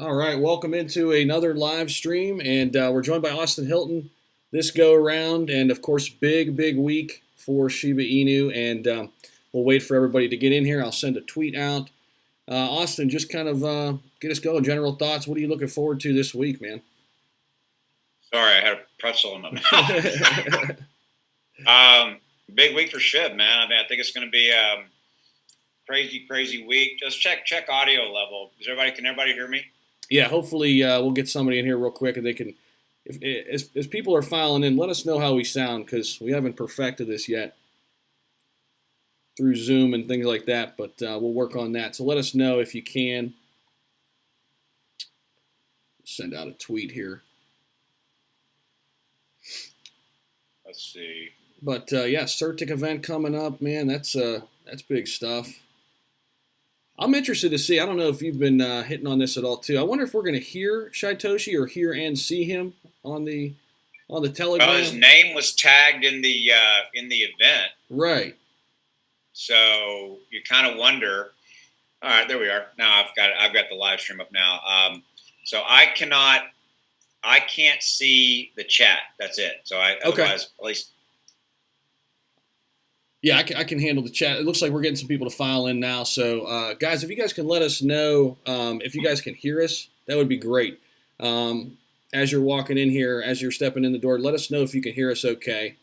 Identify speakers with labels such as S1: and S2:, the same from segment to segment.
S1: All right, welcome into another live stream, and we're joined by Austin Hilton this go around, and of course, big week for Shiba Inu, and we'll wait for everybody to get in here. I'll send a tweet out. Austin, just kind of get us going. General thoughts. What are you looking forward to this week, man?
S2: Sorry, I had a pretzel in my mouth. Big week for Shib, man. I mean, I think it's going to be crazy week. Just check audio level. Can everybody hear me?
S1: Yeah, hopefully we'll get somebody in here real quick, and they can. As people are filing in, let us know how we sound because we haven't perfected this yet through Zoom and things like that. But we'll work on that. So let us know if you can. Send out a tweet here.
S2: Let's see.
S1: But yeah, CERTIC event coming up, man. That's big stuff. I'm interested to see. I don't know if you've been hitting on this at all too. I wonder if we're going to hear Shaitoshi or hear and see him on the Telegram.
S2: Well, his name was tagged in the event,
S1: right?
S2: So you kind of wonder. All right, there we are. Now I've got the live stream up now. So I can't see the chat. That's it. So otherwise, at least.
S1: Yeah, I can handle the chat. It looks like we're getting some people to file in now. So, guys, if you guys can let us know if you guys can hear us, that would be great. As you're walking in here, as you're stepping in the door, let us know if you can hear us okay.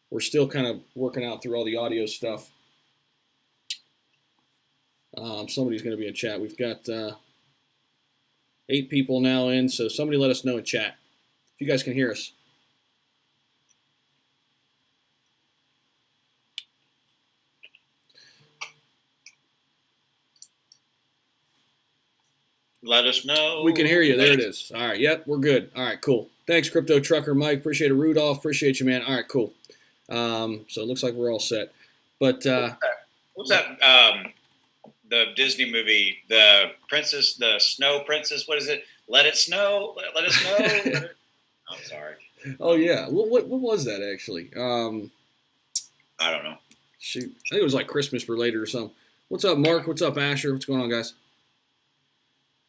S1: We're still kind of working out through all the audio stuff. Somebody's going to be in chat. We've got 8 people now in, so somebody let us know in chat if you guys can hear us.
S2: Let us know.
S1: We can hear you. There it is. All right. Yep, we're good. All right, cool. Thanks, Crypto Trucker Mike. Appreciate it. Rudolph, appreciate you, man. All right, cool. So it looks like we're all set. But
S2: what's that? The Disney movie, the princess, the snow princess. What is it? Let it snow. Let it snow. I'm sorry.
S1: Oh yeah. What was that actually?
S2: I don't know.
S1: Shoot, I think it was like Christmas related or something. What's up, Mark? What's up, Asher? What's going on, guys?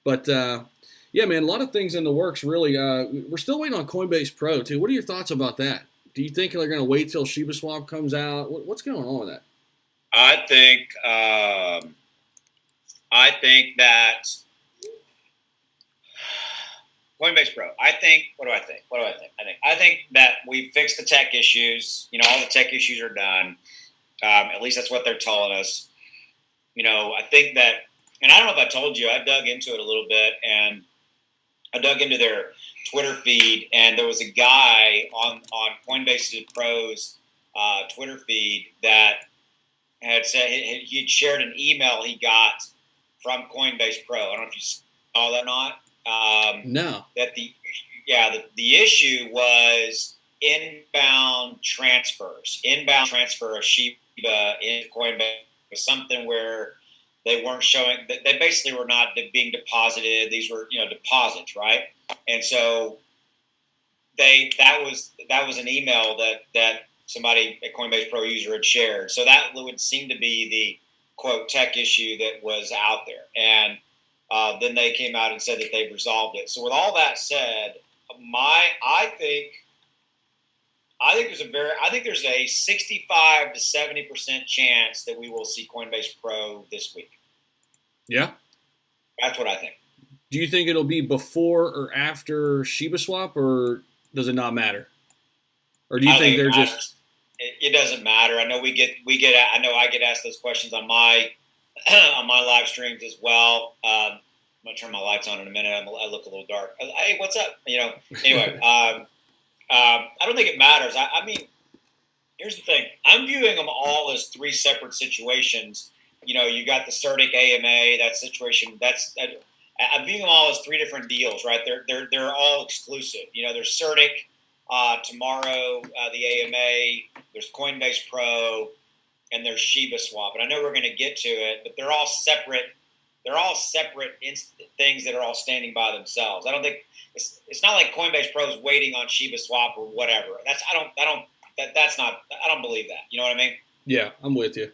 S1: But, yeah, man, a lot of things in the works, really. We're still waiting on Coinbase Pro, too. What are your thoughts about that? Do you think they're going to wait till Shiba Swap comes out? What's going on with that?
S2: I think that Coinbase Pro. What do I think? I think that we fixed the tech issues. All the tech issues are done. At least that's what they're telling us. I think that. And I don't know if I told you, I dug into it a little bit, and I dug into their Twitter feed, and there was a guy on Coinbase Pro's Twitter feed that had said he'd shared an email he got from Coinbase Pro. I don't know if you saw that or not.
S1: No.
S2: That the issue was inbound transfer of Shiba into Coinbase was something where they weren't showing. They basically were not being deposited. These were, deposits, right? And so that was an email that somebody, a Coinbase Pro user, had shared. So that would seem to be the quote tech issue that was out there. And then they came out and said that they've resolved it. So with all that said, I think there's a 65 to 70% chance that we will see Coinbase Pro this week.
S1: Yeah,
S2: that's what I think.
S1: Do you think it'll be before or after Shiba Swap, or does it not matter? Or do you think they're just?
S2: It doesn't matter. I know I know I get asked those questions on my on my live streams as well. I'm gonna turn my lights on in a minute. I look a little dark. Hey, what's up? Anyway. I don't think it matters. I mean, here's the thing. I'm viewing them all as 3 separate situations. You got the CERTIC AMA, that situation. I'm viewing them all as 3 different deals, right? They're all exclusive. There's CERTIC tomorrow, the AMA. There's Coinbase Pro, and there's Shiba Swap. And I know we're going to get to it, but they're all separate. They're all separate things that are all standing by themselves. I don't think it's not like Coinbase Pro is waiting on Shiba Swap or whatever. I don't believe that. You know what I mean?
S1: Yeah, I'm with you.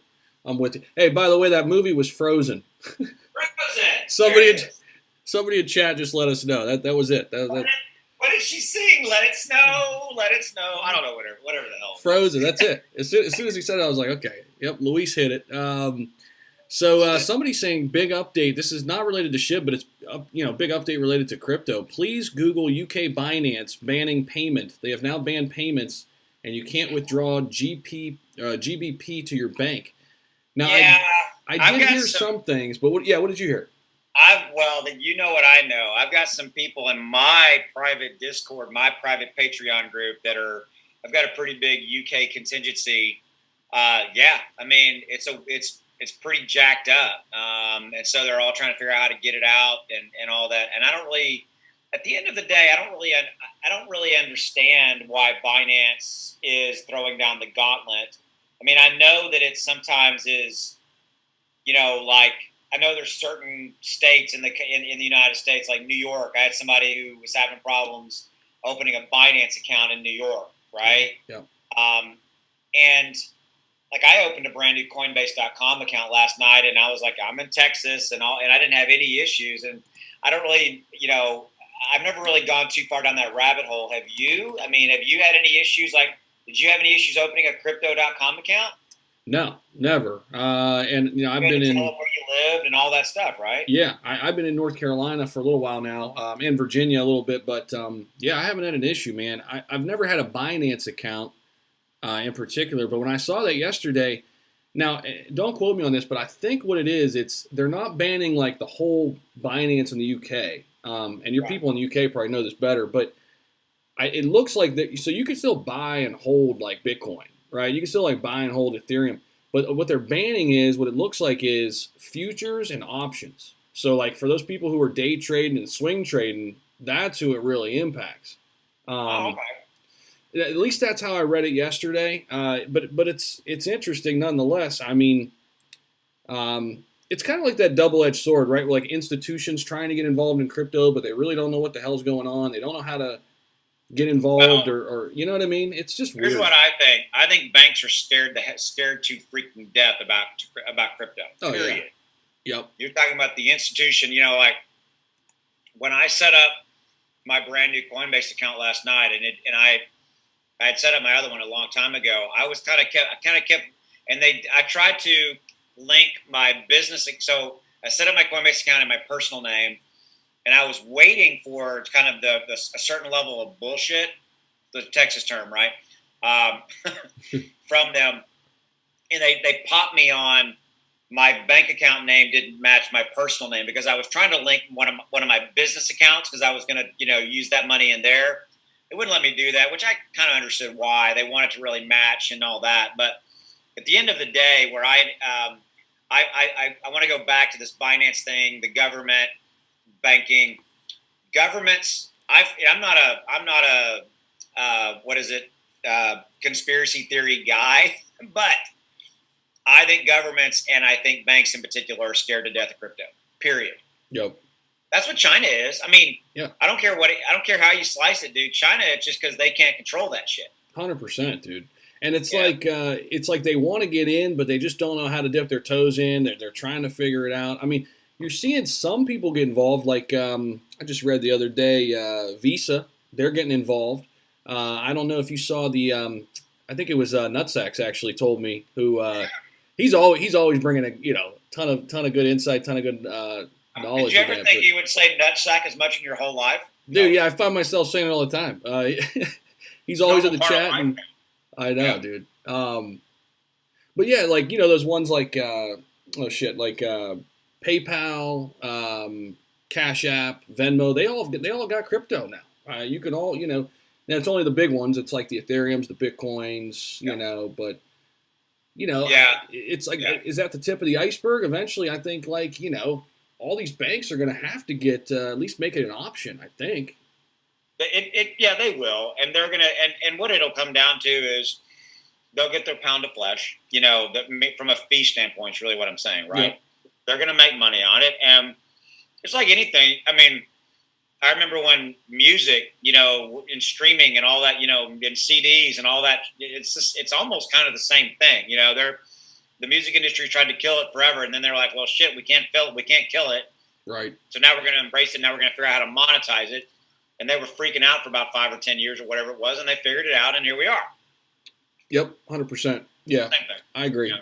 S1: Hey, by the way, that movie was Frozen.
S2: Frozen.
S1: Somebody in chat just let us know. That was it. That
S2: What did she sing? Let it snow. Let it snow. I don't know. Whatever the hell.
S1: Frozen. That's it. As soon as he said it, I was like, okay, yep. Luis hit it. So somebody's saying big update. This is not related to SHIB, but it's big update related to crypto. Please Google UK Binance banning payment. They have now banned payments, and you can't withdraw GBP to your bank. Now,
S2: yeah,
S1: I did hear some things, but what did you hear?
S2: Then you know what I know. I've got some people in my private Discord, my private Patreon group I've got a pretty big UK contingency. Yeah, I mean it's pretty jacked up, and so they're all trying to figure out how to get it out and all that. And I don't really, at the end of the day, I don't really understand why Binance is throwing down the gauntlet. I mean, I know that it sometimes is, like. I know there's certain states in the United States, like New York. I had somebody who was having problems opening a Binance account in New York, right?
S1: Yeah.
S2: And like I opened a brand new Coinbase.com account last night, and I was like, I'm in Texas, and I didn't have any issues. And I don't really, I've never really gone too far down that rabbit hole. Have you? I mean, have you had any issues? Like, did you have any issues opening a Crypto.com account?
S1: No, never. And I've been in
S2: where you lived and all that stuff, right?
S1: Yeah, I've been in North Carolina for a little while now, in Virginia a little bit, but yeah, I haven't had an issue, man. I've never had a Binance account in particular, but when I saw that yesterday, now don't quote me on this, but I think what it is, they're not banning like the whole Binance in the UK, and your people in the UK probably know this better, but it looks like that. So you can still buy and hold like Bitcoin. Right, you can still like buy and hold Ethereum, but what they're banning is what it looks like is futures and options. So like for those people who are day trading and swing trading, that's who it really impacts.
S2: Okay.
S1: At least that's how I read it yesterday. But it's interesting nonetheless. I mean, it's kind of like that double-edged sword, right? Like institutions trying to get involved in crypto, but they really don't know what the hell's going on. They don't know how to get involved, or you know what I mean? It's just weird.
S2: Here's what I think. I think banks are scared to freaking death about crypto. Period.
S1: Yeah. Yep.
S2: You're talking about the institution. Like when I set up my brand new Coinbase account last night, and I had set up my other one a long time ago. I tried to link my business. So I set up my Coinbase account in my personal name. And I was waiting for kind of a certain level of bullshit, the Texas term, right, from them. And they popped me on my bank account name didn't match my personal name because I was trying to link one of my business accounts because I was going to use that money in there. They wouldn't let me do that, which I kind of understood why. They wanted to really match and all that. But at the end of the day, where I want to go back to this Binance thing, the government. Banking, governments. I'm not a conspiracy theory guy, but I think governments and I think banks in particular are scared to death of crypto. Period.
S1: Yep.
S2: That's what China is. I mean,
S1: yeah.
S2: I don't care how you slice it, dude. China, it's just because they can't control that shit.
S1: 100%, dude. And it's like they want to get in, but they just don't know how to dip their toes in. They're trying to figure it out. I mean. You're seeing some people get involved, like I just read the other day, Visa, they're getting involved. I don't know if you saw I think it was Nutsacks actually told me, who he's always bringing a ton of good insight, ton of good knowledge.
S2: Did you ever think you would say Nutsack as much in your whole life?
S1: Dude, yeah, I find myself saying it all the time. He's always in the chat, and I know, dude. But yeah, like those ones like PayPal, Cash App, Venmo, they all got crypto now. You can all, now it's only the big ones. It's like the Ethereums, the Bitcoins, but it's like, is that the tip of the iceberg? Eventually, I think all these banks are going to have to get, at least make it an option, I think.
S2: They will. And they're going to, and what it'll come down to is they'll get their pound of flesh, from a fee standpoint is really what I'm saying, right? Yep. They're going to make money on it. And it's like anything. I mean, I remember when music, in streaming and all that, in CDs and all that, it's almost kind of the same thing. The music industry tried to kill it forever. And then they're like, well, shit, we can't kill it.
S1: Right.
S2: So now we're going to embrace it. Now we're going to figure out how to monetize it. And they were freaking out for about 5 or 10 years or whatever it was, and they figured it out, and here we are.
S1: Yep, 100%. Yeah, I agree.
S2: Yeah.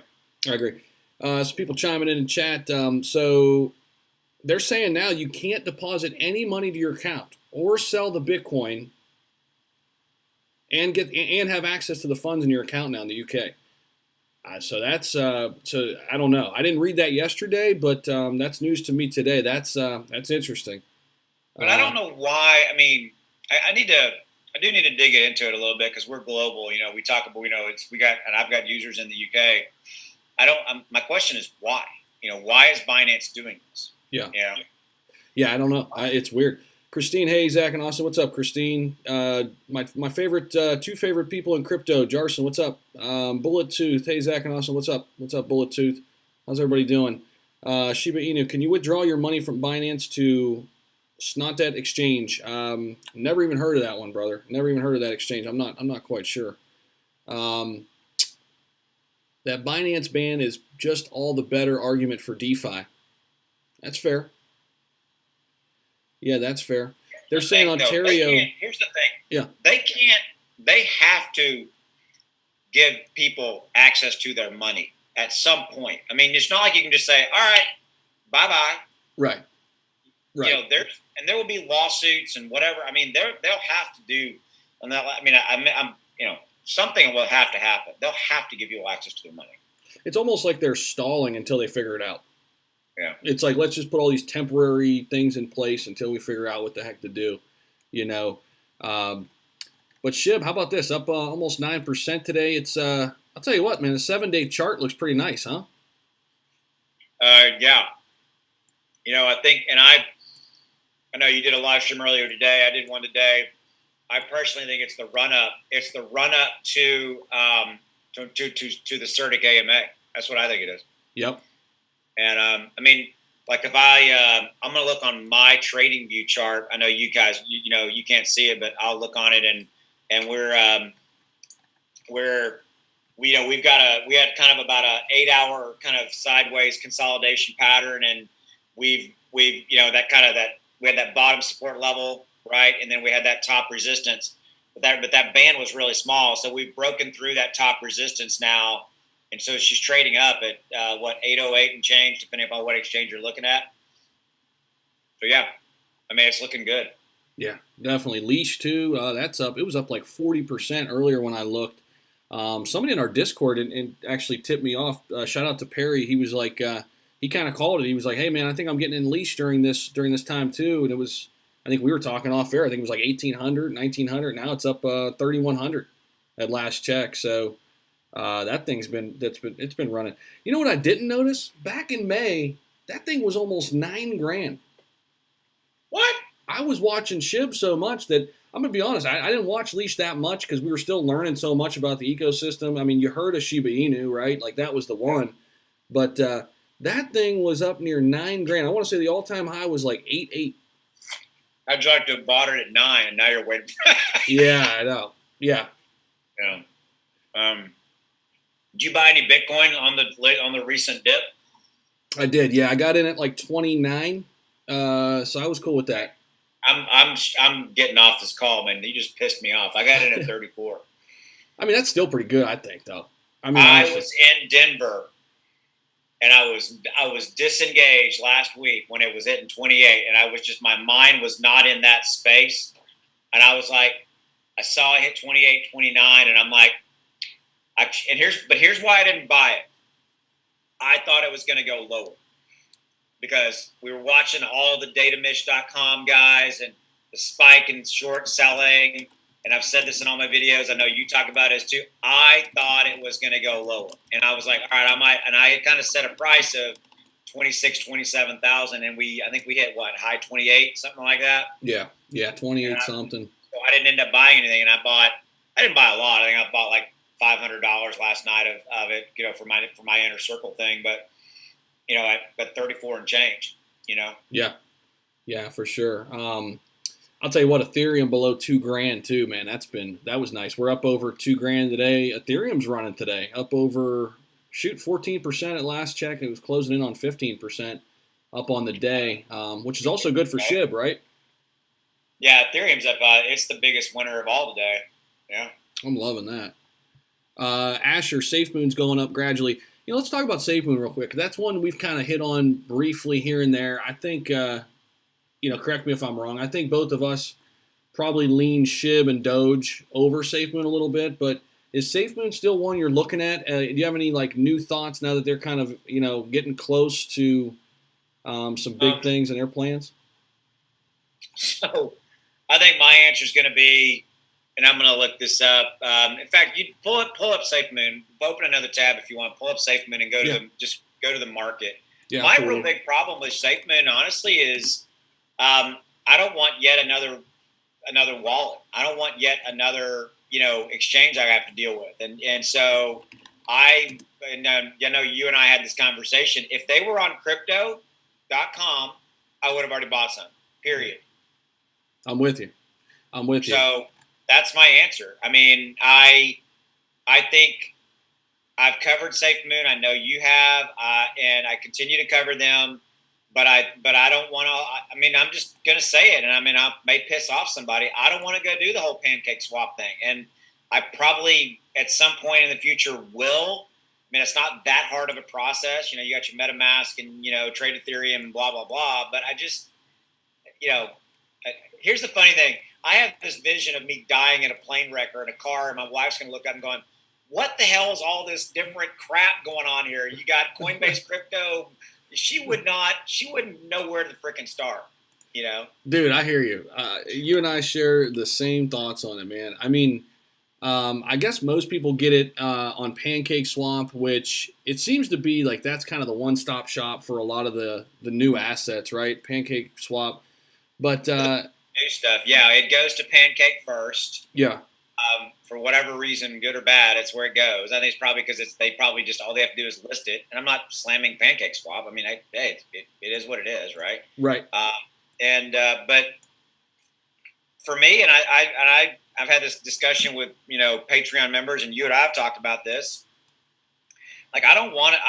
S1: I agree. Some people chiming in chat. So they're saying now you can't deposit any money to your account or sell the Bitcoin and have access to the funds in your account now in the UK. So that's so I don't know. I didn't read that yesterday, but that's news to me today. That's interesting.
S2: But I don't know why. I mean, I do need to dig into it a little bit because we're global. You know, we talk about, and I've got users in the UK. My question is why? You know, why is Binance doing this?
S1: Yeah.
S2: Yeah.
S1: Yeah, I don't know. It's weird. Christine, hey, Zach and Austin, what's up, Christine? My favorite, two favorite people in crypto. Jarson, what's up? Bullet Tooth, hey, Zach and Austin, what's up? What's up, Bullet Tooth? How's everybody doing? Shiba Inu, can you withdraw your money from Binance to Snottet Exchange? Never even heard of that one, brother. Never even heard of that exchange. I'm not quite sure. That Binance ban is just all the better argument for DeFi. That's fair. Yeah, that's fair. They're saying Ontario.
S2: Here's the thing.
S1: Yeah.
S2: They have to give people access to their money at some point. I mean, it's not like you can just say, all right, bye-bye.
S1: Right.
S2: You know, there will be lawsuits and whatever. I mean, they'll have to do, and I'm something will have to happen. They'll have to give you access to their money.
S1: It's almost like they're stalling until they figure it out.
S2: Yeah.
S1: It's like, let's just put all these temporary things in place until we figure out what the heck to do, you know. But Shib, how about this? Up almost 9% today. It's I'll tell you what, man, the 7-day chart looks pretty nice, huh?
S2: Yeah. You know, I think, and I know you did a live stream earlier today. I did one today. I personally think it's the run up. It's the run up to the CERTIC AMA. That's what I think it is.
S1: Yep.
S2: And I mean, like if I'm going to look on my trading view chart. I know you guys, you can't see it, but I'll look on it, and we had kind of about a 8-hour kind of sideways consolidation pattern, and we had that bottom support level, right, and then we had that top resistance, but that band was really small, so we've broken through that top resistance now. And so she's trading up at 808 and change, depending upon what exchange you're looking at. So yeah, I mean, it's looking good.
S1: Yeah, definitely. Leash too. That's up. It was up like 40% earlier when I looked. Somebody in our Discord and actually tipped me off. Shout out to Perry. He was like, he kind of called it. He was like, hey man, I think I'm getting in Leash during this time too. And it was, I think we were talking off air. I think it was like 1,800, 1,900. Now it's up 3,100 at last check. So. That thing's been running. You know what I didn't notice? Back in May, that thing was almost $9,000.
S2: What?
S1: I was watching Shib so much that I'm gonna be honest. I didn't watch Leash that much because we were still learning so much about the ecosystem. I mean, you heard of Shiba Inu, right? Like that was the one, but that thing was up near $9,000. I want to say the all-time high was like 8.8.
S2: I'd like to have bought it at 9, and now you're waiting.
S1: Yeah, I know. Yeah.
S2: Yeah. Did you buy any Bitcoin on the recent dip?
S1: I did. Yeah, I got in at like 29. So I was cool with that.
S2: I'm getting off this call, man. You just pissed me off. I got in at 34.
S1: I mean, that's still pretty good, I think, though. I mean,
S2: I was in Denver, and I was disengaged last week when it was hitting 28, and my mind was not in that space, and I was like, I saw it hit 28, 29, and I'm like. Here's why I didn't buy it. I thought it was going to go lower because we were watching all the datamish.com guys and the spike in short selling. And I've said this in all my videos. I know you talk about it too. I thought it was going to go lower. And I was like, all right, I might. And I had kind of set a price of 26, 27,000. And I think we hit high 28, something like that.
S1: Yeah. 28 something.
S2: So I didn't end up buying anything. And I didn't buy a lot. I think I bought like $500 last night of it, for my inner circle thing, but at 34 and change,
S1: Yeah, for sure. I'll tell you what, Ethereum below $2,000 too, man. That was nice. We're up over $2,000 today. Ethereum's running today, up over 14% at last check. It was closing in on 15%. up on the day, which is also good for SHIB, right?
S2: Yeah, Ethereum's up. It's the biggest winner of all today. Yeah.
S1: I'm loving that. Asher, SafeMoon's going up gradually. Let's talk about SafeMoon real quick. That's one we've kind of hit on briefly here and there. I think, correct me if I'm wrong. I think both of us probably lean SHIB and Doge over SafeMoon a little bit, but is SafeMoon still one you're looking at? Do you have any new thoughts now that they're kind of getting close to some big things in their plans?
S2: So I think my answer is going to be, and I'm going to look this up. In fact, you pull up SafeMoon, open another tab if you want. Pull up SafeMoon and go to go to the market. Yeah, my real big problem with SafeMoon, honestly, is I don't want yet another wallet. I don't want yet another exchange I have to deal with, and so you and I had this conversation. If they were on Crypto.com, I would have already bought some. Period.
S1: I'm with you.
S2: So that's my answer. I mean, I think I've covered SafeMoon. I know you have, and I continue to cover them. But I don't want to. I mean, I'm just gonna say it, and I mean, I may piss off somebody. I don't want to go do the whole pancake swap thing, and I probably at some point in the future will. I mean, it's not that hard of a process. You got your MetaMask and trade Ethereum and blah blah blah. But I just, here's the funny thing. I have this vision of me dying in a plane wreck or in a car, and my wife's gonna look up and going, "What the hell is all this different crap going on here? You got Coinbase crypto." She wouldn't know where to freaking start,
S1: Dude, I hear you. You and I share the same thoughts on it, man. I mean, I guess most people get it on Pancake Swap, which it seems to be like that's kind of the one-stop shop for a lot of the new assets, right? Pancake Swap. But
S2: new stuff. Yeah, it goes to Pancake first.
S1: Yeah.
S2: For whatever reason, good or bad, it's where it goes. I think it's probably because they probably just all they have to do is list it. And I'm not slamming Pancake Swap. I mean, it is what it is, right?
S1: Right.
S2: But for me, and I've had this discussion with Patreon members, and you and I have talked about this. Like, I don't want to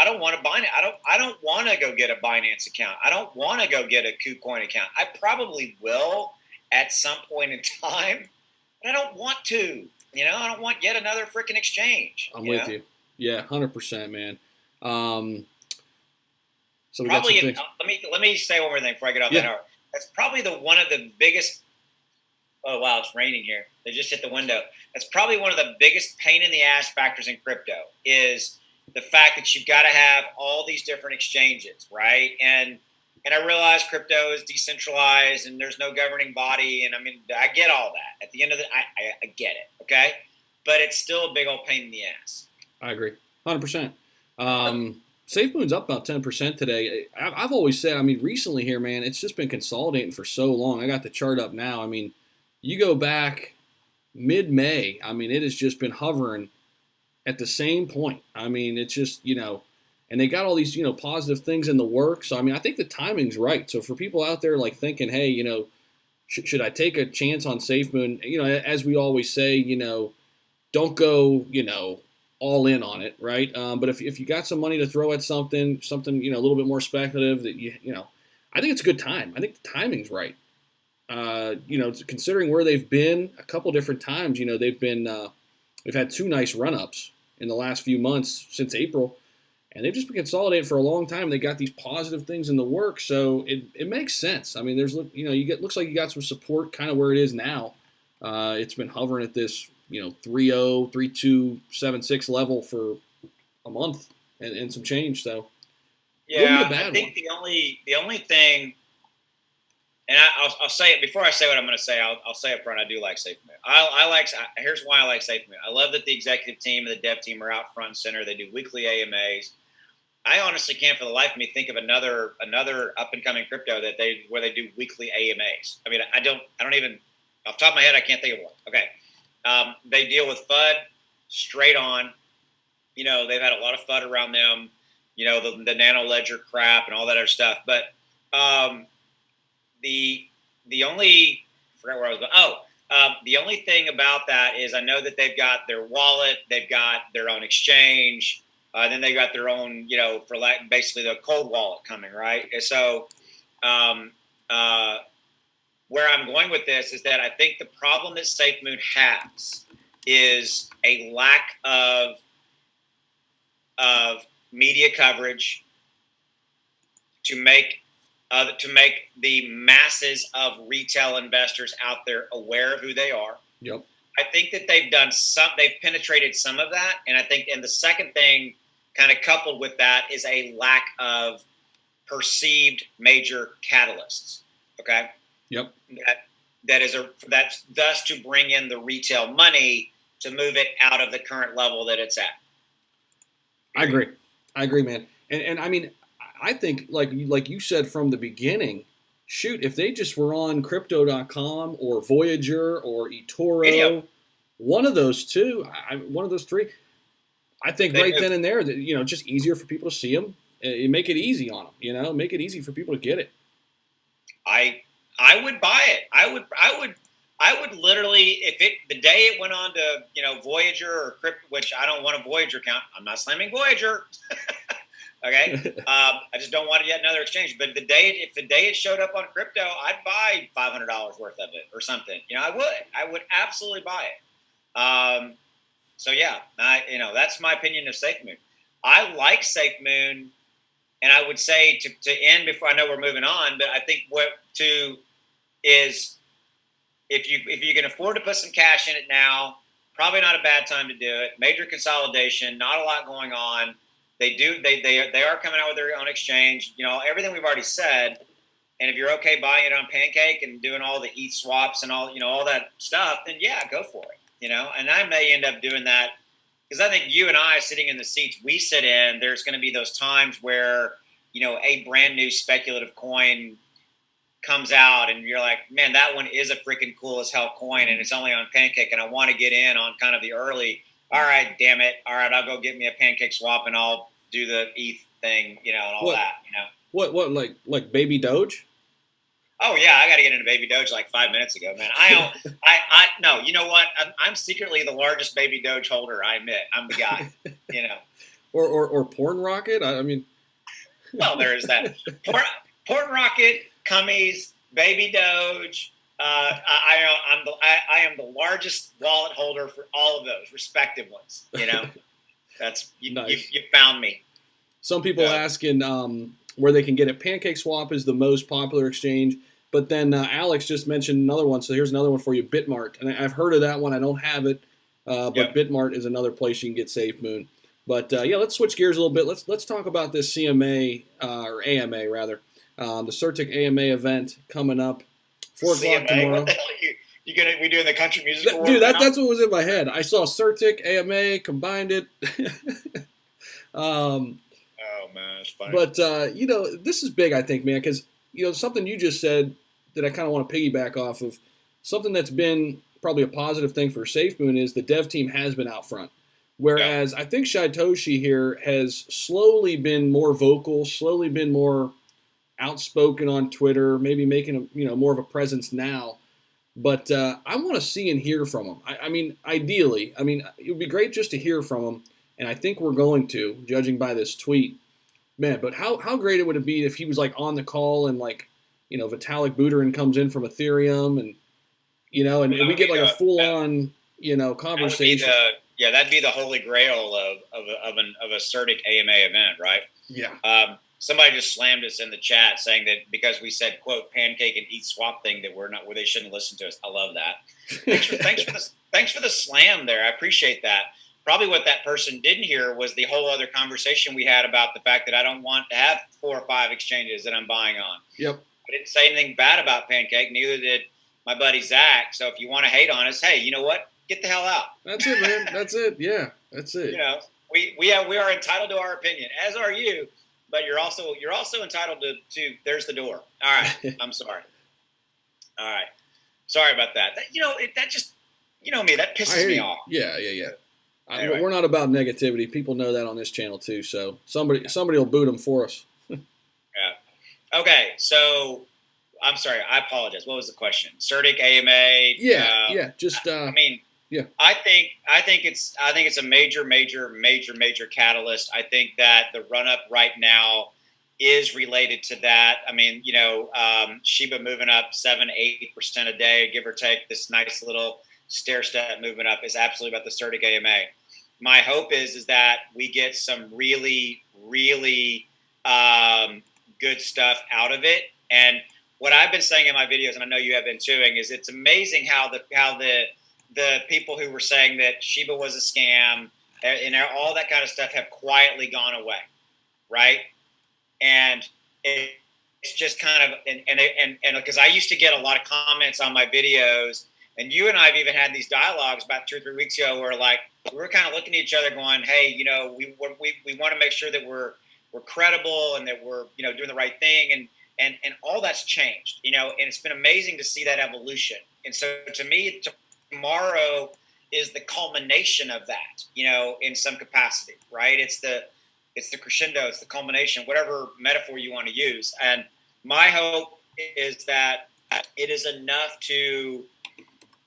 S2: Binance. I don't want to go get a Binance account. I don't want to go get a KuCoin account. I probably will at some point in time, but I don't want to. I don't want yet another freaking exchange.
S1: I'm with you. Yeah, 100%, man. So we
S2: probably
S1: got some
S2: let me say one more thing before I get off that hour. That's probably one of the biggest. Oh wow, it's raining here. They just hit the window. That's probably one of the biggest pain in the ass factors in crypto is the fact that you've got to have all these different exchanges, right? And I realize crypto is decentralized and there's no governing body. And I mean, I get all that. At the end of I get it, okay? But it's still a big old pain in the ass.
S1: I agree, 100%. SafeMoon's up about 10% today. I've always said, I mean, recently here, man, it's just been consolidating for so long. I got the chart up now. I mean, you go back mid-May, I mean, it has just been hovering at the same point. I mean, it's just, and they got all these, positive things in the works. So, I mean, I think the timing's right. So for people out there thinking, hey, should I take a chance on SafeMoon? As we always say, don't go, all in on it, right? But if you got some money to throw at something, a little bit more speculative that I think it's a good time. I think the timing's right. Considering where they've been a couple different times, they've had two nice run-ups in the last few months since April, and they've just been consolidating for a long time. They got these positive things in the works, so it makes sense. I mean, looks like you got some support kind of where it is now. It's been hovering at this 3.0, 3.276 level for a month and some change. So
S2: yeah, I think the only thing. And I'll say it before I say what I'm going to say. I'll say up front. I do like SafeMoon. Here's why I like SafeMoon. I love that the executive team and the dev team are out front and center. They do weekly AMAs. I honestly can't, for the life of me, think of another up and coming crypto where they do weekly AMAs. I mean, I don't even off the top of my head, I can't think of one. Okay, they deal with FUD straight on. They've had a lot of FUD around them. The nano ledger crap and all that other stuff, but. The only I forgot where I was going. The only thing about that is I know that they've got their wallet, they've got their own exchange, then they got their own, basically the cold wallet coming, right? So where I'm going with this is that I think the problem that SafeMoon has is a lack of media coverage to make the masses of retail investors out there aware of who they are.
S1: Yep.
S2: I think that they've penetrated some of that, and I think, and the second thing, kind of coupled with that, is a lack of perceived major catalysts. Okay.
S1: Yep.
S2: That's thus to bring in the retail money to move it out of the current level that it's at.
S1: I agree, man. And I mean, I think like you said from the beginning, shoot, if they just were on crypto.com or Voyager or eToro, one of those two, one of those three, I think right then and there, that, just easier for people to see them. You make it easy on them, make it easy for people to get it.
S2: I would buy it. I would literally, the day it went on to, Voyager or Crypto, which I don't want a Voyager account. I'm not slamming Voyager. Okay. I just don't want yet another exchange. But if the day it showed up on crypto, I'd buy $500 worth of it or something. I would absolutely buy it. So yeah, that's my opinion of SafeMoon. I like SafeMoon, and I would say to end before, I know we're moving on, but I think is if you can afford to put some cash in it now, probably not a bad time to do it. Major consolidation, not a lot going on. They are coming out with their own exchange. Everything we've already said. And if you're okay buying it on Pancake and doing all the ETH swaps and all that stuff, then yeah, go for it. And I may end up doing that because I think you and I, sitting in the seats we sit in, there's going to be those times where a brand new speculative coin comes out and you're like, man, that one is a freaking cool as hell coin, and it's only on Pancake, and I want to get in on kind of the early. All right, damn it. All right, I'll go get me a Pancake swap and I'll do the ETH thing, and all that.
S1: What like Baby Doge?
S2: Oh yeah, I got to get into Baby Doge like 5 minutes ago, man. No, you know what? I'm secretly the largest Baby Doge holder. I admit, I'm the guy.
S1: Or Porn Rocket. I mean,
S2: well, there is that. Porn Rocket, Cummies, Baby Doge. I am the largest wallet holder for all of those respective ones. That's
S1: nice.
S2: You found me.
S1: Some people asking where they can get it. Pancake Swap is the most popular exchange, but then Alex just mentioned another one. So here's another one for you, Bitmart, and I've heard of that one. I don't have it, but Bitmart is another place you can get SafeMoon. But let's switch gears a little bit. Let's talk about this CMA or AMA rather, the CertiK AMA event coming up. 4 o'clock tomorrow.
S2: What the hell are we doing the country music award?
S1: Dude, that's what was in my head. I saw CertiK, AMA, combined it.
S2: Oh man, it's funny.
S1: But this is big, I think, man, because something you just said that I kind of want to piggyback off of. Something that's been probably a positive thing for SafeMoon is the dev team has been out front. Whereas I think Shaitoshi here has slowly been more vocal, slowly been more outspoken on Twitter, maybe making more of a presence now. But I want to see and hear from him. I mean, ideally, it would be great just to hear from him, and I think we're going to, judging by this tweet, man. But how great it would it be if he was like on the call and like Vitalik Buterin comes in from Ethereum and and we get like a full on conversation.
S2: That'd be the holy grail of a CertiK AMA event, right?
S1: Yeah.
S2: Somebody just slammed us in the chat saying that because we said quote Pancake and ETH swap thing that where they shouldn't listen to us. I love that. Thanks for the slam there. I appreciate that. Probably what that person didn't hear was the whole other conversation we had about the fact that I don't want to have 4 or 5 exchanges that I'm buying on.
S1: Yep.
S2: I didn't say anything bad about Pancake. Neither did my buddy Zach. So if you want to hate on us, hey, you know what? Get the hell out.
S1: That's it, man. That's it. Yeah, that's it.
S2: We are entitled to our opinion, as are you. But you're also entitled to there's the door. All right. I'm sorry. All right. Sorry about that. That just me, that pisses me off.
S1: Yeah. Anyway. We're not about negativity. People know that on this channel too. So somebody will boot them for us.
S2: Yeah. Okay. So I'm sorry. I apologize. What was the question? CertiK AMA.
S1: Yeah. Just.
S2: Yeah. I think it's a major catalyst. I think that the run up right now is related to that. I mean, Shiba moving up 7-8% a day, give or take. This nice little stair step movement up is absolutely about the Certic AMA. My hope is that we get some really, really good stuff out of it. And what I've been saying in my videos, and I know you have been too, is it's amazing how the people who were saying that Shiba was a scam and all that kind of stuff have quietly gone away, right? And it's just kind of and because I used to get a lot of comments on my videos, and you and I have even had these dialogues about 2 or 3 weeks ago, where like we were kind of looking at each other, going, "Hey, we want to make sure that we're credible and that we're doing the right thing," and all that's changed, and it's been amazing to see that evolution. And so to me, tomorrow is the culmination of that, in some capacity, right? It's the crescendo, it's the culmination, whatever metaphor you want to use. And my hope is that it is enough to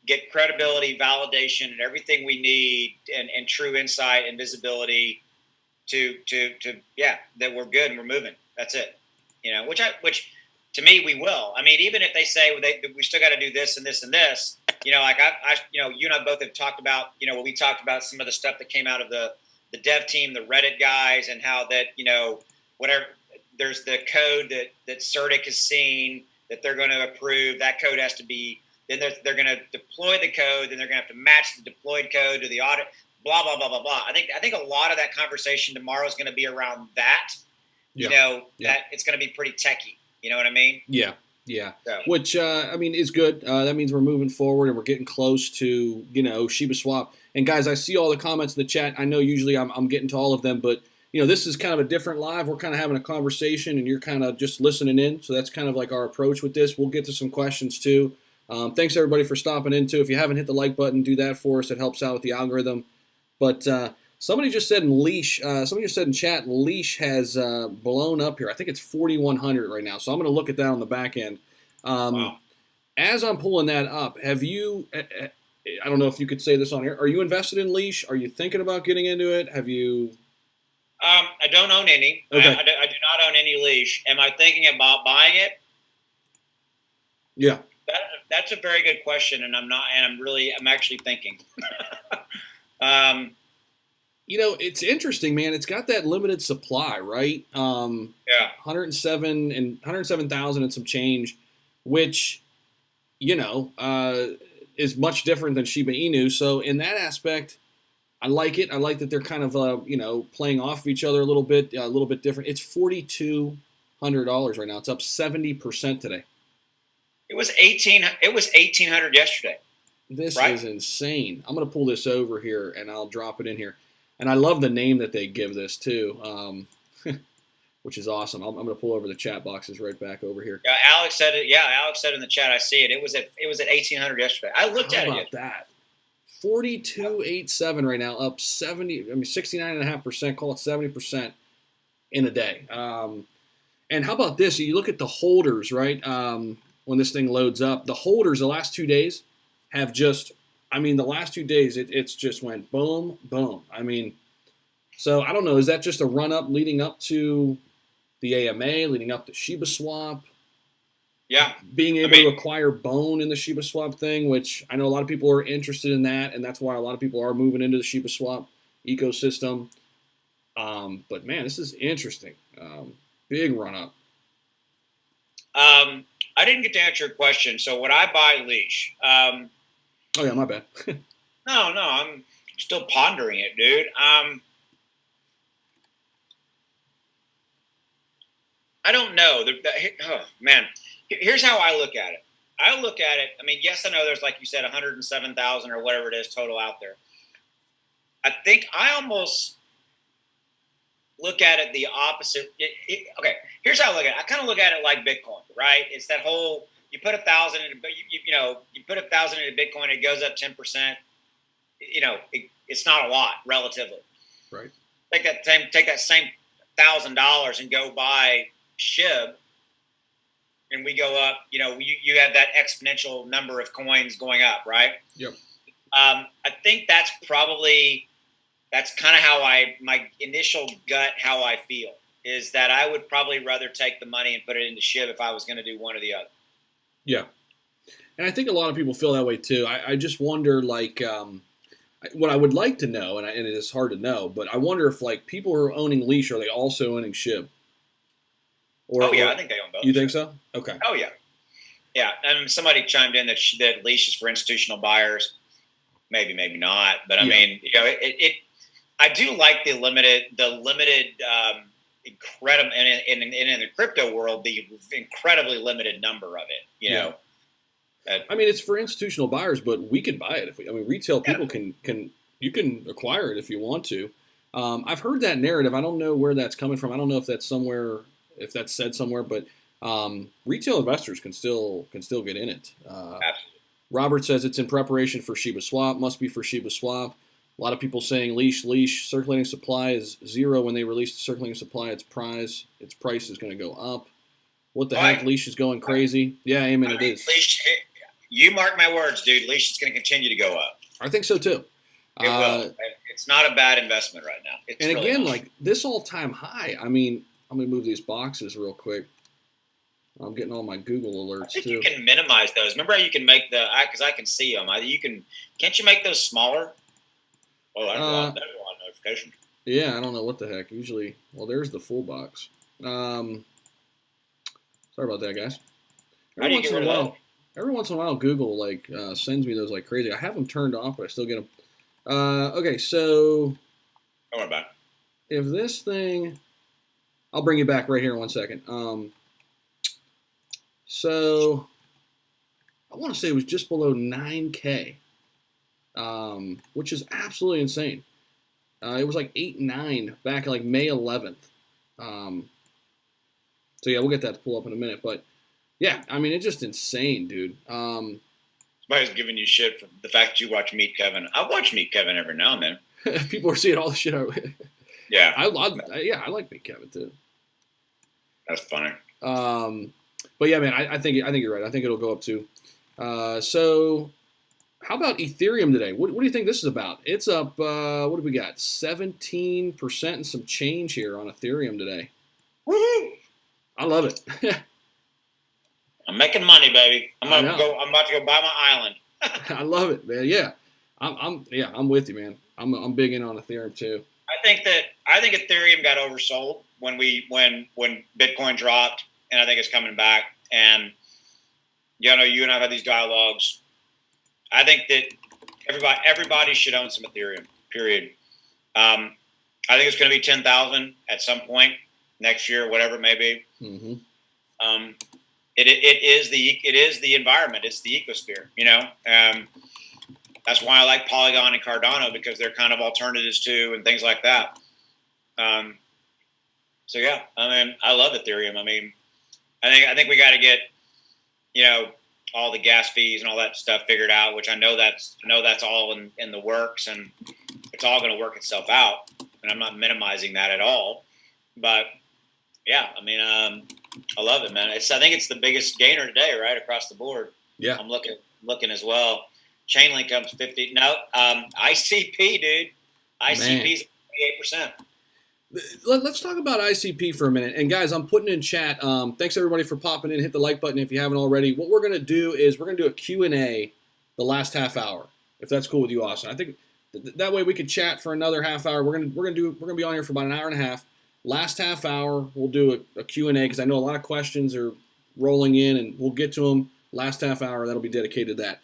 S2: get credibility, validation, and everything we need, and true insight and visibility to that we're good and we're moving. That's it. Which to me we will. I mean, even if they say we still got to do this and this and this, like you and I both have talked about, we talked about some of the stuff that came out of the dev team, the Reddit guys, and how that, whatever, there's the code that Certic has seen that they're going to approve. That code has to be, then they're going to deploy the code, then they're going to have to match the deployed code to the audit, blah, blah, blah, blah, blah. I think a lot of that conversation tomorrow is going to be around that, that it's going to be pretty techy. You know what I mean?
S1: Yeah. Yeah. So. Which, I mean, is good. That means we're moving forward and we're getting close to, Shiba Swap. And guys, I see all the comments in the chat. I know usually I'm getting to all of them, but, this is kind of a different live. We're kind of having a conversation and you're kind of just listening in. So that's kind of like our approach with this. We'll get to some questions too. Thanks everybody for stopping in too. If you haven't hit the like button, do that for us. It helps out with the algorithm. But somebody just said in Leash, somebody just said in chat, Leash has blown up here. I think it's 4,100 right now. So I'm going to look at that on the back end.
S2: Wow.
S1: As I'm pulling that up, have you, I don't know if you could say this on here, are you invested in Leash? Are you thinking about getting into it? Have you?
S2: I don't own any.
S1: Okay.
S2: I do not own any Leash. Am I thinking about buying it?
S1: Yeah.
S2: That's a very good question, and I'm actually thinking.
S1: It's interesting, man. It's got that limited supply, right?
S2: Yeah.
S1: 107,000 and some change, which, is much different than Shiba Inu. So in that aspect, I like it. I like that they're kind of, playing off of each other a little bit different. It's $4,200 right now. It's up 70% today.
S2: It was 1,800 yesterday.
S1: This is insane. I'm going to pull this over here and I'll drop it in here. And I love the name that they give this too, which is awesome. I'm going to pull over the chat boxes right back over here.
S2: Yeah, Alex said it. Yeah, Alex said in the chat. I see it. It was at 1,800 yesterday. I looked at it.
S1: How about that? 42.87 right now, up 69.5%. Call it 70% in a day. And how about this? You look at the holders, right? When this thing loads up, the holders the last 2 days have just. The last 2 days, it's just went boom, boom. So I don't know. Is that just a run-up leading up to the AMA, leading up to Shiba Swap?
S2: Yeah.
S1: Being able to acquire Bone in the Shiba Swap thing, which I know a lot of people are interested in that, and that's why a lot of people are moving into the Shiba Swap ecosystem. But, man, this is interesting. Big run-up.
S2: I didn't get to answer your question. So would I buy Leash?
S1: Oh, yeah, my bad.
S2: No, I'm still pondering it, dude. I don't know. Oh, man. Here's how I look at it. Yes, I know there's, like you said, 107,000 or whatever it is total out there. I think I almost look at it the opposite. Okay, here's how I look at it. I kind of look at it like Bitcoin, right? It's that whole... You put 1,000 into, you put 1,000 into Bitcoin, it goes up 10%. It's not a lot relatively.
S1: Right.
S2: Take that same $1,000 and go buy SHIB, and we go up. You have that exponential number of coins going up, right?
S1: Yep.
S2: I think that's kind of how my initial gut, how I feel. is that I would probably rather take the money and put it into SHIB if I was going to do one or the other.
S1: Yeah. And I think a lot of people feel that way too. I just wonder, like, what I would like to know, and it is hard to know, but I wonder if, like, people who are owning Leash, are they also owning SHIB?
S2: I think they own both.
S1: You think so? Okay.
S2: Oh, yeah. Yeah, and somebody chimed in that Leash is for institutional buyers. Maybe, maybe not. But I mean, I do like the limited, incredible, and in the crypto world, the incredibly limited number of it. You know.
S1: I mean, it's for institutional buyers, but we can buy it retail people can acquire it if you want to. I've heard that narrative. I don't know where that's coming from. I don't know if that's said somewhere, but retail investors can still get in it. Robert says it's in preparation for Shiba Swap. Must be for Shiba Swap. A lot of people saying Leash circulating supply is 0 when they release the circulating supply. Its price is going to go up. What the heck? Leash is going crazy. Yeah, amen. It is.
S2: Leash, you mark my words, dude. Leash is going to continue to go up.
S1: I think so too.
S2: It will. It's not a bad investment right now. It's
S1: and
S2: really
S1: again,
S2: not.
S1: like this all-time high. I mean, I'm going to move these boxes real quick. I'm getting all my Google alerts too.
S2: You can minimize those. Remember how you can make because I can see them. Can't you make those smaller? Oh, that's a lot of notifications.
S1: Yeah, I don't know what the heck. Usually, there's the full box. Sorry about that, guys.
S2: How do you get rid of that?
S1: Every once in a while, Google sends me those like crazy. I have them turned off, but I still get them. Okay, so
S2: don't worry about it.
S1: If this thing, I'll bring you back right here in 1 second. So I want to say it was just below 9K, which is absolutely insane. It was like 8.9 back like May 11th. So yeah, we'll get that to pull up in a minute, but yeah, I mean, it's just insane, dude.
S2: Somebody's giving you shit for the fact that you watch Meet Kevin. I watch Meet Kevin every now and then.
S1: People are seeing all the shit.
S2: Yeah,
S1: I like Meet Kevin too.
S2: That's funny.
S1: But yeah, man, I think you're right. I think it'll go up too. So how about Ethereum today? What do you think this is about? It's up. What do we got? 17% and some change here on Ethereum today.
S2: Woohoo!
S1: I love it.
S2: I'm making money, baby. I'm about to go buy my island.
S1: I love it, man. Yeah, I'm with you, man. I'm big in on Ethereum too.
S2: I think Ethereum got oversold when Bitcoin dropped, and I think it's coming back. And you and I have had these dialogues. I think that everybody should own some Ethereum. Period. I think it's going to be 10,000 at some point next year, whatever it may be.
S1: Mm-hmm.
S2: It is the environment. It's the ecosphere. That's why I like Polygon and Cardano, because they're kind of alternatives too and things like that. So yeah, I mean, I love Ethereum. I mean, I think we got to get all the gas fees and all that stuff figured out, which I know that's all in the works, and it's all going to work itself out. And I'm not minimizing that at all, but yeah, I mean, I love it, man. I think it's the biggest gainer today, right across the board.
S1: Yeah,
S2: I'm looking as well. Chainlink comes 50. No, ICP, dude. ICP's 28%.
S1: Let's talk about ICP for a minute. And guys, I'm putting in chat. Thanks everybody for popping in. Hit the like button if you haven't already. What we're gonna do is we're gonna do a Q&A the last half hour, if that's cool with you, Austin. I think that way we could chat for another half hour. We're gonna be on here for about an hour and a half. Last half hour, we'll do a Q&A because I know a lot of questions are rolling in, and we'll get to them. Last half hour, that'll be dedicated to that.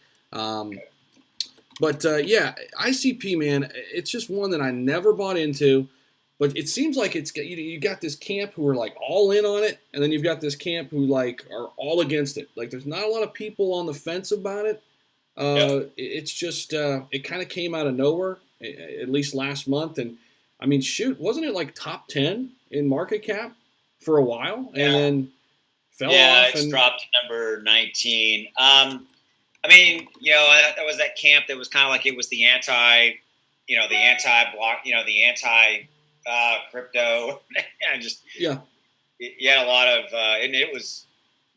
S1: Yeah, ICP, man, it's just one that I never bought into. But it seems like you got this camp who are like all in on it, and then you've got this camp who like are all against it. Like there's not a lot of people on the fence about it. It's just it kind of came out of nowhere, at least last month. And I mean, shoot, wasn't it like top 10 in market cap for a while, and then fell off?
S2: Yeah, it's dropped to number 19. I mean, that was that camp that was kind of like it was the anti-block, the anti crypto. You had a lot of, and it was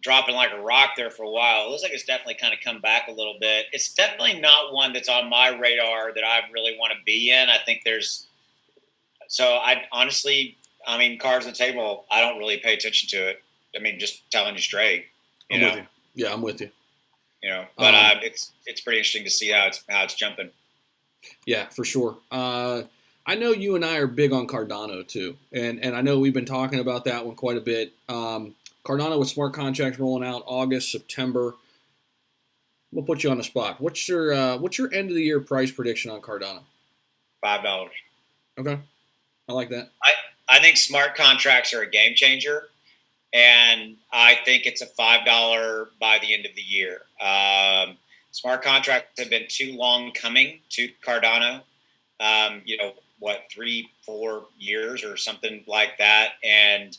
S2: dropping like a rock there for a while. It looks like it's definitely kind of come back a little bit. It's definitely not one that's on my radar that I really want to be in. I think I I mean, cards on the table, I don't really pay attention to it. I mean, just telling you straight.
S1: I'm with you. Yeah, I'm with you.
S2: But it's pretty interesting to see how it's jumping.
S1: Yeah, for sure. I know you and I are big on Cardano too, and I know we've been talking about that one quite a bit. Cardano with smart contracts rolling out August, September. We'll put you on the spot. What's your end of the year price prediction on Cardano?
S2: $5.
S1: Okay, I like that.
S2: I think smart contracts are a game changer, and I think it's a $5 by the end of the year. Smart contracts have been too long coming to Cardano. 3-4 years or something like that, and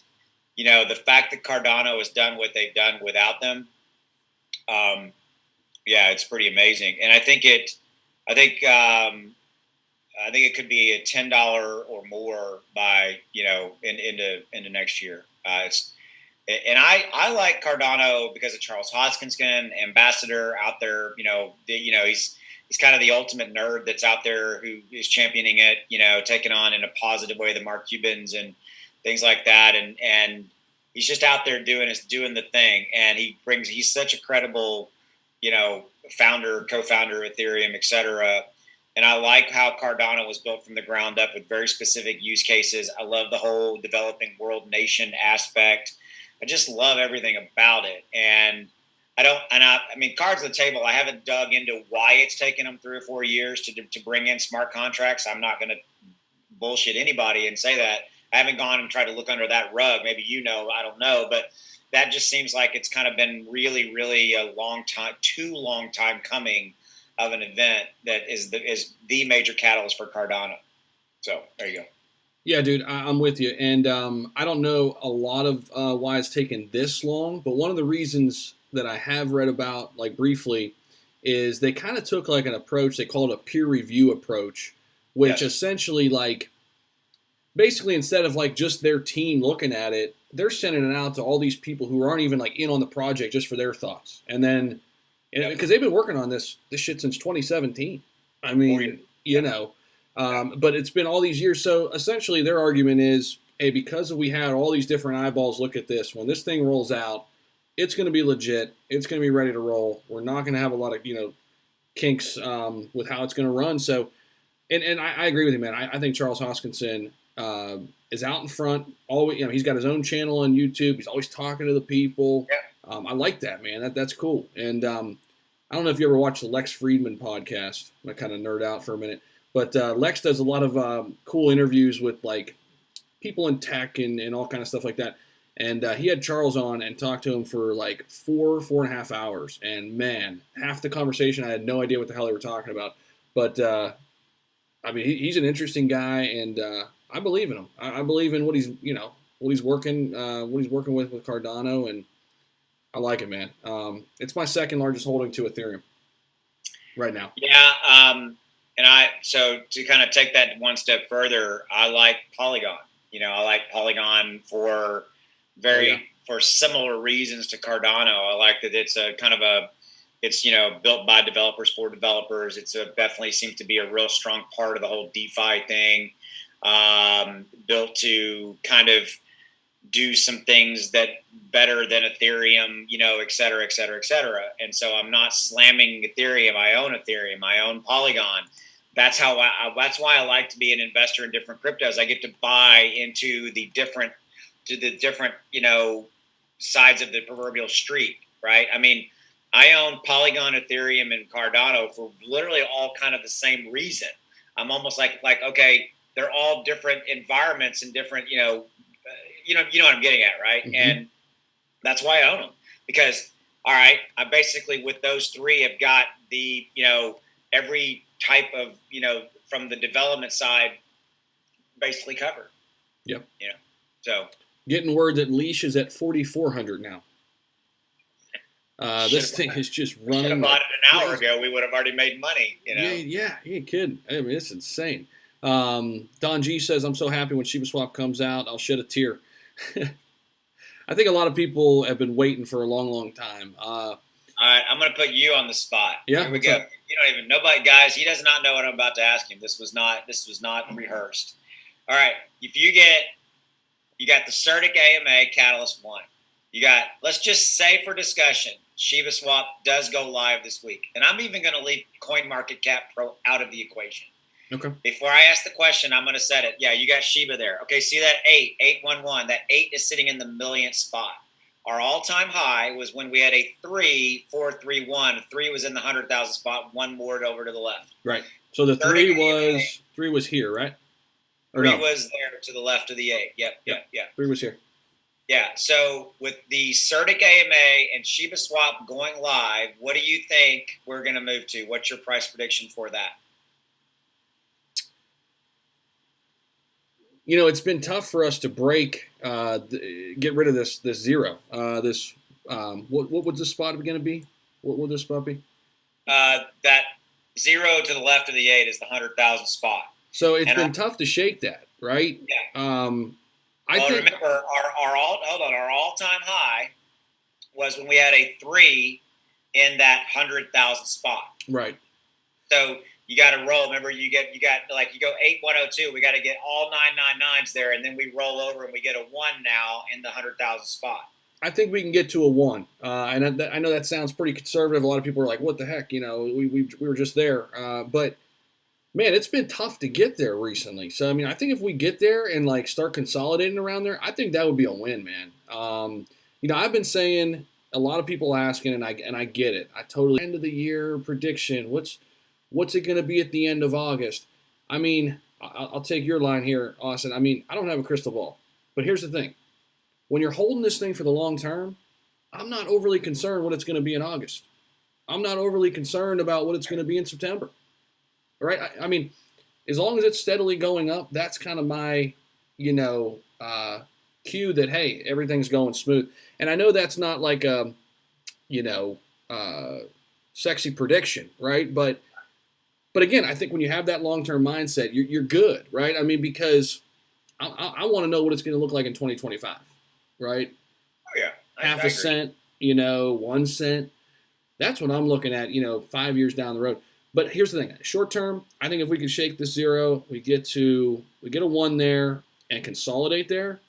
S2: the fact that Cardano has done what they've done without them, it's pretty amazing. And I think it could be a $10 or more by into next year. And I like Cardano because of Charles Hoskinson, ambassador out there. He's kind of the ultimate nerd that's out there who is championing it. Taking on in a positive way the Mark Cubans and things like that. And he's just out there doing the thing. And he's such a credible, founder, co-founder of Ethereum, etc. And I like how Cardano was built from the ground up with very specific use cases. I love the whole developing world nation aspect. I just love everything about it. And I mean, cards on the table, I haven't dug into why it's taken them 3 or 4 years to bring in smart contracts. I'm not going to bullshit anybody and say that. I haven't gone and tried to look under that rug. Maybe I don't know. But that just seems like it's kind of been really, really a too long time coming of an event that is the major catalyst for Cardano. So there you go.
S1: Yeah, dude, I'm with you. And I don't know a lot of why it's taken this long, but one of the reasons that I have read about, like briefly, is they kind of took like an approach, they call it a peer review approach, which essentially basically instead of like just their team looking at it, they're sending it out to all these people who aren't even like in on the project just for their thoughts. And then, because they've been working on this shit since 2017. I mean, but it's been all these years. So essentially their argument is, hey, because we had all these different eyeballs look at this, when this thing rolls out, it's going to be legit. It's going to be ready to roll. We're not going to have a lot of, kinks with how it's going to run. So, and I agree with you, man. I think Charles Hoskinson is out in front. Always, he's got his own channel on YouTube. He's always talking to the people.
S2: Yeah.
S1: I like that, man. That's cool. And I don't know if you ever watched the Lex Friedman podcast. I'm going to kind of nerd out for a minute. But Lex does a lot of cool interviews with like people in tech and all kind of stuff like that. And he had Charles on and talked to him for like 4.5 hours. And man, half the conversation I had no idea what the hell they were talking about. But I mean, he's an interesting guy, and I believe in him. I believe in what he's working with Cardano, and I like it, man. It's my second largest holding to Ethereum right now.
S2: Yeah. So to kind of take that one step further, I like Polygon. I like Polygon for similar reasons to Cardano. I like that it's built by developers for developers. Definitely seems to be a real strong part of the whole DeFi thing. Built to kind of do some things that better than Ethereum, et cetera, et cetera, et cetera. And so I'm not slamming Ethereum. I own Polygon. That's why I like to be an investor in different cryptos. I get to buy into the different sides of the proverbial street, right? I mean, I own Polygon, Ethereum, and Cardano for literally all kind of the same reason. I'm almost like okay, they're all different environments and different, you know what I'm getting at, right? Mm-hmm. And that's why I own them, because all right, I basically with those three have got the every type of from the development side basically covered.
S1: Yep.
S2: So
S1: getting word that Leash is at 4,400 now. This thing is just running.
S2: Should have bought it an hour ago. We would have already made money.
S1: Yeah, you ain't kidding. I mean, it's insane. Don G says, "I'm so happy when Shiba Swap comes out. I'll shed a tear." I think a lot of people have been waiting for a long, long time.
S2: All right, I'm going to put you on the spot.
S1: Yeah,
S2: here we go.
S1: Up?
S2: You don't even nobody, guys. He does not know what I'm about to ask him. This was not rehearsed. All right, if you get You got the CERTIC AMA Catalyst 1. You got, let's just say for discussion, Shiba Swap does go live this week. And I'm even going to leave CoinMarketCap Pro out of the equation.
S1: Okay.
S2: Before I ask the question, I'm going to set it. Yeah, you got Shiba there. Okay, see that 811. That 8 is sitting in the millionth spot. Our all-time high was when we had a 3,431. 3 was in the 100,000 spot. 1 moved over to the left.
S1: Right. So the 3 was here, right? Or
S2: 3
S1: no?
S2: was there to the left of the 8. Yep.
S1: 3 was here.
S2: Yeah. So with the CERTIC AMA and Shiba Swap going live, what do you think we're going to move to? What's your price prediction for that?
S1: You know, it's been tough for us to break, get rid of this zero. What would this spot going to be? What would this spot be?
S2: That 0 to the left of the 8 is the 100,000 spot.
S1: So it's been tough to shake that, right?
S2: Yeah.
S1: I think,
S2: remember our all-time high was when we had a 3 in that 100,000 spot.
S1: Right.
S2: So you got to roll. Remember, you go 8102. We got to get all 999s there, and then we roll over and we get a 1 now in the 100,000 spot.
S1: I think we can get to a 1. And I know that sounds pretty conservative. A lot of people are like, "What the heck?" You know, we were just there. But man, it's been tough to get there recently. So I mean, I think if we get there and like start consolidating around there, I think that would be a win, man. You know, I've been saying, a lot of people asking, and I get it. I totally end of the year prediction. What's it going to be at the end of August? I mean, I'll take your line here, Austin. I mean, I don't have a crystal ball, but here's the thing: when you're holding this thing for the long term, I'm not overly concerned what it's going to be in August. I'm not overly concerned about what it's going to be in September. Right? I mean, as long as it's steadily going up, that's kind of my, cue that, hey, everything's going smooth. And I know that's not like a, sexy prediction, right? But again, I think when you have that long-term mindset, you're good, right? I mean, because I want to know what it's going to look like in 2025, right?
S2: Oh, yeah.
S1: Half a cent, 1 cent. That's what I'm looking at, 5 years down the road. But here's the thing: short term, I think if we can shake this 0, we get a 1 there and consolidate there.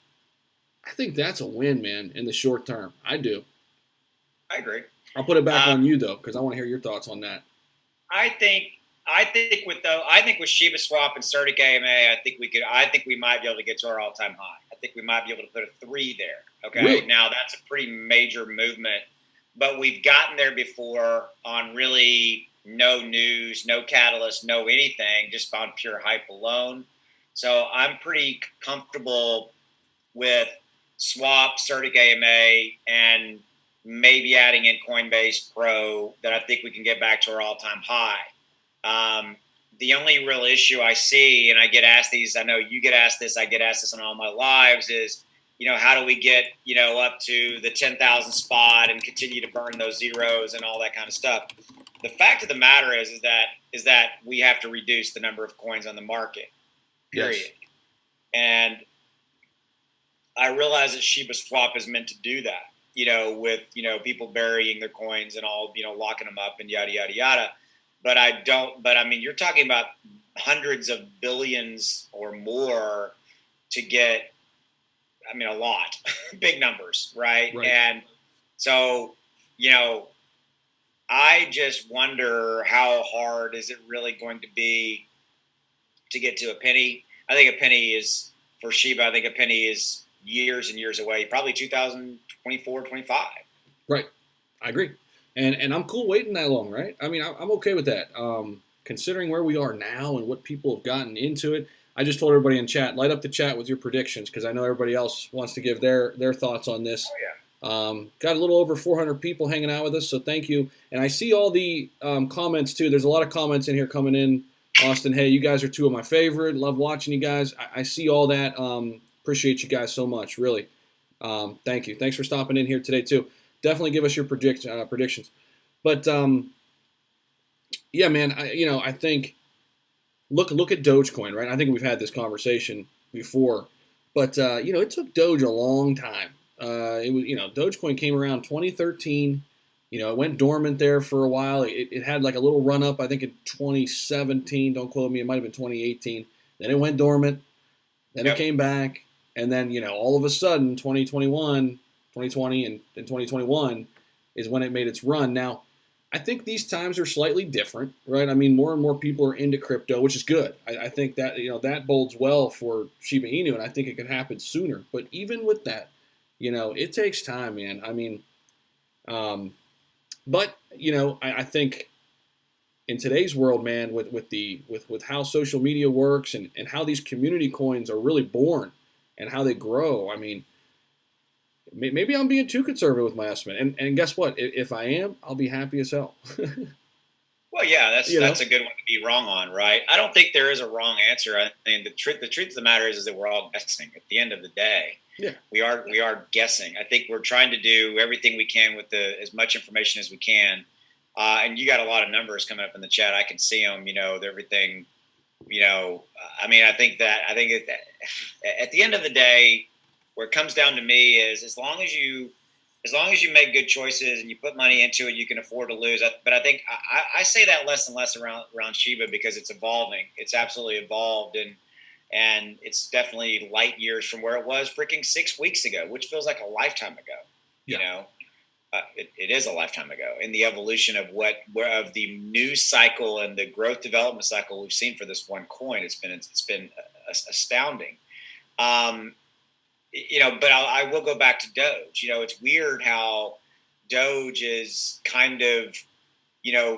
S1: I think that's a win, man. In the short term, I do.
S2: I agree.
S1: I'll put it back on you though, because I want to hear your thoughts on that.
S2: I think with Shiba Swap and CERTIC AMA, I think we might be able to get to our all-time high. I think we might be able to put a 3 there. Okay,
S1: really?
S2: Now that's a pretty major movement, but we've gotten there before on really no news, no catalyst, no anything, just on pure hype alone. So I'm pretty comfortable with Swap, CERTIC AMA, and maybe adding in Coinbase Pro that I think we can get back to our all-time high. The only real issue I see, and I get asked these, I know you get asked this, I get asked this on all my lives, is, how do we get, up to the 10,000 spot and continue to burn those zeros and all that kind of stuff. The fact of the matter is that we have to reduce the number of coins on the market, period. Yes. And I realize that Shiba Swap is meant to do that, with, people burying their coins and all, locking them up and yada, yada, yada. But I mean, you're talking about hundreds of billions or more to get, I mean, a lot, big numbers, right? And so, I just wonder how hard is it really going to be to get to a penny. I think a penny is, for Shiba, I think a penny is years and years away, probably 2024, 25.
S1: Right. I agree. And I'm cool waiting that long, right? I mean, I'm okay with that. Considering where we are now and what people have gotten into it, I just told everybody in chat, light up the chat with your predictions, because I know everybody else wants to give their thoughts on this.
S2: Oh, yeah.
S1: Got a little over 400 people hanging out with us, so thank you. And I see all the comments, too. There's a lot of comments in here coming in. Austin, hey, you guys are 2 of my favorite. Love watching you guys. I see all that. Appreciate you guys so much, really. Thank you. Thanks for stopping in here today, too. Definitely give us your predictions. But, yeah, man, I think look at Dogecoin, right? I think we've had this conversation before. But, it took Doge a long time. Dogecoin came around 2013. It went dormant there for a while. It had like a little run up, I think in 2017. Don't quote me. It might have been 2018. Then it went dormant. Then It came back. And then, all of a sudden, 2020 and 2021 is when it made its run. Now, I think these times are slightly different, right? I mean, more and more people are into crypto, which is good. I think that, that bodes well for Shiba Inu, and I think it could happen sooner. But even with that, it takes time, man. I mean, but, I think in today's world, man, with how social media works and how these community coins are really born and how they grow, I mean, maybe I'm being too conservative with my estimate. And guess what? If I am, I'll be happy as hell.
S2: Well, yeah, that's a good one to be wrong on, right? I don't think there is a wrong answer. I mean, the truth of the matter is that we're all guessing. At the end of the day,
S1: yeah,
S2: we are guessing. I think we're trying to do everything we can with as much information as we can. And you got a lot of numbers coming up in the chat. I can see them. Everything. I mean, I think at the end of the day, where it comes down to me is as long as you make good choices and you put money into it, you can afford to lose. But I think I say that less and less around Shiba because it's evolving. It's absolutely evolved, and it's definitely light years from where it was freaking 6 weeks ago, which feels like a lifetime ago.
S1: Yeah.
S2: It is a lifetime ago in the evolution of of the news cycle and the growth development cycle we've seen for this one coin. It's been astounding. But I will go back to Doge. It's weird how Doge is kind of,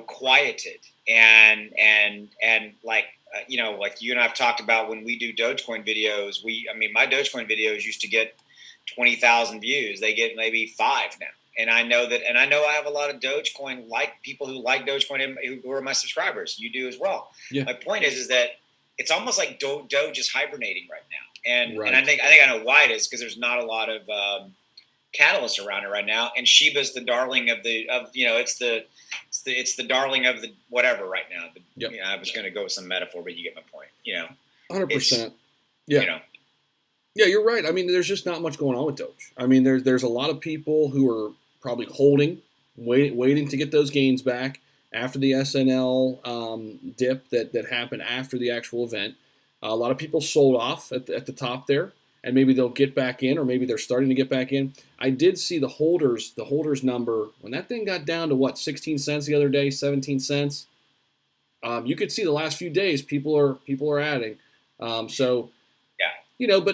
S2: quieted and like, like you and I have talked about when we do Dogecoin videos, my Dogecoin videos used to get 20,000 views. They get maybe 5 now. And I know I have a lot of Dogecoin people who like Dogecoin who are my subscribers. You do as well.
S1: Yeah.
S2: My point is that it's almost like Doge is hibernating right now. And
S1: right.
S2: And I think I know why it is, because there's not a lot of catalysts around it right now. And Shiba's the darling of it's the darling of the whatever right now.
S1: Yep.
S2: I was going to go with some metaphor, but you get my point.
S1: 100%. Yeah. Yeah, you're right. I mean, there's just not much going on with Doge. I mean, there's a lot of people who are probably holding, waiting to get those gains back after the SNL dip that happened after the actual event. A lot of people sold off at the top there, and maybe they'll get back in, or maybe they're starting to get back in. I did see the holders number when that thing got down to 16 cents the other day, 17 cents. You could see the last few days people are adding. But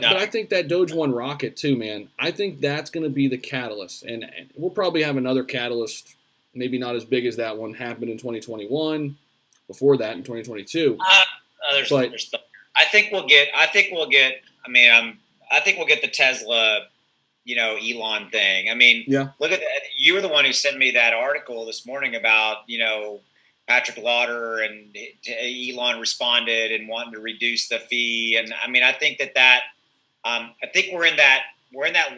S1: I think that Doge 1 rocket too, man. I think that's going to be the catalyst, and we'll probably have another catalyst, maybe not as big as that one happened in 2021. Before that, in 2022.
S2: I think we'll get. I think we'll get the Tesla, Elon thing. I mean,
S1: yeah.
S2: Look at that. You were the one who sent me that article this morning about Patrick Lauder, and Elon responded and wanted to reduce the fee. And I mean, I think that I think we're in that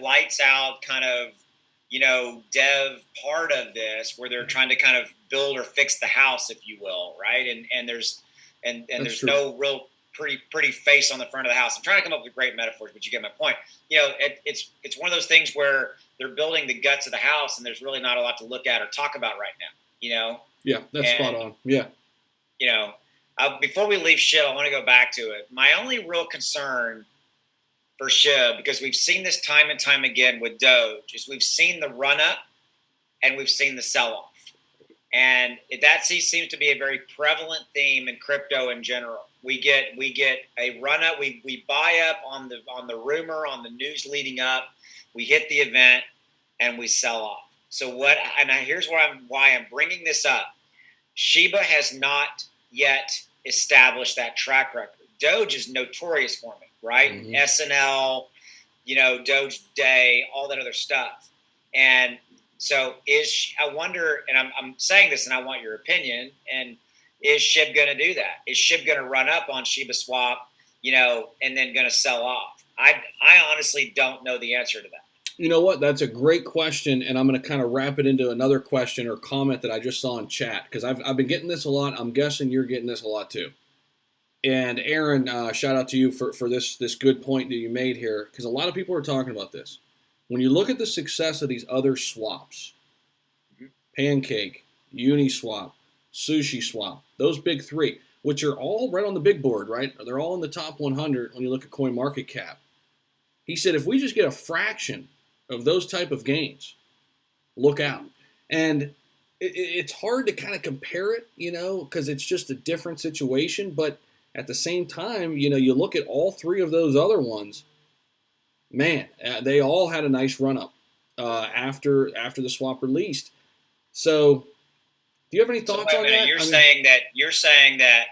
S2: lights out kind of, dev part of this where they're trying to kind of build or fix the house, if you will. Right. And there's no real pretty face on the front of the house. I'm trying to come up with great metaphors, but you get my point. It's one of those things where they're building the guts of the house and there's really not a lot to look at or talk about right now,
S1: Yeah, that's spot on. Yeah.
S2: Before we leave SHIB, I want to go back to it. My only real concern for SHIB, because we've seen this time and time again with Doge, is we've seen the run up and we've seen the sell off. And that seems to be a very prevalent theme in crypto in general. We get a run up, we buy up on the rumor, on the news leading up, we hit the event, and we sell off. So here's why I'm bringing this up. Shiba has not yet established that track record. Doge is notorious for it, right? Mm-hmm. SNL, Doge Day, all that other stuff. And so I wonder, and I'm saying this and I want your opinion, and is SHIB going to do that? Is SHIB going to run up on Shiba Swap, and then going to sell off? I honestly don't know the answer to that.
S1: You know what? That's a great question, and I'm going to kind of wrap it into another question or comment that I just saw in chat, because I've been getting this a lot. I'm guessing you're getting this a lot too. And Aaron, shout out to you for this good point that you made here, because a lot of people are talking about this. When you look at the success of these other swaps, Pancake, Uniswap, Sushi Swap, those big three, which are all right on the big board, right? They're all in the top 100 when you look at coin market cap. He said, if we just get a fraction of those type of gains, look out. And it's hard to kind of compare it, because it's just a different situation. But at the same time, you look at all three of those other ones, man, they all had a nice run up after the swap released. So, do you have any thoughts on that?
S2: You're saying that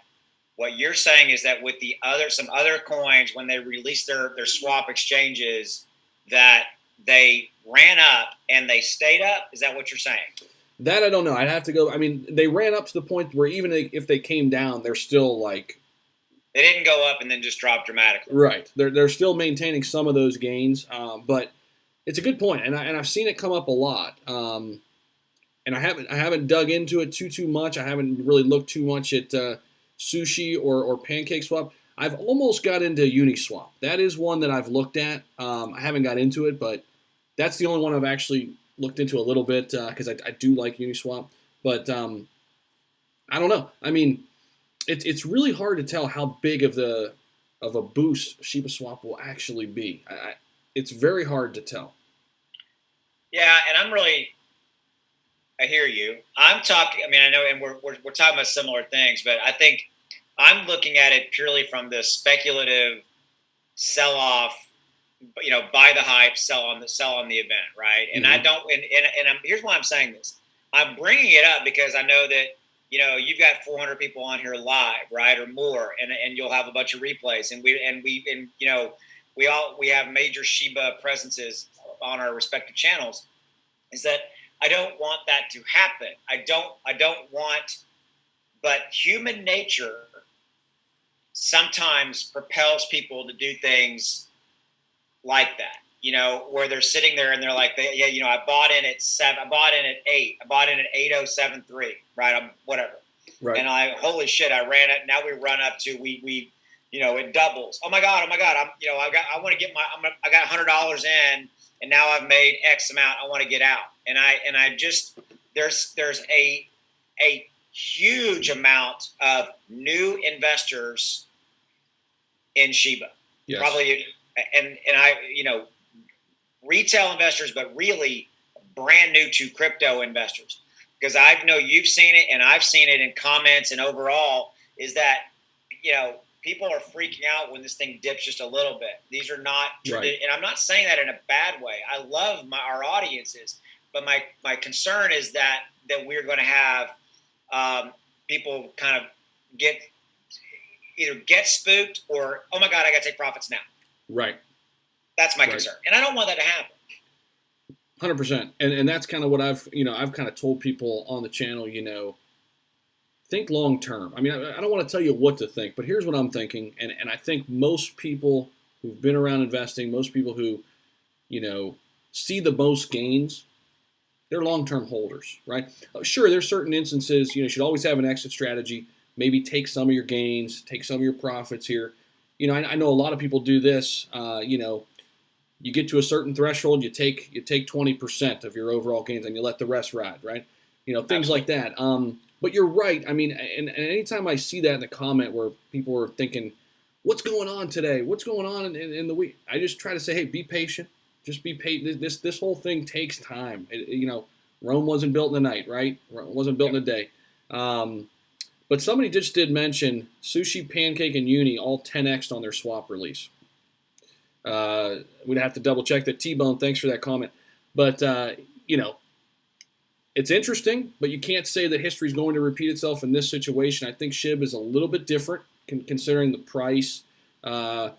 S2: what you're saying is that with some other coins, when they released their swap exchanges, that they ran up and they stayed up. Is that what you're saying?
S1: That I don't know. I'd have to go. I mean, they ran up to the point where even if they came down, they're still like.
S2: They didn't go up and then just drop dramatically.
S1: Right. They're still maintaining some of those gains, but it's a good point, and I've seen it come up a lot. And I haven't dug into it too much. I haven't really looked too much at Sushi or Pancake Swap. I've almost got into Uniswap. That is one that I've looked at. I haven't got into it, but that's the only one I've actually looked into a little bit because I do like Uniswap. But I don't know. I mean, it's really hard to tell how big of a boost Shiba Swap will actually be. It's very hard to tell.
S2: Yeah, and I hear you. I'm talking. I mean, I know, and we're talking about similar things, but I think I'm looking at it purely from the speculative sell-off. Buy the hype, sell on the event, right? And I don't. And here's why I'm saying this. I'm bringing it up because I know that you've got 400 people on here live, right, or more, and you'll have a bunch of replays, and we have major Shiba presences on our respective channels. Is that I don't want that to happen. I don't want, but human nature sometimes propels people to do things like that, where they're sitting there and they're like, I bought in at 7, I bought in at 8, I bought in at 8073, right? Whatever. Right. And holy shit, I ran it. Now we run up to, it doubles. Oh my God. I want to get I got $100 in and now I've made X amount. I want to get out. And I just, there's a huge amount of new investors in Shiba. Yes. Probably, and retail investors, but really brand new to crypto investors. Because I know you've seen it and I've seen it in comments and overall is that, people are freaking out when this thing dips just a little bit. These are not, right. And I'm not saying that in a bad way. I love our audiences, but my concern is that we're going to have people kind of either get spooked or, oh my God, I got to take profits now.
S1: Right.
S2: That's my concern. And I don't want that to happen.
S1: 100%. And that's kind of what I've kind of told people on the channel, think long term. I mean, I don't want to tell you what to think, but here's what I'm thinking. And I think most people who've been around investing, most people who, see the most gains, they're long-term holders, right? Sure, there's certain instances, you should always have an exit strategy. Maybe take some of your gains, take some of your profits here. I know a lot of people do this. You get to a certain threshold, you take 20% of your overall gains, and you let the rest ride, right? Things like that. But you're right. I mean, and anytime I see that in the comment where people are thinking, "What's going on today? What's going on in the week?" I just try to say, "Hey, be patient. Just be patient. This whole thing takes time. Rome wasn't built in a night, right? Rome wasn't built in a day." But somebody just did mention Sushi, Pancake, and Uni all 10x'd on their swap release. We'd have to double check that. T-Bone, thanks for that comment. But, it's interesting, but you can't say that history is going to repeat itself in this situation. I think SHIB is a little bit different considering the price. But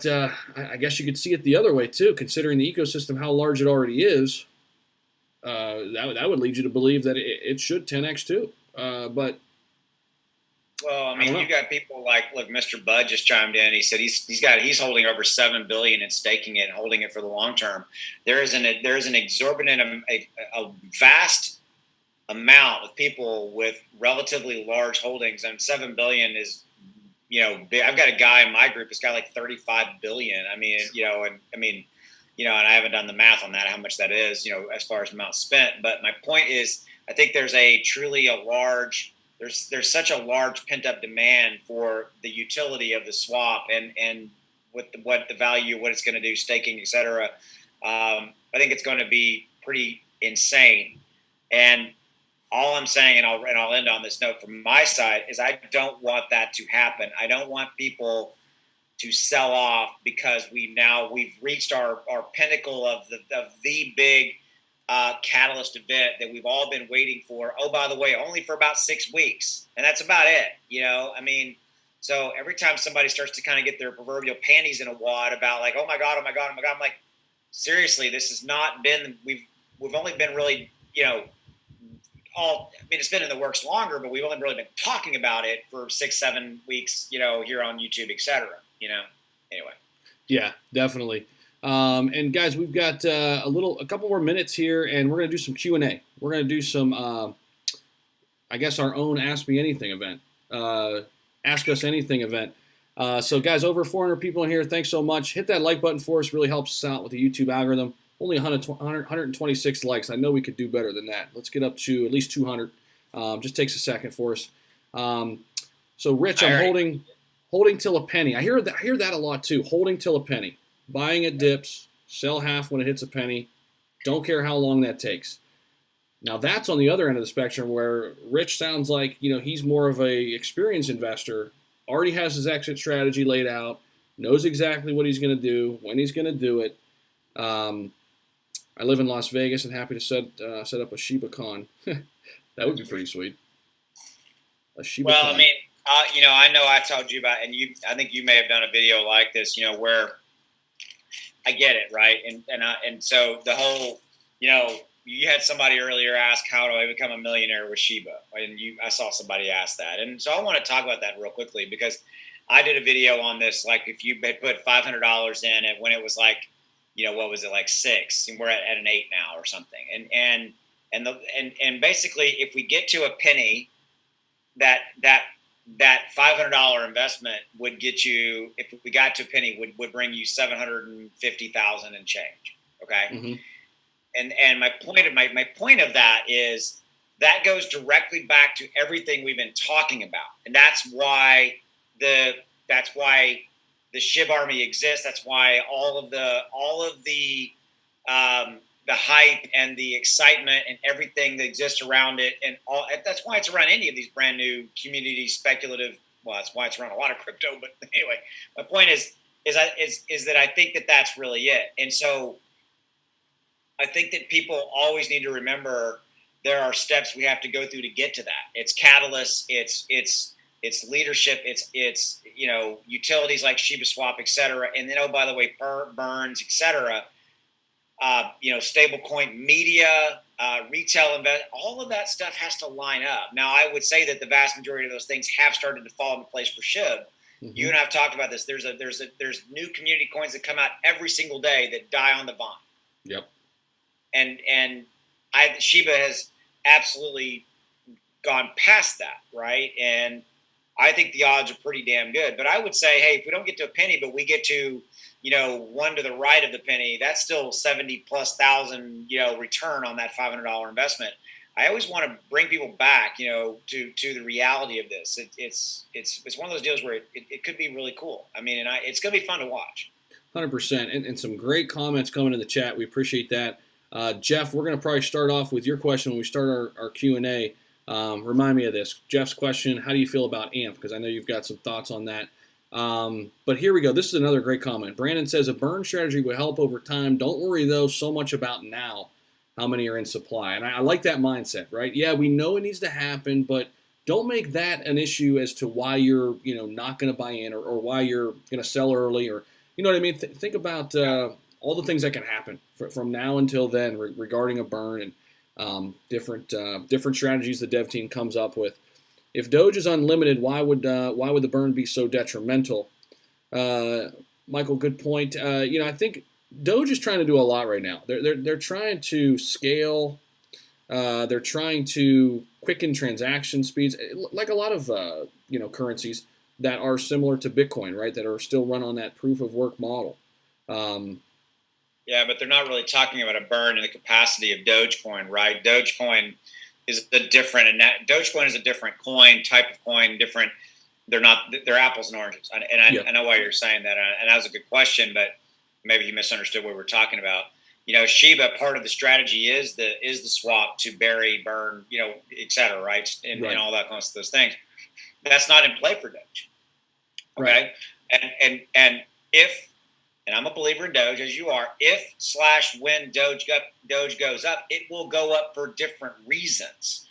S1: I guess you could see it the other way, too, considering the ecosystem, how large it already is. That would lead you to believe that it should 10x, too. But
S2: well, I mean, you got people like, look, Mr. Bud just chimed in. He said he's holding over $7 billion and staking it and holding it for the long term. There is an exorbitant, a vast amount of people with relatively large holdings, and $7 billion is, big. I've got a guy in my group that's got like $35 billion. I mean, and I haven't done the math on that, how much that is, as far as amount spent. But my point is, I think there's such a large pent up demand for the utility of the swap, and what the value, what it's going to do, staking, etc. I think it's going to be pretty insane. And all I'm saying, and I'll end on this note from my side, is I don't want that to happen. I don't want people to sell off because we've reached our pinnacle of the big catalyst event that we've all been waiting for. Oh, by the way, only for about 6 weeks, and that's about it. I mean, so every time somebody starts to kind of get their proverbial panties in a wad about like, oh my god, I'm like, seriously, this has not been. We've only been really, it's been in the works longer, but we've only really been talking about it for 6-7 weeks, here on YouTube, etc. Anyway.
S1: Yeah, definitely. And guys, we've got a couple more minutes here, and we're going to do some Q&A. We're going to do some, I guess, our own Ask Me Anything event, Ask Us Anything event. So, guys, over 400 people in here. Thanks so much. Hit that like button for us. Really helps us out with the YouTube algorithm. Only 126 likes. I know we could do better than that. Let's get up to at least 200. Just takes a second for us. So, Rich, I'm holding till a penny. I hear that a lot too. Holding till a penny. Buying at dips. Sell half when it hits a penny. Don't care how long that takes. Now, that's on the other end of the spectrum where Rich sounds like, he's more of a experienced investor, already has his exit strategy laid out, knows exactly what he's going to do, when he's going to do it. I live in Las Vegas and happy to set up a Shiba Con. That would be pretty sweet. A Shiba Con.
S2: I mean, I know I told you about, and I think you may have done a video like this, where I get it, right? And so the whole, you had somebody earlier ask, how do I become a millionaire with Shiba? And I saw somebody ask that. And so I want to talk about that real quickly because I did a video on this, like if you had put $500 in it when it was like, what was it, like 6, and we're at an 8 now or something. And basically if we get to a penny, that $500 investment would get you, if we got to a penny, would bring you 750,000 and change. Okay.
S1: Mm-hmm.
S2: And my point of that is that goes directly back to everything we've been talking about. And that's why the SHIB army exists. That's why all of the hype and the excitement and everything that exists around it, and that's why it's around any of these brand new community speculative. Well, that's why it's around a lot of crypto. But anyway, my point is that I think that that's really it. And so I think that people always need to remember there are steps we have to go through to get to that. It's catalysts. It's leadership. It's utilities like Shiba Swap, et cetera. And then, oh, by the way, burns, et cetera. Stablecoin media, retail invest, all of that stuff has to line up. Now, I would say that the vast majority of those things have started to fall into place for SHIB. Mm-hmm. You and I have talked about this. There's new community coins that come out every single day that die on the vine.
S1: Yep.
S2: And Shiba has absolutely gone past that, right? And I think the odds are pretty damn good. But I would say, hey, if we don't get to a penny, but we get to, one to the right of the penny, that's still 70,000+ return on that $500 investment. I always want to bring people back, to the reality of this. It's one of those deals where it could be really cool. I mean, and it's going to be fun to watch.
S1: 100%. And some great comments coming in the chat. We appreciate that. Jeff, we're going to probably start off with your question when we start our Q&A. Remind me of this. Jeff's question, how do you feel about AMP? Because I know you've got some thoughts on that. But here we go. This is another great comment. Brandon says, a burn strategy will help over time. Don't worry, though, so much about now, how many are in supply. And I like that mindset, right? Yeah, we know it needs to happen, but don't make that an issue as to why you're, not going to buy in or why you're going to sell early or, you know what I mean? Think about all the things that can happen from now until then regarding a burn and different strategies the dev team comes up with. If Doge is unlimited, why would the burn be so detrimental? Michael, good point. I think Doge is trying to do a lot right now. They're trying to scale. They're trying to quicken transaction speeds, like a lot of currencies that are similar to Bitcoin, right? That are still run on that proof of work model.
S2: Yeah, but they're not really talking about a burn in the capacity of Dogecoin, right? Dogecoin is Dogecoin is a different coin, type of coin, different they're apples and oranges. I know why you're saying that. And that was a good question, but maybe you misunderstood what we were talking about. Shiba, part of the strategy is the swap to bury, burn, et cetera, right? And all that kinds of those things. That's not in play for Doge. Okay. Right. And if, and I'm a believer in Doge as you are, if/when Doge goes up, it will go up for different reasons.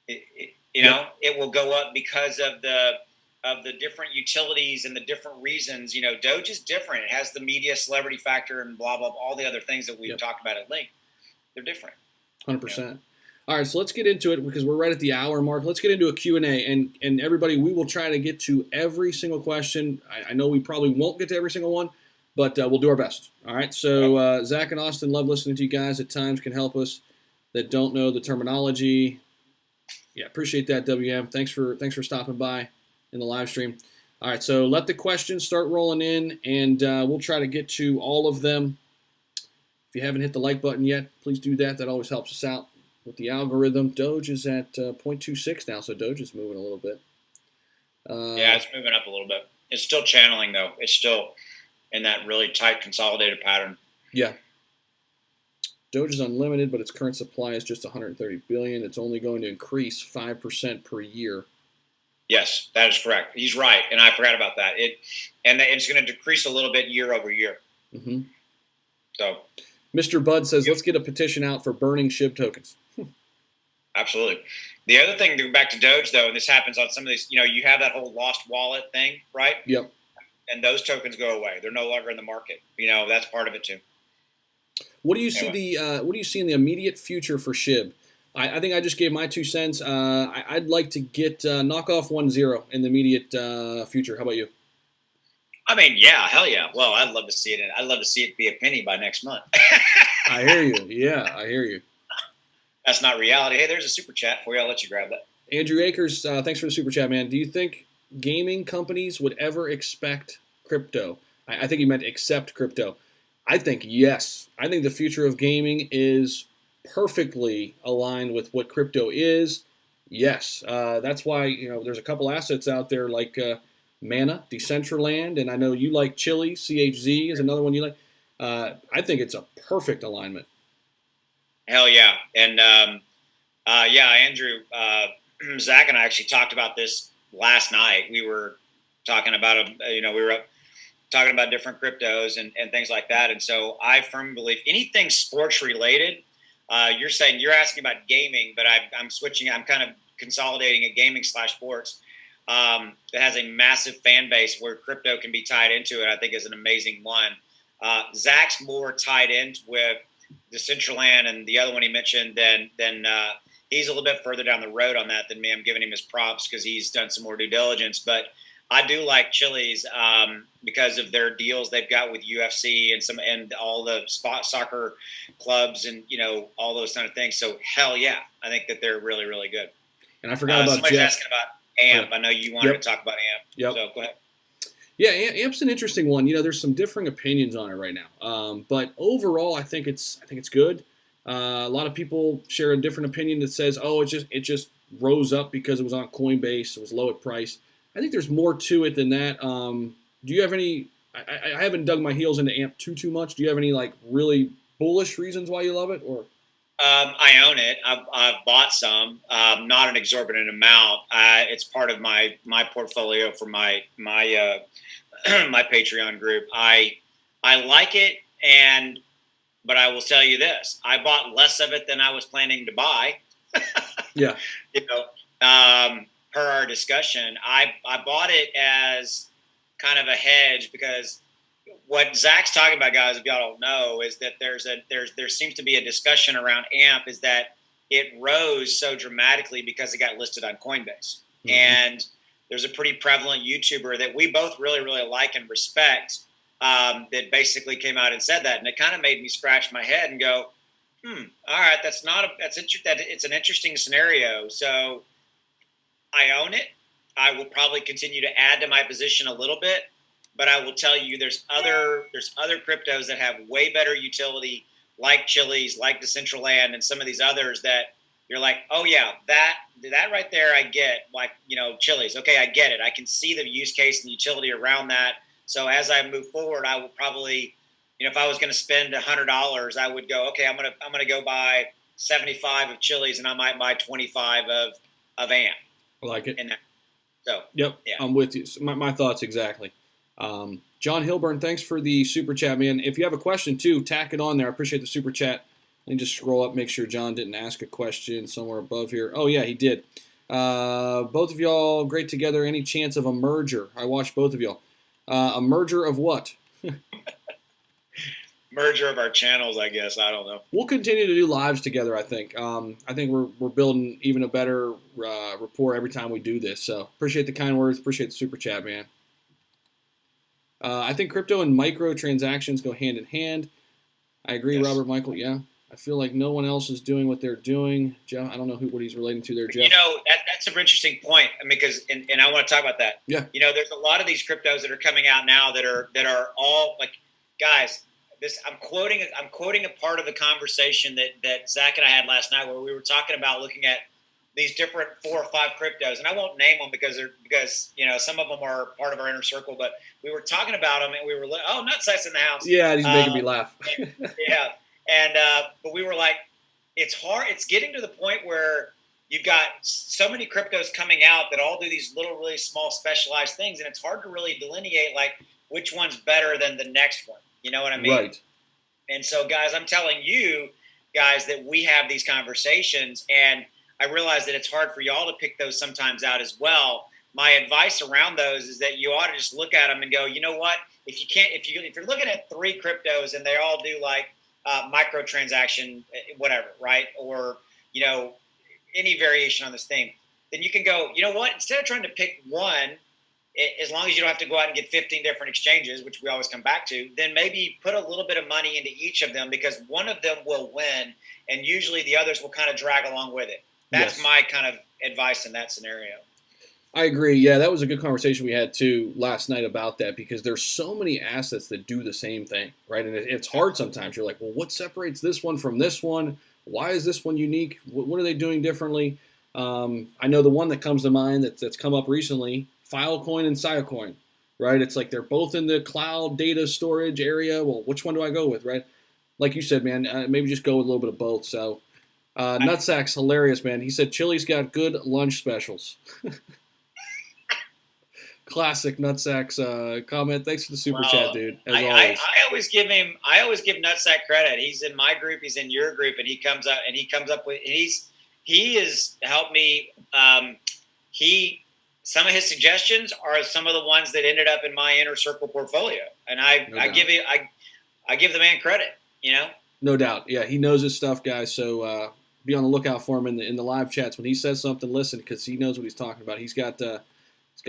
S2: It will go up because of the different utilities and the different reasons. Doge is different. It has the media celebrity factor and blah, blah, blah, all the other things that we've talked about at length. They're different.
S1: 100%. All right, so let's get into it because we're right at the hour mark. Let's get into a Q&A. And everybody, we will try to get to every single question. I know we probably won't get to every single one, but we'll do our best. All right, so Zach and Austin, love listening to you guys. At times can help us that don't know the terminology. Yeah, appreciate that, WM. Thanks for stopping by in the live stream. All right, so let the questions start rolling in, and we'll try to get to all of them. If you haven't hit the like button yet, please do that. That always helps us out with the algorithm. Doge is at 0.26 now, so Doge is moving a little bit.
S2: Yeah, it's moving up a little bit. It's still channeling, though. It's still in that really tight consolidated pattern.
S1: Yeah. Doge is unlimited, but its current supply is just 130 billion. It's only going to increase 5% per year.
S2: Yes, that is correct. He's right, and I forgot about that. It's going to decrease a little bit year over year.
S1: Mm-hmm.
S2: So,
S1: Mr. Bud says, let's get a petition out for burning SHIB tokens.
S2: Absolutely. The other thing, to go back to Doge, though, and this happens on some of these, you have that whole lost wallet thing, right?
S1: Yep.
S2: And those tokens go away. They're no longer in the market. That's part of it too.
S1: What do you see what do you see in the immediate future for SHIB? I think I just gave my 2 cents. I'd like to get knock off 1.0 in the immediate future. How about you?
S2: I mean, yeah, hell yeah. Well, I'd love to see it. I'd love to see it be a penny by next month.
S1: I hear you. Yeah, I hear you.
S2: That's not reality. Hey, there's a super chat for you. I'll let you grab that.
S1: Andrew Akers, thanks for the super chat, man. Do you think gaming companies would ever expect crypto? I think he meant accept crypto. I think yes. I think the future of gaming is perfectly aligned with what crypto is. Yes. That's why there's a couple assets out there like Mana, Decentraland, and I know you like Chili. CHZ is another one you like. I think it's a perfect alignment.
S2: Hell yeah. And Andrew, Zach and I actually talked about this last night. We were talking about talking about different cryptos and things like that. And so I firmly believe anything sports related, you're asking about gaming, but I'm switching. I'm kind of consolidating a gaming / sports that has a massive fan base where crypto can be tied into it. I think is an amazing one. Zach's more tied in with Decentraland and the other one he mentioned, then he's a little bit further down the road on that than me. I'm giving him his props because he's done some more due diligence. But I do like Chili's because of their deals they've got with UFC and all the spot soccer clubs and all those kind of things. So hell yeah, I think that they're really really good.
S1: And I forgot about
S2: somebody's
S1: Jeff.
S2: asking about AMP. I know you wanted to talk about AMP.
S1: Yep.
S2: So go ahead.
S1: Yeah, AMP's an interesting one. There's some differing opinions on it right now. But overall, I think it's good. A lot of people share a different opinion that says, oh, it just rose up because it was on Coinbase. It was low at price. I think there's more to it than that. Do you have any? I haven't dug my heels into AMP too much. Do you have any really bullish reasons why you love it, or?
S2: I own it. I've bought some, not an exorbitant amount. It's part of my portfolio for my my Patreon group. I like it, but I will tell you this: I bought less of it than I was planning to buy.
S1: Yeah.
S2: Per our discussion, I bought it as kind of a hedge because what Zach's talking about, guys, if y'all don't know, is that there seems to be a discussion around AMP is that it rose so dramatically because it got listed on Coinbase. Mm-hmm. And there's a pretty prevalent YouTuber that we both really, really like and respect that basically came out and said that. And it kind of made me scratch my head and go, all right, it's an interesting scenario. So I own it. I will probably continue to add to my position a little bit. But I will tell you, there's other cryptos that have way better utility, like Chili's, like Decentraland, and some of these others that you're like, oh yeah, that right there, I get. Like, Chili's. Okay, I get it. I can see the use case and the utility around that. So as I move forward, I will probably, if I was going to spend $100, I would go, okay, I'm gonna go buy 75 of Chili's, and I might buy 25 of AMP.
S1: I like it.
S2: And so
S1: yep, yeah. I'm with you. So my thoughts exactly. John Hilburn, thanks for the super chat, man. If you have a question too, tack it on there. I appreciate the super chat. Let me just scroll up, make sure John didn't ask a question somewhere above here. Oh yeah, he did. Both of y'all great together. Any chance of a merger? I watched both of y'all. A merger of what?
S2: Merger of our channels, I guess. I don't know.
S1: We'll continue to do lives together, I think. I think we're building even a better rapport every time we do this. So appreciate the kind words. Appreciate the super chat, man. I think crypto and micro transactions go hand in hand. I agree, yes. Robert Michael. Yeah. I feel like no one else is doing what they're doing. Jeff, I don't know what he's relating to there, Jeff.
S2: That's an interesting point. I mean, because and I want to talk about that.
S1: Yeah.
S2: There's a lot of these cryptos that are coming out now that are all like, guys. I'm quoting a part of the conversation that Zach and I had last night, where we were talking about looking at these different 4 or 5 cryptos, and I won't name them because some of them are part of our inner circle, but we were talking about them, and we were Nutsacks in the house.
S1: Yeah, he's making me laugh.
S2: Yeah, and but we were like, it's hard. It's getting to the point where you've got so many cryptos coming out that all do these little, really small, specialized things, and it's hard to really delineate like which one's better than the next one. You know what I mean?
S1: Right.
S2: And so, guys, I'm telling you guys that we have these conversations, and I realize that it's hard for y'all to pick those sometimes out as well. My advice around those is that you ought to just look at them and go, you know what? If you're looking at 3 cryptos and they all do like microtransaction, whatever, right? Or, any variation on this thing, then you can go, you know what? Instead of trying to pick one, as long as you don't have to go out and get 15 different exchanges, which we always come back to, then maybe put a little bit of money into each of them, because one of them will win, and usually the others will kind of drag along with it. That's my kind of advice in that scenario.
S1: I agree. Yeah, that was a good conversation we had too last night about that, because there's so many assets that do the same thing, right? And it's hard sometimes. You're like, well, what separates this one from this one? Why is this one unique? What are they doing differently? I know the one that comes to mind that's come up recently, Filecoin and Siacoin, right? It's like they're both in the cloud data storage area. Well, which one do I go with, right? Like you said, man, maybe just go with a little bit of both. So Nutsack's hilarious, man. He said Chili's got good lunch specials. Classic Nutsack's comment. Thanks for the super chat, dude. As always.
S2: I always give Nutsack credit. He's in my group. He's in your group, and he comes up with. He has helped me. Some of his suggestions are some of the ones that ended up in my inner circle portfolio, and I give the man credit.
S1: No doubt. Yeah, he knows his stuff, guys. So be on the lookout for him in the live chats when he says something. Listen, because he knows what he's talking about. He's got a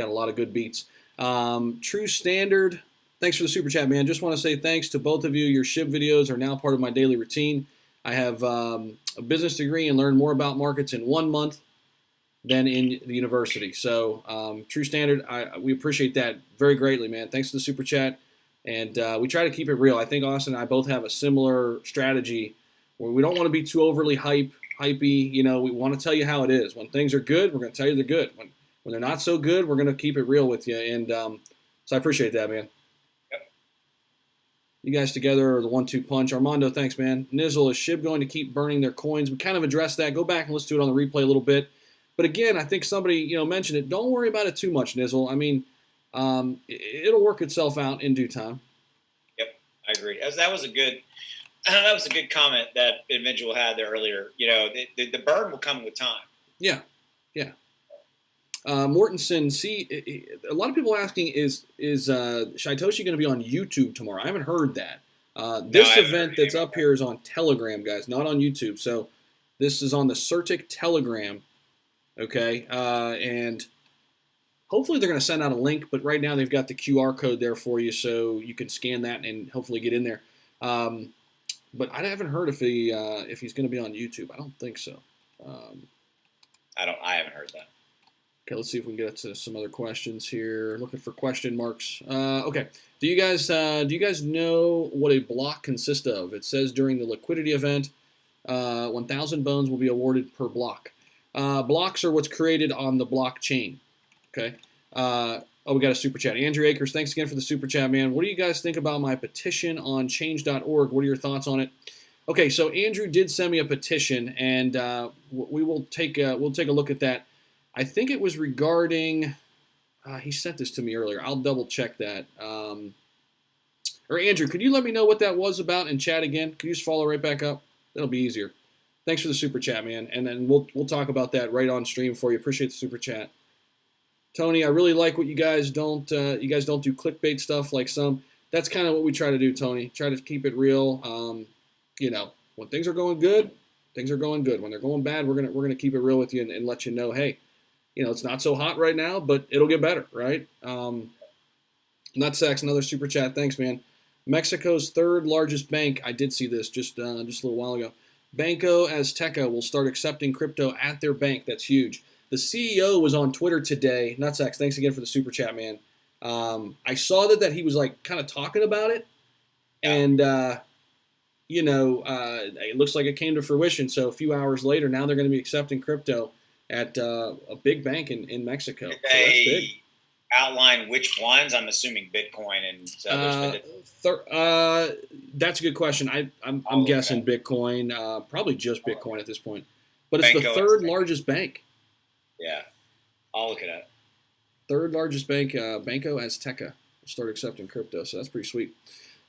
S1: lot of good beats. True Standard, thanks for the super chat, man. Just want to say thanks to both of you. Your SHIB videos are now part of my daily routine. I have a business degree and learned more about markets in 1 month than in the university. So True Standard, we appreciate that very greatly, man. Thanks for the super chat. And we try to keep it real. I think Austin and I both have a similar strategy where we don't want to be too overly hypey. We want to tell you how it is. When things are good, we're going to tell you they're good. When they're not so good, we're going to keep it real with you. And so I appreciate that, man.
S2: Yep.
S1: You guys together are the 1-2 punch. Armando, thanks, man. Nizzle, is SHIB going to keep burning their coins? We kind of addressed that. Go back and listen to it on the replay a little bit. But again, I think somebody mentioned it. Don't worry about it too much, Nizzle. I mean, it'll work itself out in due time.
S2: Yep, I agree. That was a good comment that individual had there earlier. The burn will come with time.
S1: Yeah. Mortensen, a lot of people asking, is Shaitoshi going to be on YouTube tomorrow? I haven't heard that. This event that's up here is on Telegram, guys, not on YouTube. So this is on the Certic Telegram, okay? And hopefully they're going to send out a link, but right now they've got the QR code there for you, so you can scan that and hopefully get in there. But I haven't heard if he's going to be on YouTube. I don't think so.
S2: I haven't heard that.
S1: Okay, let's see if we can get to some other questions here. Looking for question marks. Okay, do you guys know what a block consists of? It says during the liquidity event, 1,000 bones will be awarded per block. Blocks are what's created on the blockchain. Okay. We got a super chat. Andrew Akers, thanks again for the super chat, man. What do you guys think about my petition on change.org? What are your thoughts on it? Okay, so Andrew did send me a petition, and we'll take a look at that. I think it was regarding. He sent this to me earlier. I'll double check that. Or Andrew, could you let me know what that was about in chat again? Could you just follow right back up? That'll be easier. Thanks for the super chat, man. And then we'll talk about that right on stream for you. Appreciate the super chat. Tony, I really like what you guys don't. You guys don't do clickbait stuff like some. That's kind of what we try to do, Tony. Try to keep it real. When things are going good, things are going good. When they're going bad, we're gonna keep it real with you and let you know, hey, it's not so hot right now, but it'll get better, right? Nutsack's another super chat. Thanks, man. Mexico's third largest bank. I did see this just a little while ago. Banco Azteca will start accepting crypto at their bank. That's huge. The CEO was on Twitter today. Nutsack, thanks again for the super chat, man. I saw that he was like kind of talking about it, and it looks like it came to fruition. So a few hours later, now they're going to be accepting crypto at a big bank in Mexico.
S2: Did
S1: so that's big.
S2: Outline which ones? I'm assuming Bitcoin and others.
S1: That's a good question. I'm guessing Bitcoin, probably just Bitcoin at this point. But it's
S2: Banco
S1: the third
S2: Azteca.
S1: largest bank.
S2: Yeah, I'll look it up.
S1: Third largest bank, Banco Azteca, will start accepting crypto. So that's pretty sweet.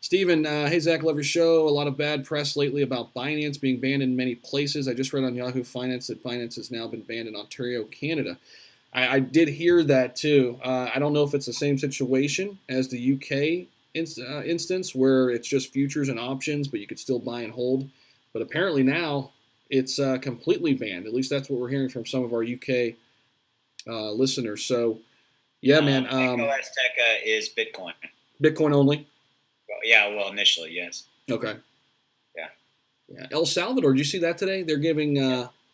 S1: Steven, hey, Zach, love your show. A lot of bad press lately about Binance being banned in many places. I just read on Yahoo Finance that Binance has now been banned in Ontario, Canada. I did hear that, too. I don't know if it's the same situation as the UK instance where it's just futures and options, but you could still buy and hold. But apparently now it's completely banned. At least that's what we're hearing from some of our UK listeners. So, yeah, man.
S2: Banco Azteca is Bitcoin.
S1: Bitcoin only?
S2: Well, initially, yes.
S1: Okay.
S2: Yeah.
S1: El Salvador, did you see that today? They're giving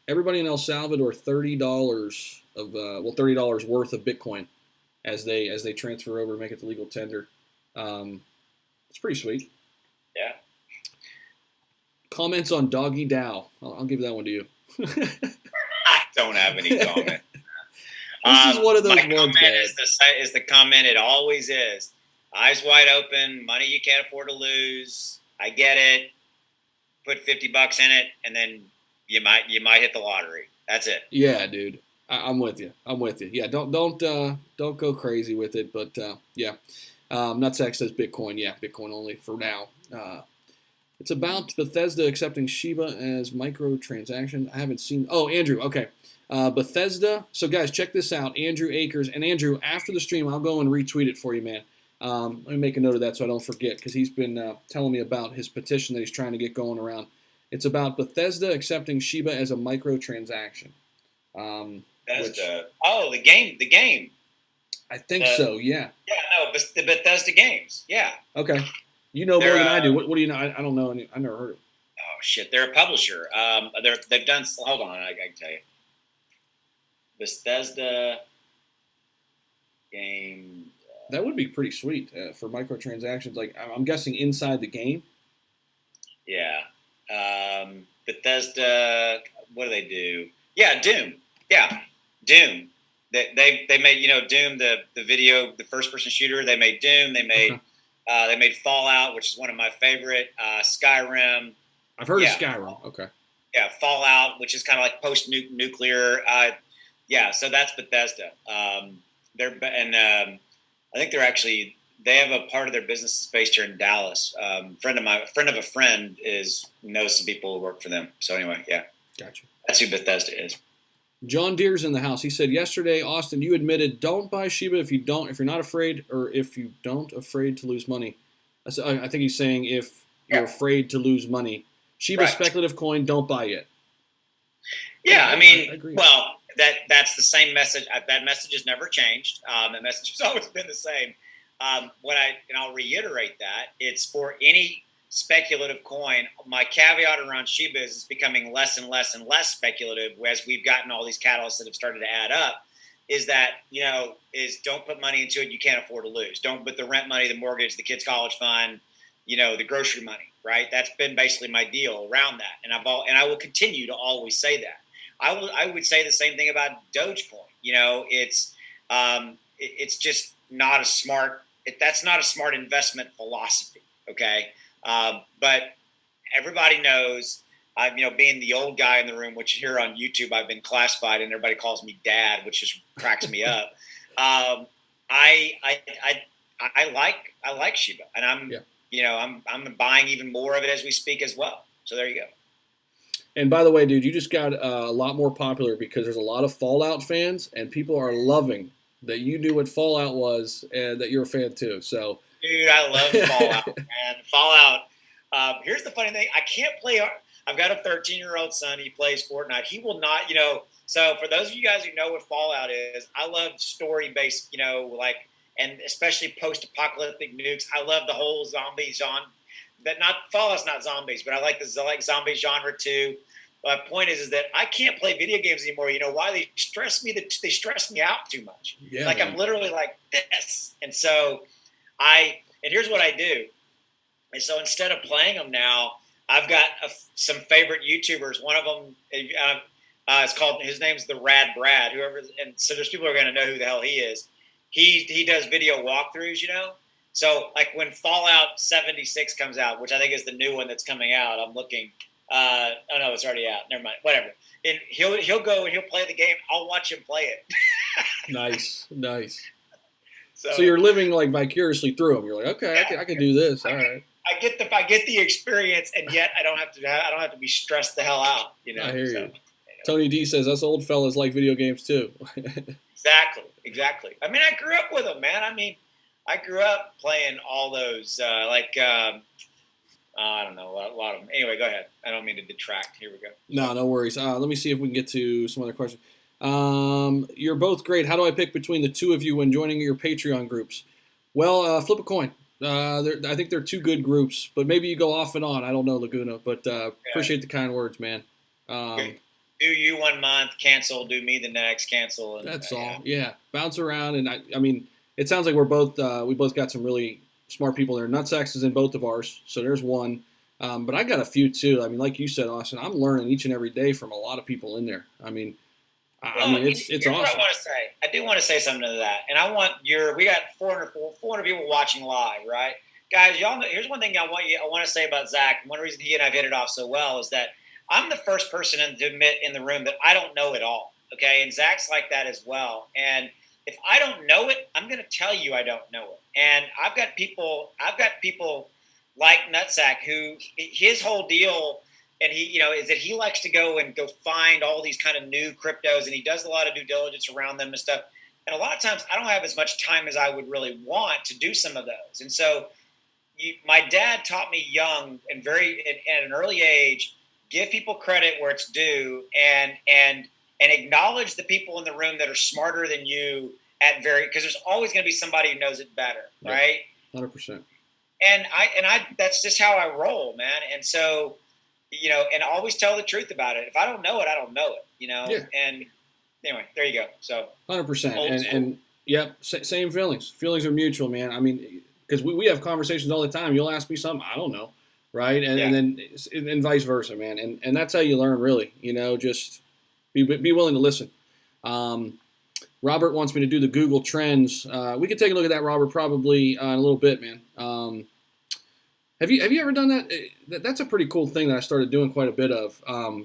S1: everybody in El Salvador $30 of $30 worth of Bitcoin as they transfer over, make it the legal tender. It's pretty sweet.
S2: Yeah.
S1: Comments on Doggy Dow. I'll give that one to you.
S2: I don't have any comment.
S1: This is one of those
S2: my
S1: ones,
S2: comment is the comment it always is. Eyes wide open, money you can't afford to lose. I get it. Put $50 in it, and then you might hit the lottery. That's it.
S1: Yeah, dude. I'm with you. Yeah, don't go crazy with it, but yeah. Nutsack says Bitcoin. Yeah, Bitcoin only for now. It's about Bethesda accepting Shiba as microtransaction. I haven't seen. Oh, Andrew. Okay. Bethesda. So guys, check this out. Andrew Akers and Andrew. After the stream, I'll go and retweet it for you, man. Let me make a note of that so I don't forget, because he's been telling me about his petition that he's trying to get going around. It's about Bethesda accepting Shiba as a microtransaction.
S2: Bethesda. The game.
S1: I think so. Yeah.
S2: Yeah. No, the Bethesda games. Yeah.
S1: Okay. You know more than I do. What do you know? I don't know. I never heard of it.
S2: Oh shit! They're a publisher. They've done. Hold on, I can tell you. Bethesda game.
S1: That would be pretty sweet for microtransactions. Like I'm guessing inside the game.
S2: Yeah. Bethesda. What do they do? Yeah, Doom. Yeah, Doom. They made Doom the video, the first person shooter. They made Doom. They made they made Fallout, which is one of my favorite. Skyrim.
S1: I've heard of Skyrim. Okay.
S2: Yeah, Fallout, which is kind of like post nuclear. Yeah, so that's Bethesda. I think they have a part of their business is based here in Dallas. Friend of a friend knows some people who work for them. So anyway, yeah.
S1: Gotcha.
S2: That's who Bethesda is.
S1: John Deere's in the house. He said yesterday, Austin, you admitted don't buy Shiba if you're not afraid, or if you don't afraid to lose money. I think he's saying if you're afraid to lose money. Shiba speculative coin, don't buy it.
S2: Yeah, I mean,
S1: I agree.
S2: Well, that's the same message. That message has never changed. The message has always been the same. I'll reiterate that it's for any speculative coin. My caveat around Shiba is it's becoming less and less and less speculative as we've gotten all these catalysts that have started to add up. Is that don't put money into it you can't afford to lose. Don't put the rent money, the mortgage, the kids' college fund, the grocery money, right? That's been basically my deal around that, and I will continue to always say that. I would say the same thing about Dogecoin. It's just not a smart. That's not a smart investment philosophy. Okay, but everybody knows. Being the old guy in the room, which here on YouTube I've been classified, and everybody calls me Dad, which just cracks me up. I like Shiba, and I'm buying even more of it as we speak as well. So there you go.
S1: And by the way, dude, you just got a lot more popular because there's a lot of Fallout fans, and people are loving that you knew what Fallout was and that you're a fan too. So,
S2: dude, I love Fallout, man. Fallout. Here's the funny thing: I can't play. I've got a 13-year-old son. He plays Fortnite. He will not, So for those of you guys who know what Fallout is, I love story-based, and especially post-apocalyptic nukes. I love the whole zombie genre. Fallout's not zombies, but I like zombie genre too. My point is that I can't play video games anymore. You know why? They stress me out too much.
S1: Yeah,
S2: like, man. I'm literally like this. And so and here's what I do. And so instead of playing them now, I've got some favorite YouTubers. One of them his name's the Rad Brad. And so there's people who are going to know who the hell he is. He does video walkthroughs, So like when Fallout 76 comes out, which I think is the new one that's coming out, I'm looking. Oh no, it's already out. Never mind. Whatever. And he'll go and he'll play the game. I'll watch him play it.
S1: Nice.
S2: So
S1: you're living like vicariously through them. You're like, okay, yeah, I can do this. All right.
S2: I get the experience, and yet I don't have to be stressed the hell out.
S1: I hear you. Tony D says us old fellas like video games too.
S2: Exactly. I mean, I grew up with them, man. I mean, I grew up playing all those, I don't know, a lot of them. Anyway, go ahead. I don't mean to detract. Here we go.
S1: No worries. Let me see if we can get to some other questions. You're both great. How do I pick between the two of you when joining your Patreon groups? Well, flip a coin. I think they're two good groups, but maybe you go off and on. I don't know, Laguna, but appreciate the kind words, man.
S2: Do you 1 month, cancel, do me the next, cancel. And,
S1: that's all. Yeah. Bounce around. And I mean, it sounds like we both got some really smart people there. Nutsacks is in both of ours, so there's one. But I got a few too. I mean, like you said, Austin, I'm learning each and every day from a lot of people in there. I mean, it's awesome.
S2: What I want to say. I do want to say something to that, and I want we got 400 people watching live, right? Guys, y'all know, here's one thing I want to say about Zach. One reason he and I've hit it off so well is that I'm the first person to admit in the room that I don't know it all. Okay, and Zach's like that as well. And if I don't know it, I'm going to tell you I don't know it. And I've got people like Nutsack who his whole deal, and he is that he likes to go find all these kind of new cryptos, and he does a lot of due diligence around them and stuff. And a lot of times I don't have as much time as I would really want to do some of those. And so my dad taught me young and at an early age, give people credit where it's due, and acknowledge the people in the room that are smarter than you because there's always going to be somebody who knows it better, right?
S1: 100%.
S2: And I that's just how I roll, man. And so, and always tell the truth about it. If I don't know it, I don't know it,
S1: Yeah.
S2: And anyway, there you go. So
S1: 100%. And yep, same feelings. Feelings are mutual, man. I mean, because we have conversations all the time. You'll ask me something, I don't know, right? And then vice versa, man. And that's how you learn, really. Just be willing to listen. Robert wants me to do the Google Trends. We could take a look at that, Robert, probably in a little bit, man. Have you ever done that? That's a pretty cool thing that I started doing quite a bit of.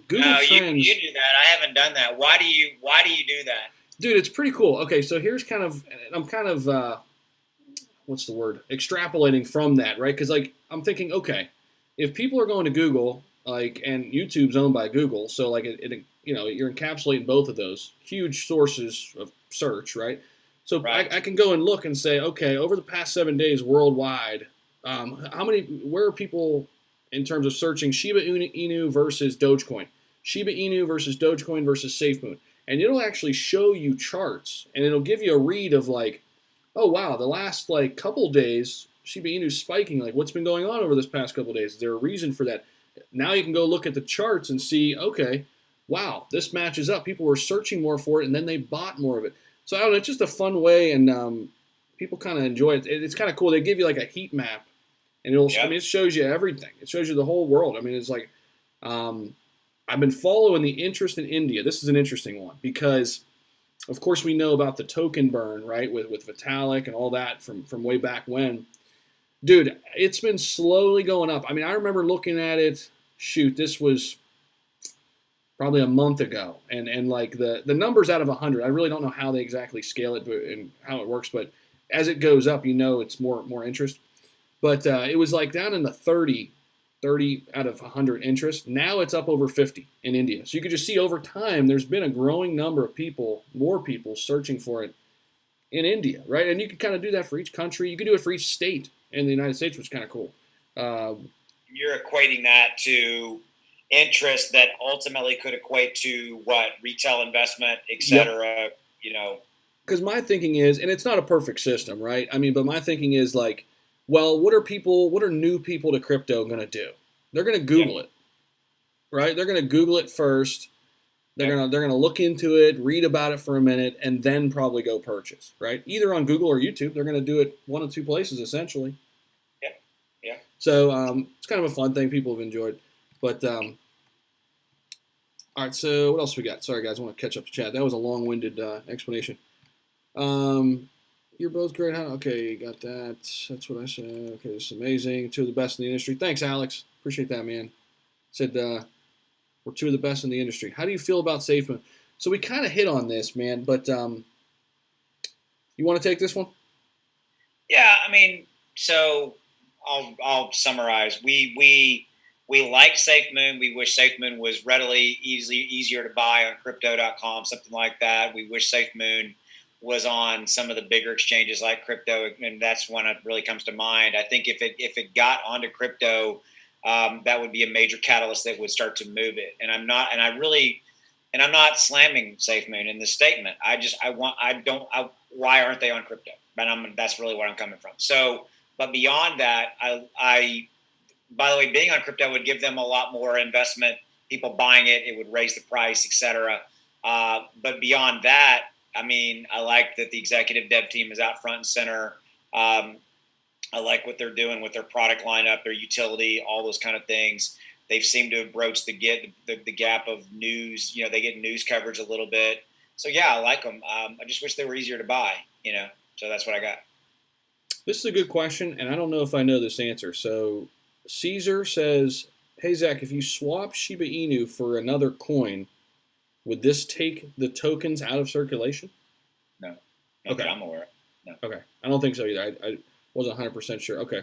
S1: Google Trends.
S2: You do that. I haven't done that. Why do you do that?
S1: Dude, it's pretty cool. Okay, so here's I'm kind of what's the word? Extrapolating from that, right? Because I'm thinking, okay, if people are going to Google, and YouTube's owned by Google, so you're encapsulating both of those huge sources of search, right? So right. I can go and look and say, okay, over the past 7 days worldwide, where are people in terms of searching Shiba Inu versus Dogecoin, Shiba Inu versus Dogecoin versus SafeMoon, and it'll actually show you charts, and it'll give you a read of oh wow, the last couple days Shiba Inu's spiking. What's been going on over this past couple days? Is there a reason for that? Now you can go look at the charts and see, okay, wow, this matches up. People were searching more for it, and then they bought more of it. So I don't know, it's just a fun way, and people kind of enjoy it. It's kind of cool. They give you a heat map and it'll. I
S2: Yep.
S1: mean, it shows you everything. It shows you the whole world. I mean, it's like, I've been following the interest in India. This is an interesting one because, of course, we know about the token burn, right, with Vitalik and all that from way back when. Dude, it's been slowly going up. I mean, I remember looking at it. Shoot, this was probably a month ago, and like the numbers out of 100. I really don't know how they exactly scale it and how it works, but as it goes up, it's more interest. But it was like down in the 30 out of 100 interest. Now it's up over 50 in India. So you could just see over time there's been a growing number of people, more people searching for it in India, right? And you could kind of do that for each country. You could do it for each state in the United States, which is kind of cool. Uh,
S2: You're equating that to interest that ultimately could equate to what retail investment, et
S1: yep.
S2: cetera. You know,
S1: Because my thinking is, and it's not a perfect system, right? I mean, but my thinking is like, well, what are new people to crypto going to do? They're going to
S2: yep,
S1: Google it, right? They're going to Google it first.
S2: yep,
S1: They're gonna look into it, read about it for a minute, and then probably go purchase, right? Either on Google or YouTube. They're gonna do it one of two places essentially.
S2: yep, yeah.
S1: So it's kind of a fun thing people have enjoyed. But all right, so what else we got? Sorry guys, I want to catch up the chat. That was a long-winded explanation. You're both great. Okay, got that. That's what I said. Okay, this is amazing. Two of the best in the industry. Thanks, Alex. Appreciate that, man. Said we're two of the best in the industry. How do you feel about SafeMoon? So we kind of hit on this, man. But you want to take this one?
S2: Yeah, I mean, so I'll summarize. We like SafeMoon. We wish SafeMoon was easier to buy on crypto.com, something like that. We wish SafeMoon was on some of the bigger exchanges like crypto, and that's one that really comes to mind. I think if it got onto crypto, that would be a major catalyst that would start to move it. And I'm not slamming SafeMoon in this statement. Why aren't they on crypto? But that's really where I'm coming from. So, but beyond that, by the way, being on crypto would give them a lot more investment, people buying it, it would raise the price, etc. But beyond that, I mean, I like that the executive dev team is out front and center. I like what they're doing with their product lineup, their utility, all those kind of things. They've seemed to have broached the gap of news. You know, they get news coverage a little bit. So yeah, I like them. I just wish they were easier to buy. You know, so that's what I got.
S1: This is a good question, and I don't know if I know this answer. So Caesar says, "Hey Zach, if you swap Shiba Inu for another coin, would this take the tokens out of circulation?"
S2: No,
S1: Okay.
S2: that I'm aware of. No.
S1: Okay. I don't think so either. I wasn't 100% sure. Okay.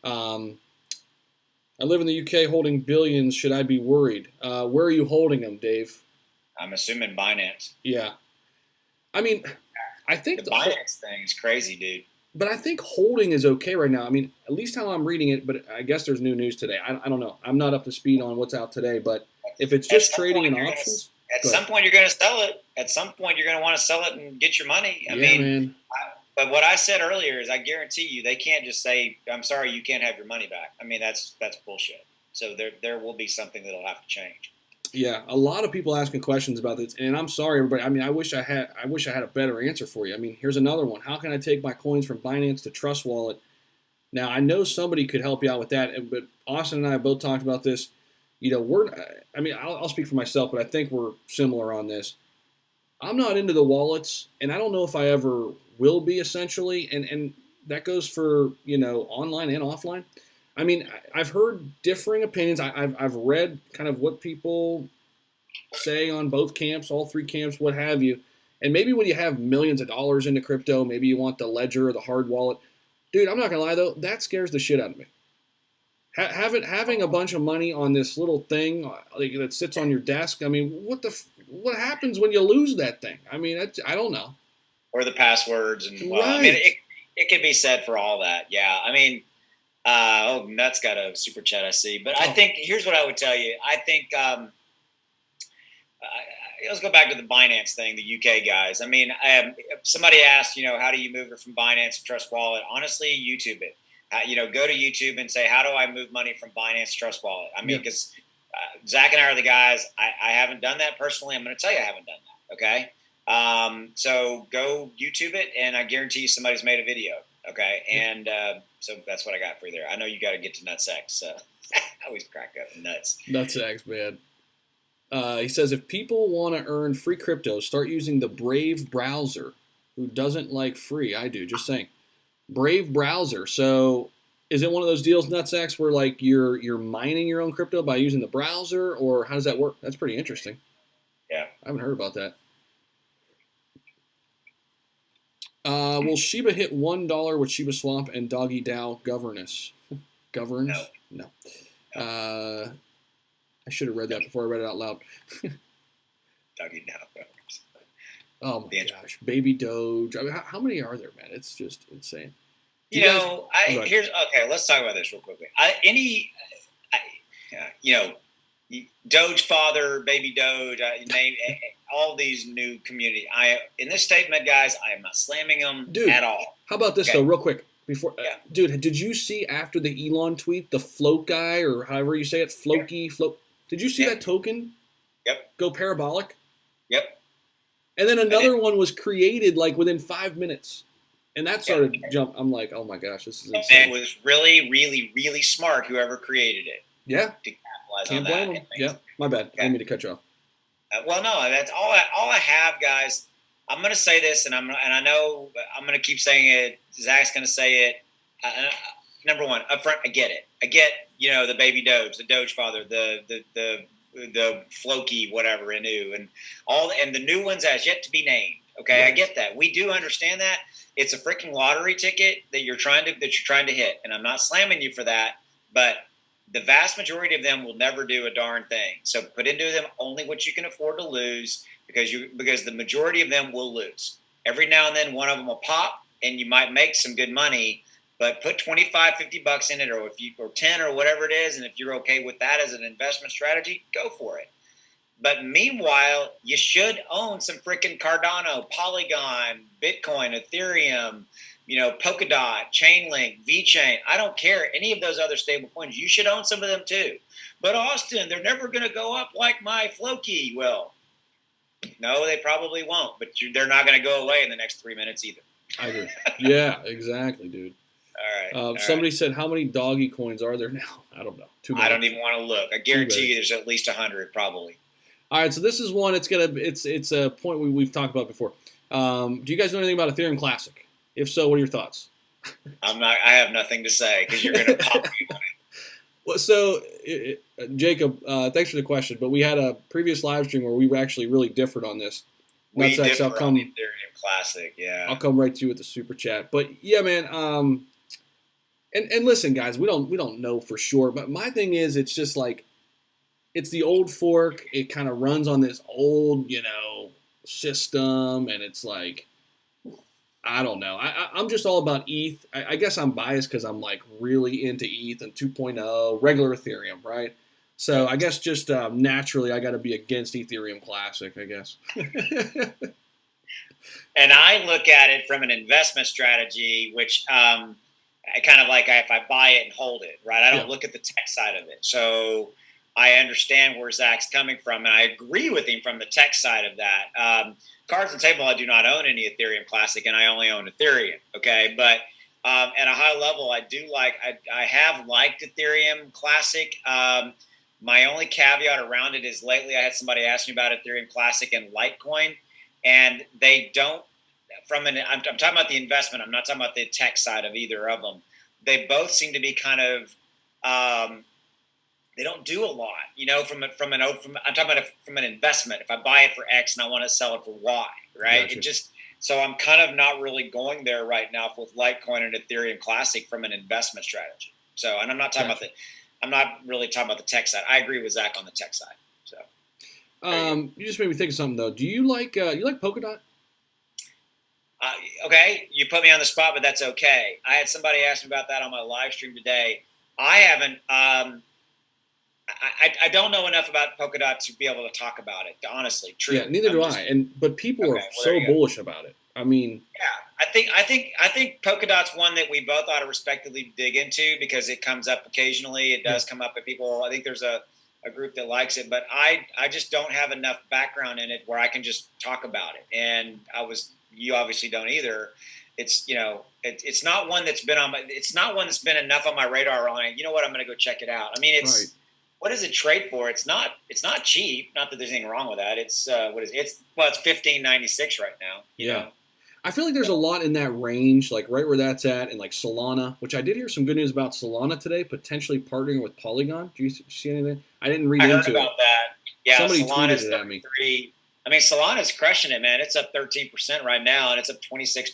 S1: Um, I live in the UK holding billions. Should I be worried? Where are you holding them, Dave?
S2: I'm assuming Binance.
S1: Yeah. I mean, I think
S2: The Binance thing is crazy, dude.
S1: but I think holding is okay right now. I mean, at least how I'm reading it, but I guess there's new news today. I don't know. I'm not up to speed on what's out today, but if it's just trading in options,
S2: At some point you're going to sell it. At some point you're going to want to sell it and get your money. I mean,
S1: man.
S2: But what I said earlier is, I guarantee you, they can't just say, "I'm sorry, you can't have your money back." I mean, that's bullshit. So there will be something that'll have to change.
S1: Yeah, a lot of people asking questions about this, and I'm sorry, everybody. I mean, I wish I had a better answer for you. I mean, here's another one. How can I take my coins from Binance to Trust Wallet? Now, I know somebody could help you out with that, but Austin and I both talked about this. You know, I'll speak for myself, but I think we're similar on this. I'm not into the wallets, and I don't know if I ever will be. Essentially, and that goes for online and offline. I mean, I've heard differing opinions. I've read kind of what people say on both camps, all three camps, what have you. And maybe when you have millions of dollars into crypto, maybe you want the ledger or the hard wallet. Dude, I'm not gonna lie though, that scares the shit out of me. Having a bunch of money on this little thing that sits on your desk. I mean, what happens when you lose that thing? I mean, I don't know.
S2: Or the passwords and
S1: right.
S2: I mean, it could be said for all that. Yeah, I mean, Nuts got a super chat, I see. But I think here's what I would tell you. I think let's go back to the Binance thing, the UK guys. I mean, somebody asked, how do you move it from Binance to Trust Wallet? Honestly, YouTube it. Go to YouTube and say, how do I move money from Binance to Trust Wallet? I mean, because Zach and I are the guys. I haven't done that personally. I'm going to tell you I haven't done that. Okay. So go YouTube it, and I guarantee you somebody's made a video. Okay, and so that's what I got for you there. I know you got to get to nutsack, so I always crack up nuts.
S1: Nutsacks, man. He says if people want to earn free crypto, start using the Brave browser. Who doesn't like free? I do. Just saying. Brave browser. So is it one of those deals, Nutsacks, where like you're mining your own crypto by using the browser, or how does that work? That's pretty interesting.
S2: Yeah.
S1: I haven't heard about that. Will Shiba hit $1 with Shiba Swap and Doggy DAO governance? Governs? No. I should have read that before I read it out loud.
S2: Doggy DAO governs.
S1: Oh my gosh, Baby Doge. I mean, how many are there, man? It's just insane.
S2: Let's talk about this real quickly. Doge Father, Baby Doge, name all these new community. In this statement, guys, I am not slamming them at all.
S1: How about this though, real quick? Before, dude, did you see after the Elon tweet, the float guy or however you say it, Floki, float? Did you see that token?
S2: Yep.
S1: Go parabolic.
S2: Yep.
S1: And then another one was created like within 5 minutes, and that started to jump. I'm like, oh my gosh, this is insane.
S2: It was really, really, really smart. Whoever created it.
S1: Yeah.
S2: To capitalize
S1: Can't
S2: on
S1: blame
S2: that.
S1: them. Yeah. My bad. I didn't mean to cut you off.
S2: Well, no, that's all. All I have, guys. I'm going to say this, and I know I'm going to keep saying it. Zach's going to say it. Number one, up front, I get it. I get, the Baby Doge, the Doge Father, the Floki, whatever, Inu, and the new ones as yet to be named. Okay, yes. I get that. We do understand that. It's a freaking lottery ticket that you're trying to hit, and I'm not slamming you for that, but the vast majority of them will never do a darn thing. So put into them only what you can afford to lose, because the majority of them will lose. Every now and then one of them will pop and you might make some good money, but put 25, 50 bucks in it, or 10 or whatever it is. And if you're okay with that as an investment strategy, go for it. But meanwhile, you should own some freaking Cardano, Polygon, Bitcoin, Ethereum, Polkadot, Chainlink, VeChain. I don't care. Any of those other stable coins, you should own some of them too. But Austin, they're never going to go up like my Floki will. No, they probably won't. But they're not going to go away in the next 3 minutes either.
S1: I agree. Yeah, exactly, dude.
S2: All right.
S1: Somebody said, how many Doggy coins are there now? I don't know. Too many.
S2: I don't even want to look. I guarantee you there's at least 100 probably.
S1: All right, so this is one. It's a point we've talked about before. Do you guys know anything about Ethereum Classic? If so, what are your thoughts?
S2: I have nothing to say because you're going to pop me on it.
S1: Well, so Jacob, thanks for the question. But we had a previous live stream where we were actually really different on this.
S2: We differ on the Ethereum Classic, yeah.
S1: I'll come right to you with the super chat. But yeah, man. And listen, guys, we don't know for sure. But my thing is, it's just like, it's the old fork. It kind of runs on this old, system, and it's like, I don't know. I'm just all about ETH. I guess I'm biased because I'm like really into ETH and 2.0, regular Ethereum, right? So I guess just naturally I got to be against Ethereum Classic, I guess.
S2: And I look at it from an investment strategy, which I kind of like if I buy it and hold it, right? I don't look at the tech side of it. So I understand where Zach's coming from, and I agree with him from the tech side of that. Cards on the table, I do not own any Ethereum Classic, and I only own Ethereum, okay? But at a high level, I have liked Ethereum Classic. My only caveat around it is lately I had somebody ask me about Ethereum Classic and Litecoin, and they don't, I'm talking about the investment, I'm not talking about the tech side of either of them. They both seem to be kind of, they don't do a lot, from I'm talking about from an investment. If I buy it for X and I want to sell it for Y, right? Gotcha. So I'm kind of not really going there right now with Litecoin and Ethereum Classic from an investment strategy. So, and I'm not talking about I'm not really talking about the tech side. I agree with Zach on the tech side. So,
S1: you just made me think of something though. Do you like Polkadot?
S2: Okay, you put me on the spot, but that's okay. I had somebody ask me about that on my live stream today. I haven't. I don't know enough about Polkadot to be able to talk about it. Honestly, true.
S1: Yeah, neither do I. But people are so bullish about it. I mean,
S2: yeah, I think Polkadot's one that we both ought to respectively dig into because it comes up occasionally. It does come up at people. I think there's a group that likes it, but I just don't have enough background in it where I can just talk about it. And I was you obviously don't either. It's it's not one that's been enough on my radar on. You know what? I'm going to go check it out. I mean, it's. Right. What is it trade for? It's not cheap. Not that there's anything wrong with that. It's it's $15.96 right now. You know?
S1: I feel like there's a lot in that range, like right where that's at, and like Solana, which I did hear some good news about Solana today, potentially partnering with Polygon. Did you see anything? I didn't read into it. I heard about
S2: that. Yeah,
S1: somebody tweeted it at me.
S2: I mean, Solana's crushing it, man. It's up 13% right now, and it's up 26%,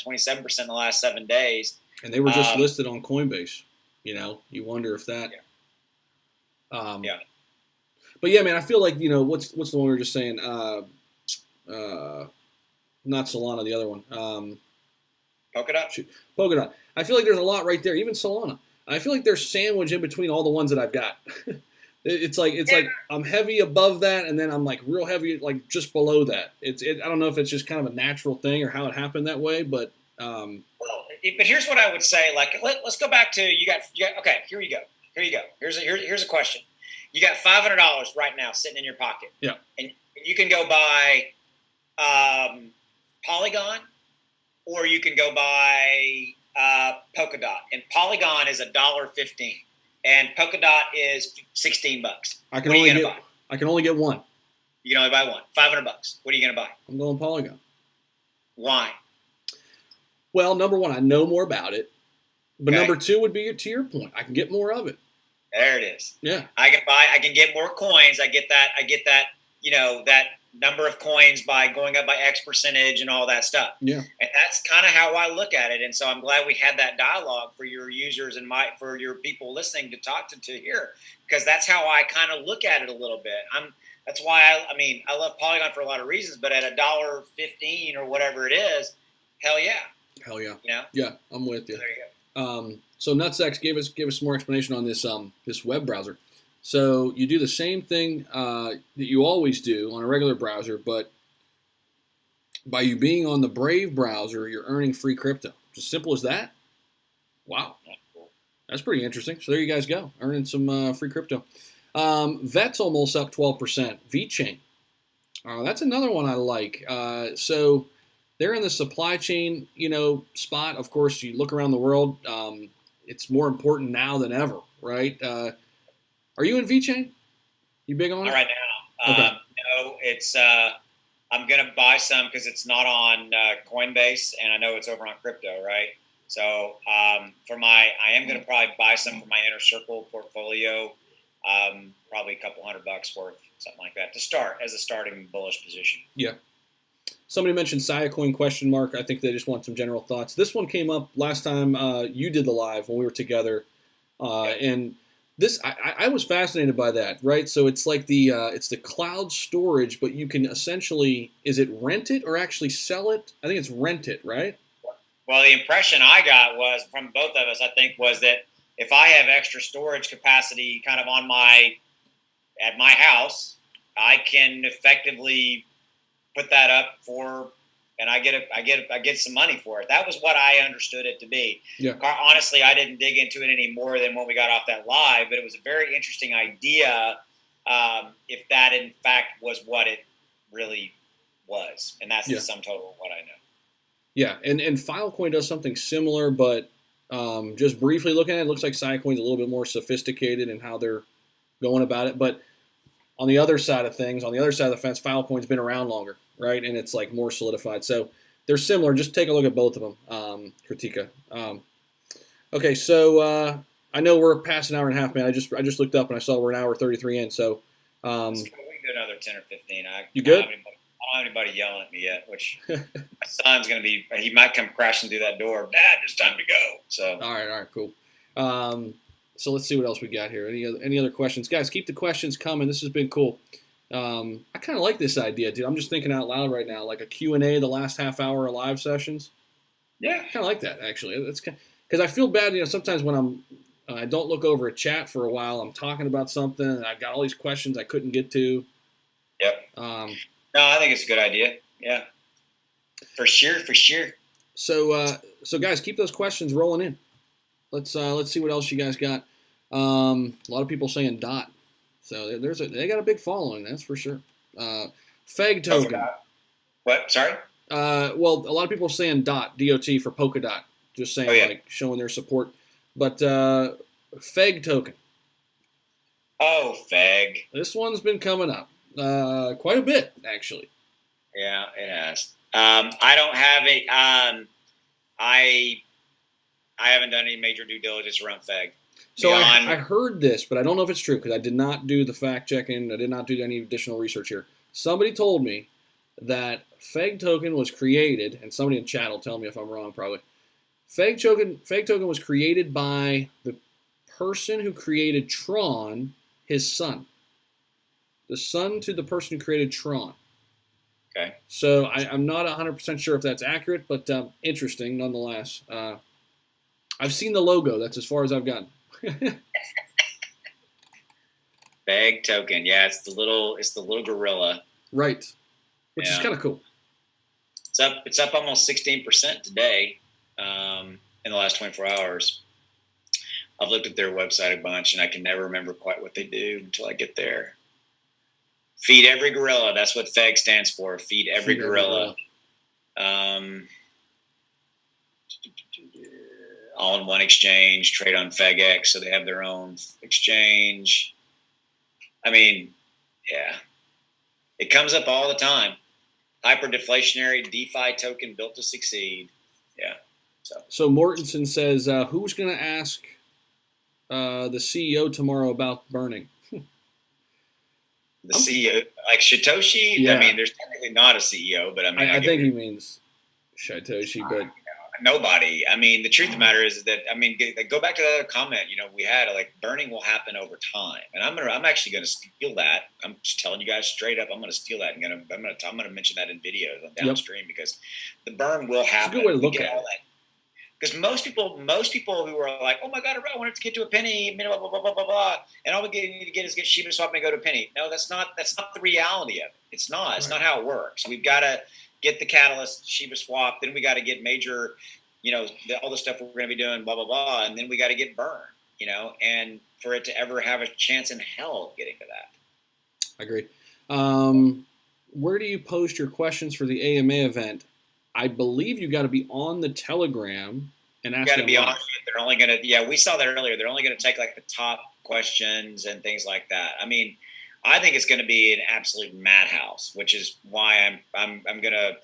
S2: 27% in the last 7 days.
S1: And they were just listed on Coinbase. You wonder if that.
S2: Yeah.
S1: But yeah, man, I feel like what's the one we were just saying? Not Solana, the other one.
S2: Polkadot.
S1: Polkadot. I feel like there's a lot right there. Even Solana. I feel like they're sandwiched in between all the ones that I've got. It's like I'm heavy above that, and then I'm like real heavy like just below that. I don't know if it's just kind of a natural thing or how it happened that way, but.
S2: Well, but here's what I would say. Like, let's go back to you got. Okay, here you go. Here's a question. You got $500 right now sitting in your pocket.
S1: Yeah.
S2: And you can go buy Polygon, or you can go buy Polkadot. And Polygon is $1.15, and Polkadot is $16.
S1: I can only get one.
S2: You can only buy one. $500. What are you going to buy?
S1: I'm going Polygon.
S2: Why?
S1: Well, number one, I know more about it. But number two would be to your point. I can get more of it.
S2: There it is.
S1: Yeah.
S2: I can get more coins. I get that, that number of coins by going up by X percentage and all that stuff.
S1: Yeah.
S2: And that's kind of how I look at it. And so I'm glad we had that dialogue for your users and for your people listening to talk to hear, because that's how I kind of look at it a little bit. That's why I love Polygon for a lot of reasons, but at $1.15 or whatever it is, hell yeah.
S1: Hell yeah.
S2: Yeah,
S1: I'm with you.
S2: There you go.
S1: So Nutsex gave us some more explanation on this this web browser. So you do the same thing that you always do on a regular browser, but by you being on the Brave browser, you're earning free crypto. Just simple as that. Wow, that's pretty interesting. So there you guys go, earning some free crypto. Vet's almost up 12%. VeChain, that's another one I like. So they're in the supply chain, spot. Of course, you look around the world. It's more important now than ever, right? Are you in VeChain? You big on it?
S2: Right now.
S1: Okay.
S2: No, it's. I'm gonna buy some because it's not on Coinbase, and I know it's over on crypto, right? So I am gonna probably buy some for my inner circle portfolio. Probably a couple $100 worth, something like that, to start as a starting bullish position.
S1: Yeah. Somebody mentioned Siacoin ? I think they just want some general thoughts. This one came up last time you did the live when we were together, and this I was fascinated by that. Right, so it's like it's the cloud storage, but you can essentially, is it rent it or actually sell it? I think it's rent it, right?
S2: Well, the impression I got was from both of us, I think, was that if I have extra storage capacity kind of at my house, I can effectively put that up and I get some money for it. That was what I understood it to be.
S1: Yeah.
S2: Honestly, I didn't dig into it any more than when we got off that live, but it was a very interesting idea. If that in fact was what it really was, and that's the sum total of what I know.
S1: Yeah, and Filecoin does something similar, but just briefly looking at it, looks like Siacoin's a little bit more sophisticated in how they're going about it. But on the other side of things, on the other side of the fence, Filecoin's been around longer, right? And it's like more solidified. So they're similar. Just take a look at both of them, Kritika. Okay, so I know we're past an hour and a half, man. I just looked up and I saw we're an hour 33 in. So
S2: we can do another 10 or 15.
S1: You good?
S2: I don't have anybody yelling at me yet, which my son's going to be, he might come crashing through that door. Dad, it's time to go. So.
S1: All right, cool. So let's see what else we got here. Any other questions? Guys, keep the questions coming. This has been cool. I kind of like this idea, dude. I'm just thinking out loud right now, like a Q&A the last half hour of live sessions.
S2: Yeah.
S1: I kind of like that, actually. That's because I feel bad, sometimes when I don't look over a chat for a while, I'm talking about something, and I've got all these questions I couldn't get to.
S2: Yep. No, I think it's a good idea. Yeah. For sure.
S1: So guys, keep those questions rolling in. Let's see what else you guys got. A lot of people saying DOT. So they got a big following, that's for sure. Feg token.
S2: What? Sorry?
S1: Well, a lot of people are saying DOT for Polkadot, just saying like showing their support. But FEG token.
S2: Oh, FEG.
S1: This one's been coming up quite a bit, actually.
S2: Yeah, it has. I don't have it. I haven't done any major due diligence around FEG.
S1: So I heard this, but I don't know if it's true because I did not do the fact checking. I did not do any additional research here. Somebody told me that FEG token was created, and somebody in chat will tell me if I'm wrong probably. FEG token was created by the person who created Tron, his son. The son to the person who created Tron.
S2: Okay.
S1: So I'm not 100% sure if that's accurate, but interesting nonetheless. I've seen the logo. That's as far as I've gotten.
S2: FEG token. Yeah, it's the little gorilla.
S1: Right. Which is kind of cool.
S2: It's up almost 16% today in the last 24 hours. I've looked at their website a bunch, and I can never remember quite what they do until I get there. Feed every gorilla. That's what FEG stands for. Feed every gorilla. All in one exchange. Trade on FEGX, so they have their own exchange. I mean, yeah. It comes up all the time. Hyper-deflationary DeFi token built to succeed. Yeah.
S1: So Mortensen says, who's going to ask the CEO tomorrow about burning?
S2: The CEO, like Satoshi? Yeah. I mean, there's technically not a CEO, but I mean...
S1: I think he means Satoshi, but...
S2: Nobody. I mean, the truth of the matter is that, I mean, go back to that other comment, we had, like, burning will happen over time. And I'm actually going to steal that. I'm just telling you guys straight up, I'm going to steal that. And I'm going to mention that in videos on downstream because the burn will happen.
S1: It's a good way to look at it.
S2: Because most people who are like, oh my God, I wanted to get to a penny, blah, blah, blah, blah, blah, blah, and all we need to get is get Shiba Swap and go to a penny. No, that's not the reality of it. It's not. Right. It's not how it works. We've got to get the catalyst, Shiba Swap, then we got to get major, all the stuff we're going to be doing, blah, blah, blah, and then we got to get burned, and for it to ever have a chance in hell of getting to that.
S1: I agree. Where do you post your questions for the AMA event? I believe you got to be on the Telegram and ask.
S2: You got to be on it. They're only going to, we saw that earlier. They're only going to take like the top questions and things like that. I mean, I think it's going to be an absolute madhouse, which is why I'm going to.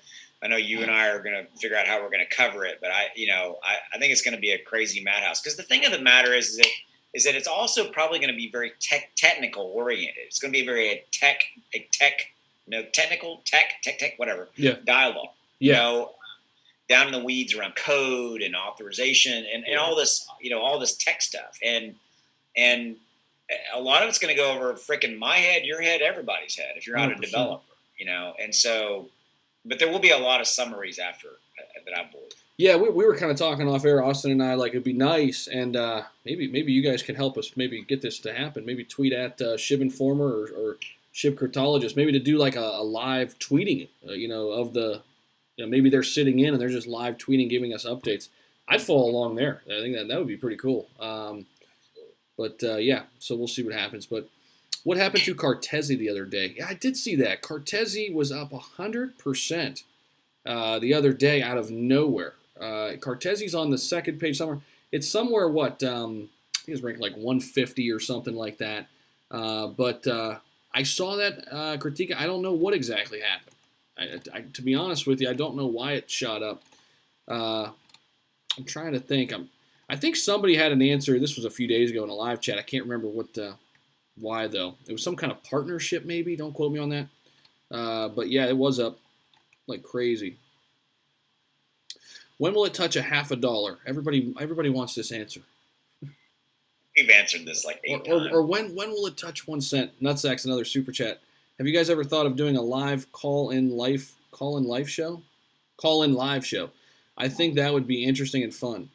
S2: I know you and I are going to figure out how we're going to cover it, but I think it's going to be a crazy madhouse because the thing of the matter is that it's also probably going to be very technical oriented. It's going to be very technical whatever dialogue.
S1: Yeah.
S2: Down in the weeds around code and authorization and all this, all this tech stuff. And a lot of it's going to go over freaking my head, your head, everybody's head if you're not 100%. A developer, and so, but there will be a lot of summaries after that, I believe.
S1: Yeah, we were kind of talking off air, Austin and I, like it'd be nice, and maybe you guys could help us maybe get this to happen. Maybe tweet at Shib Informer or Shib Cryptologist, maybe to do like a live tweeting, of the, maybe they're sitting in and they're just live tweeting, giving us updates. I'd follow along there. I think that would be pretty cool. Yeah, so we'll see what happens. But what happened to Cartesi the other day? Yeah, I did see that. Cartesi was up 100% the other day out of nowhere. Cartesi's on the second page somewhere. It's somewhere, I think it's ranked like 150 or something like that. I saw that critique. I don't know what exactly happened. To be honest with you, I don't know why it shot up. I'm trying to think. I think somebody had an answer. This was a few days ago in a live chat. I can't remember why though. It was some kind of partnership, maybe. Don't quote me on that. But yeah, it was up like crazy. When will it touch $50? Everybody wants this answer.
S2: We've answered this like 8 times.
S1: Or when will it touch 1 cent? Nutsack's another super chat. Have you guys ever thought of doing a live call-in live show? Call-in live show. I think that would be interesting and fun.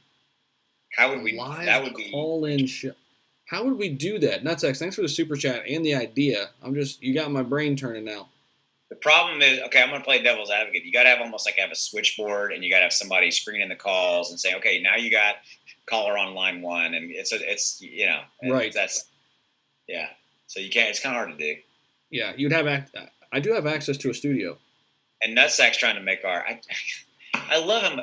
S2: How would we? That would be
S1: call-in show. How would we do that? Nutsack, thanks for the super chat and the idea. You got my brain turning now.
S2: The problem is, okay, I'm going to play devil's advocate. You got to have almost like have a switchboard, and you got to have somebody screening the calls and saying, okay, now you got caller on line 1, and it's
S1: right.
S2: So you can't. It's kind of hard to do.
S1: Yeah, you'd have. I do have access to a studio.
S2: And Nutsack's trying to make art. I love him.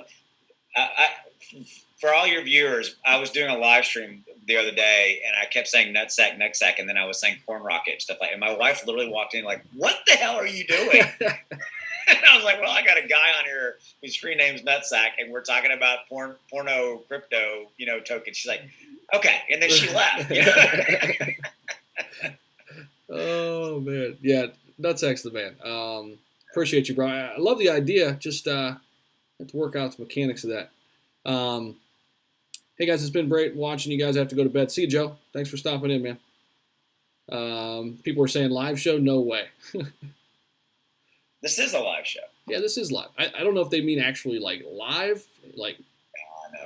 S2: For all your viewers, I was doing a live stream the other day, and I kept saying Nutsack, Nutsack, and then I was saying Corn Rocket stuff like. And my wife literally walked in like, "What the hell are you doing?" And I was like, "Well, I got a guy on here whose screen name's Nutsack, and we're talking about porno crypto, tokens." She's like, "Okay," and then she left.
S1: Oh man, yeah, Nutsack's the man. Appreciate you, bro. I love the idea. Just have to work out the mechanics of that. Hey guys, it's been great watching you guys have to go to bed. See you, Joe. Thanks for stopping in, man. People are saying live show. No way.
S2: This is a live show.
S1: Yeah, this is live. I don't know if they mean actually like live. Like,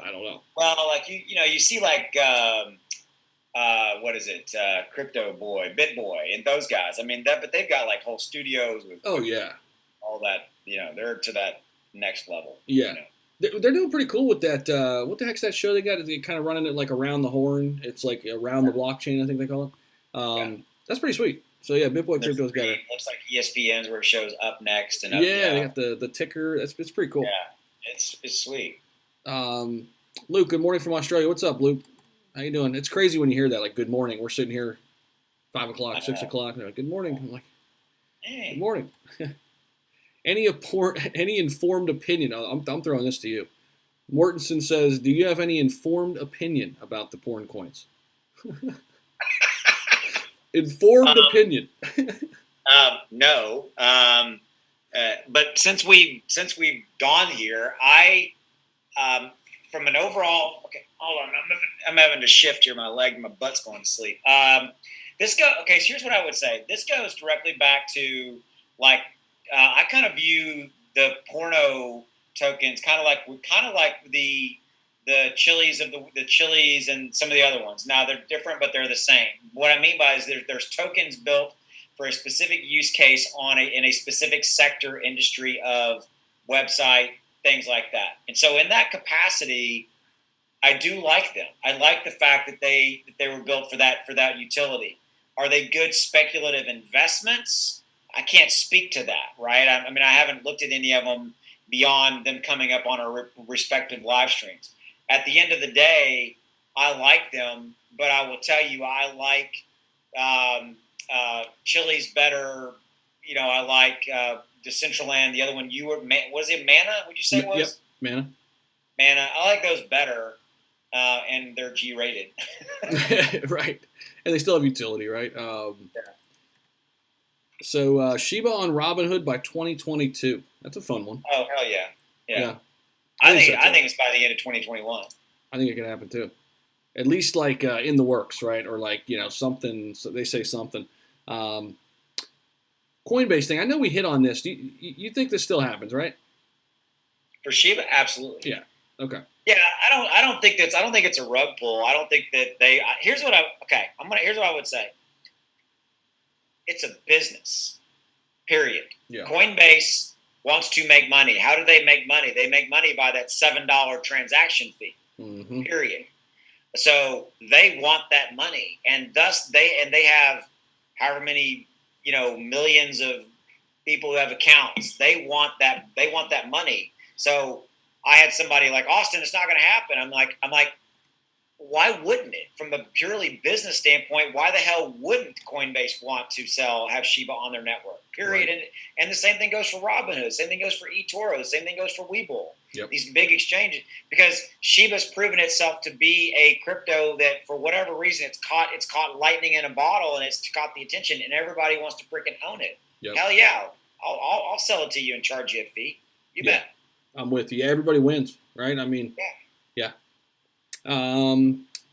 S1: I don't know.
S2: Well, like you see like what is it? Crypto Boy, Bit Boy, and those guys. I mean, but they've got like whole studios with.
S1: Oh yeah.
S2: All that, they're to that next level.
S1: Yeah. They're doing pretty cool with that. What the heck's that show they got? They kind of running it like around the horn. It's like around the blockchain, I think they call it. That's pretty sweet. So yeah, BitBoy Crypto's got it.
S2: Looks like ESPN's where it shows up next and
S1: they got the ticker. It's pretty cool.
S2: Yeah, it's sweet.
S1: Luke, good morning from Australia. What's up, Luke? How you doing? It's crazy when you hear that. Like, good morning. We're sitting here, 5 o'clock, 6 o'clock. And they're like, good morning. I'm like,
S2: hey.
S1: Good morning. Any informed opinion? I'm throwing this to you. Mortensen says, do you have any informed opinion about the porn coins? Informed opinion.
S2: No. But since we've gone here, I from an overall. Okay, hold on. I'm having to shift here. My butt's going to sleep. Okay, so here's what I would say. This goes directly back to like. I kind of view the porno tokens kind of like the Chili's of the Chili's and some of the other ones. Now they're different, but they're the same. What I mean by is there's tokens built for a specific use case in a specific sector, industry of website, things like that. And so in that capacity, I do like them. I like the fact that they were built for that utility. Are they good speculative investments? I can't speak to that, right? I mean, I haven't looked at any of them beyond them coming up on our respective live streams. At the end of the day, I like them, but I will tell you, I like Chili's better. I like Decentraland. The other one, was it Mana? Would you say it was?
S1: Yep, Mana.
S2: Mana. I like those better, and they're G-rated.
S1: Right, and they still have utility, right? So Shiba on Robinhood by 2022. That's a fun one.
S2: Oh hell yeah, yeah. I think it's by the end of 2021.
S1: I think it could happen too. At least like in the works, right? Or like something. So they say something. Coinbase thing. I know we hit on this. You think this still happens, right?
S2: For Shiba, absolutely.
S1: Yeah. Okay.
S2: Yeah, I don't think it's a rug pull. I don't think that they. Here's what I would say. It's a business, period.
S1: Yeah.
S2: Coinbase wants to make money. How do they make money? They make money by that $7 transaction fee, period. So they want that money, and thus they have however many millions of people who have accounts. They want that money. So I had somebody like, Austin, it's not going to happen. I'm like. Why wouldn't it? From a purely business standpoint, why the hell wouldn't Coinbase want to have Shiba on their network? Period. Right. And the same thing goes for Robinhood. Same thing goes for eToro. Same thing goes for Webull.
S1: Yep.
S2: These big exchanges, because Shiba's proven itself to be a crypto that, for whatever reason, it's caught lightning in a bottle, and it's caught the attention, and everybody wants to freaking own it.
S1: Yep.
S2: Hell yeah, I'll sell it to you and charge you a fee. You bet.
S1: I'm with you. Everybody wins, right? I mean, yeah.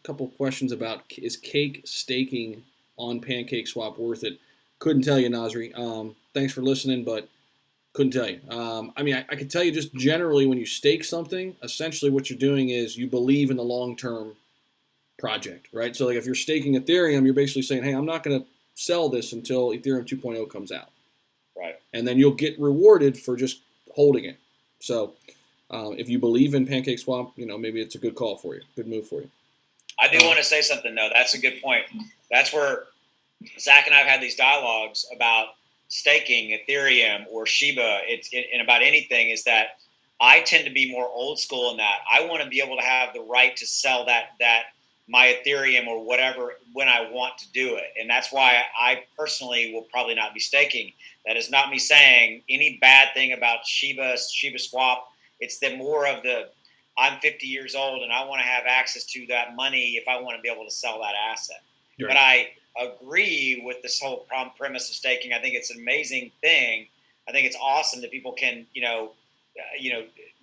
S1: Couple of questions about, is cake staking on Pancake Swap worth it? Couldn't tell you, Nasri. Thanks for listening, but couldn't tell you. I mean, I can tell you just generally, when you stake something, essentially what you're doing is you believe in the long-term project, right? So like if you're staking Ethereum, you're basically saying, hey, I'm not going to sell this until Ethereum 2.0 comes out.
S2: Right. And
S1: then you'll get rewarded for just holding it. So if you believe in Pancake Swap, maybe it's a good call for you, good move for you.
S2: I do want to say something, though. That's a good point. That's where Zach and I have had these dialogues about staking Ethereum or Shiba, in about anything, is that I tend to be more old school in that I want to be able to have the right to sell that my Ethereum or whatever when I want to do it. And that's why I personally will probably not be staking. That is not me saying any bad thing about Shiba Swap. It's the more of the, I'm 50 years old and I want to have access to that money if I want to be able to sell that asset. Right. But I agree with this whole premise of staking. I think it's an amazing thing. I think it's awesome that people can,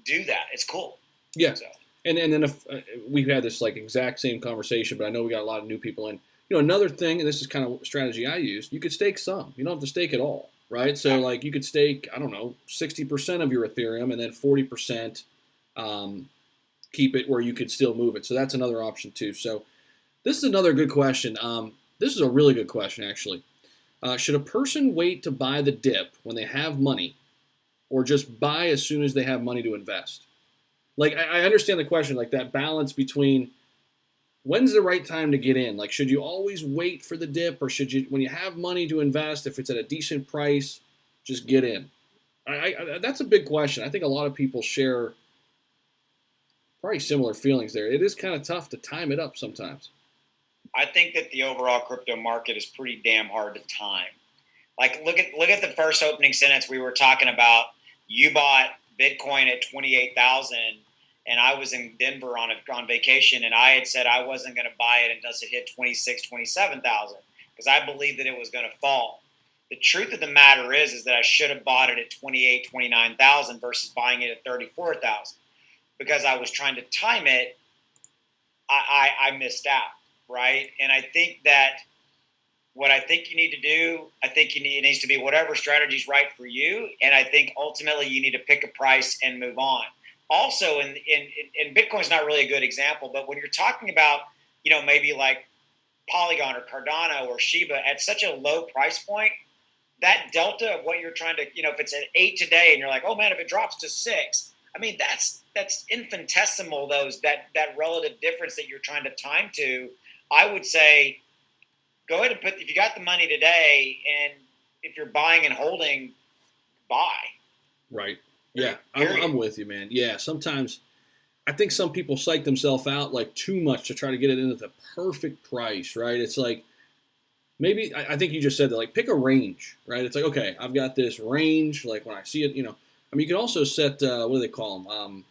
S2: do that. It's cool.
S1: Yeah. So. And then if we've had this like exact same conversation, but I know we got a lot of new people in. Another thing, and this is kind of a strategy I use, you could stake some. You don't have to stake it all, right? So like you could stake, I don't know, 60% of your Ethereum and then 40% keep it where you could still move it. So that's another option too. So this is another good question. This is a really good question, actually. Should a person wait to buy the dip when they have money or just buy as soon as they have money to invest? Like, I understand the question, like that balance between when's the right time to get in? Like, should you always wait for the dip or should you, when you have money to invest, if it's at a decent price, just get in? That's a big question. I think a lot of people share probably similar feelings there. It is kind of tough to time it up sometimes.
S2: I think that the overall crypto market is pretty damn hard to time. Like, look at the first opening sentence we were talking about. You bought Bitcoin at 28,000, and I was in Denver on vacation, and I had said I wasn't going to buy it unless it hit 26, 27,000 because I believed that it was going to fall. The truth of the matter is that I should have bought it at 28, 29,000 versus buying it at 34,000 because I was trying to time it. I missed out, right? And I think that what I think you need to do, it needs to be whatever strategy is right for you. And I think ultimately you need to pick a price and move on. Also, in Bitcoin's not really a good example, but when you're talking about, maybe like Polygon or Cardano or Shiba at such a low price point, that delta of what you're trying to, if it's at 8 today and you're like, oh man, if it drops to 6, I mean, that's infinitesimal, that relative difference that you're trying to time to. I would say, go ahead and if you got the money today, and if you're buying and holding, buy.
S1: Right. Yeah, I'm with you, man. Yeah, sometimes I think some people psych themselves out like too much to try to get it into the perfect price, right? It's like maybe I think you just said that, like pick a range, right? It's like, okay, I've got this range. Like when I see it, I mean, you can also set what do they call them?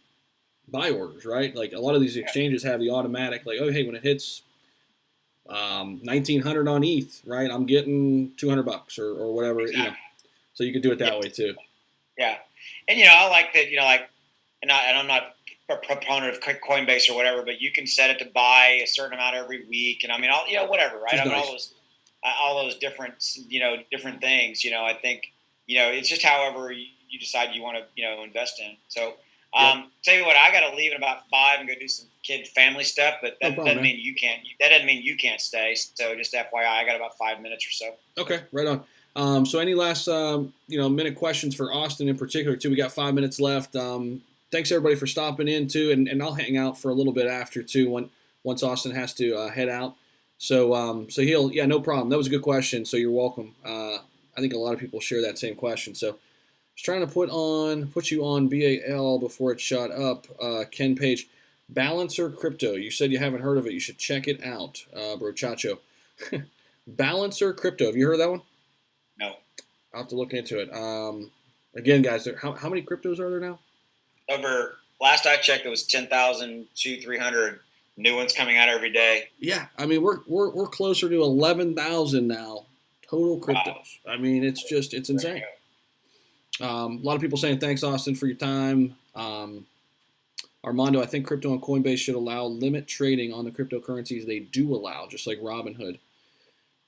S1: Buy orders, right? Like a lot of these exchanges have the automatic, like, oh, hey, when it hits 1,900 on ETH, right? I'm getting $200 or whatever,
S2: exactly.
S1: So you could do it that way too.
S2: Yeah, and I like that, and I'm not a proponent of Coinbase or whatever, but you can set it to buy a certain amount every week, and I mean, whatever, right? I mean, nice. all those different, different things. I think, it's just however you decide you want to, invest in. So. Tell you what, I got to leave in about 5 and go do some kid family stuff, but that doesn't mean you can't. That doesn't mean you can't stay. So just FYI, I got about 5 minutes or so.
S1: Okay, right on. So any last minute questions for Austin in particular too? We got 5 minutes left. Thanks everybody for stopping in too, and I'll hang out for a little bit after too. Once Austin has to head out. So no problem. That was a good question. So you're welcome. I think a lot of people share that same question. So. Trying to put you on BAL before it shot up. Ken Page, Balancer Crypto. You said you haven't heard of it. You should check it out, brochacho. Balancer Crypto. Have you heard of that one?
S2: No.
S1: I'll have to look into it. Again, guys, how many cryptos are there now?
S2: Over last I checked, it was 10,300 new ones coming out every day.
S1: Yeah, I mean we're closer to 11,000 now total cryptos. Wow. I mean it's insane. A lot of people saying thanks, Austin, for your time. Armando, I think crypto and Coinbase should allow limit trading on the cryptocurrencies they do allow, just like Robinhood.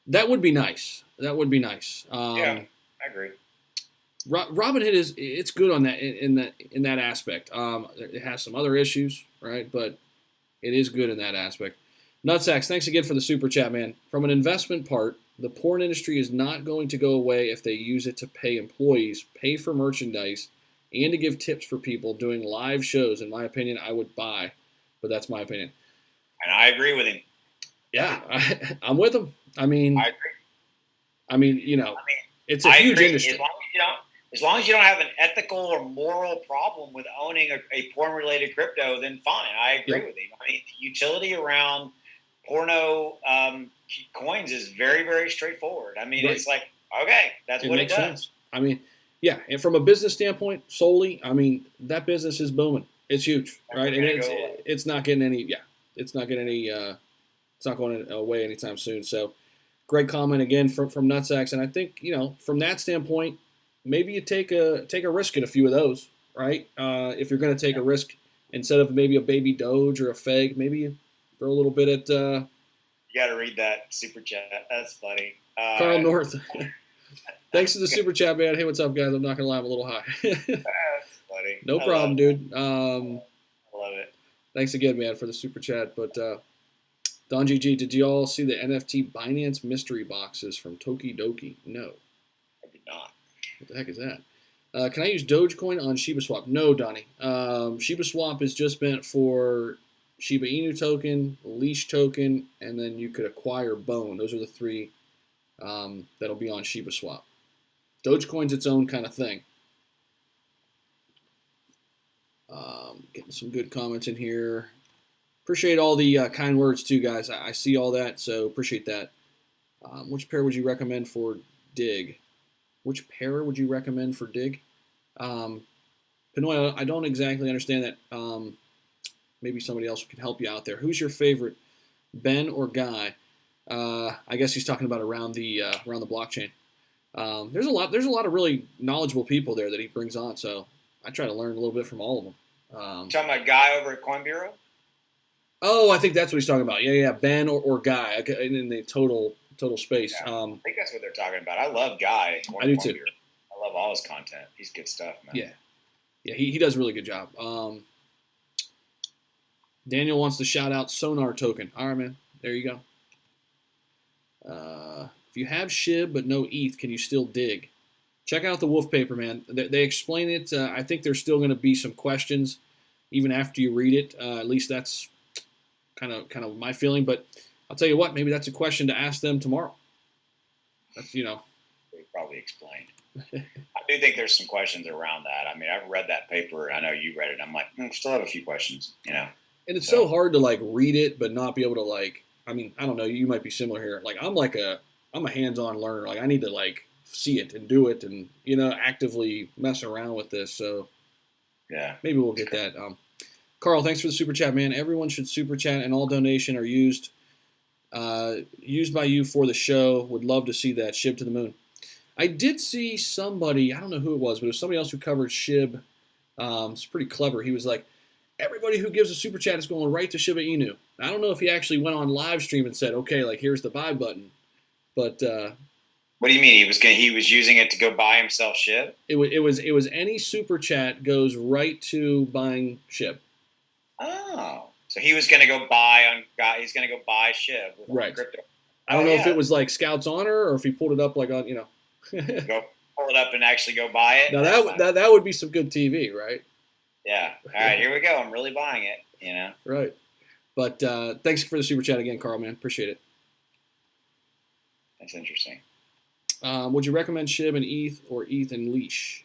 S1: That would be nice. Yeah,
S2: I agree.
S1: Robinhood it's good on that in that aspect. It has some other issues, right? But it is good in that aspect. Nutsacks, thanks again for the super chat, man. From an investment part, the porn industry is not going to go away if they use it to pay employees, pay for merchandise, and to give tips for people doing live shows. In my opinion, I would buy, but that's my opinion.
S2: And I agree with him.
S1: Yeah, I'm with him. I mean,
S2: I agree.
S1: It's a
S2: I
S1: huge
S2: agree.
S1: industry.
S2: As long as you don't have an ethical or moral problem with owning a porn-related crypto, then fine. I agree with you. I mean, the utility around porno coins is very, very straightforward. I mean, It's like, okay, that's what it does.
S1: Sense. I mean, yeah, and from a business standpoint solely, I mean, that business is booming. It's huge, right? And it's not getting any. Yeah, it's not getting any. It's not going away anytime soon. So, great comment again from Nutsacks, and I think from that standpoint, maybe you take a risk in a few of those, right? If you're going to take a risk instead of maybe a baby Doge or a Feg, maybe you throw a little bit at.
S2: You got to read that super chat. That's funny.
S1: Carl North. Thanks to the super chat, man. Hey, what's up, guys? I'm not gonna lie, I'm a little high.
S2: That's funny.
S1: No problem, dude.
S2: I love it.
S1: Thanks again, man, for the super chat. But Don GG, did you all see the NFT Binance mystery boxes from Tokidoki? No,
S2: I did not.
S1: What the heck is that? Can I use Dogecoin on Shiba Swap? No, Donnie. Shiba Swap is just meant for Shiba Inu token, Leash token, and then you could acquire Bone. Those are the three that'll be on Shiba Swap. Dogecoin's its own kind of thing. Getting some good comments in here. Appreciate all the kind words too, guys. I see all that, so appreciate that. Which pair would you recommend for Dig? Which pair would you recommend for Dig? Pinoy, I don't exactly understand that. Maybe somebody else can help you out there. Who's your favorite, Ben or Guy? I guess he's talking about around the blockchain. There's a lot of really knowledgeable people there that he brings on, so I try to learn a little bit from all of them.
S2: Talking about Guy over at Coin Bureau?
S1: Oh, I think that's what he's talking about. Yeah, Ben or Guy in the total space.
S2: Yeah, I think that's what they're talking about. I love Guy at
S1: I do too.
S2: Bureau. I love all his content. He's good stuff, man.
S1: Yeah, he does a really good job. Daniel wants to shout out Sonar token. All right, man. There you go. If you have SHIB but no ETH, can you still dig? Check out the Wolf paper, man. They explain it. I think there's still going to be some questions even after you read it. At least that's kind of my feeling. But I'll tell you what, maybe that's a question to ask them tomorrow. That's They
S2: probably explained. I do think there's some questions around that. I mean, I've read that paper. I know you read it. I'm like, still have a few questions. And
S1: it's so hard to read it but not be able to I mean, I don't know. You might be similar here. I'm a hands-on learner. I need to see it and do it and actively mess around with this. So
S2: yeah,
S1: maybe we'll get that. Carl, thanks for the super chat, man. Everyone should super chat, and all donation are used by you for the show. Would love to see that. SHIB to the moon. I did see somebody. I don't know who it was, but it was somebody else who covered SHIB. It's pretty clever. He was like, everybody who gives a super chat is going right to Shiba Inu. I don't know if he actually went on live stream and said, okay, here's the buy button. But
S2: what do you mean he was using it to go buy himself SHIB?
S1: It was any super chat goes right to buying SHIB.
S2: Oh, so he was going to go buy he's going to go buy SHIB with
S1: right.
S2: crypto.
S1: I don't know if it was Scout's Honor or if he pulled it up on
S2: go pull it up and actually go buy it.
S1: Now that would be some good TV, right?
S2: Yeah. All right, here we go. I'm really buying it.
S1: Right. But thanks for the super chat again, Carl, man. Appreciate it.
S2: That's interesting.
S1: Would you recommend SHIB and ETH or ETH and Leash?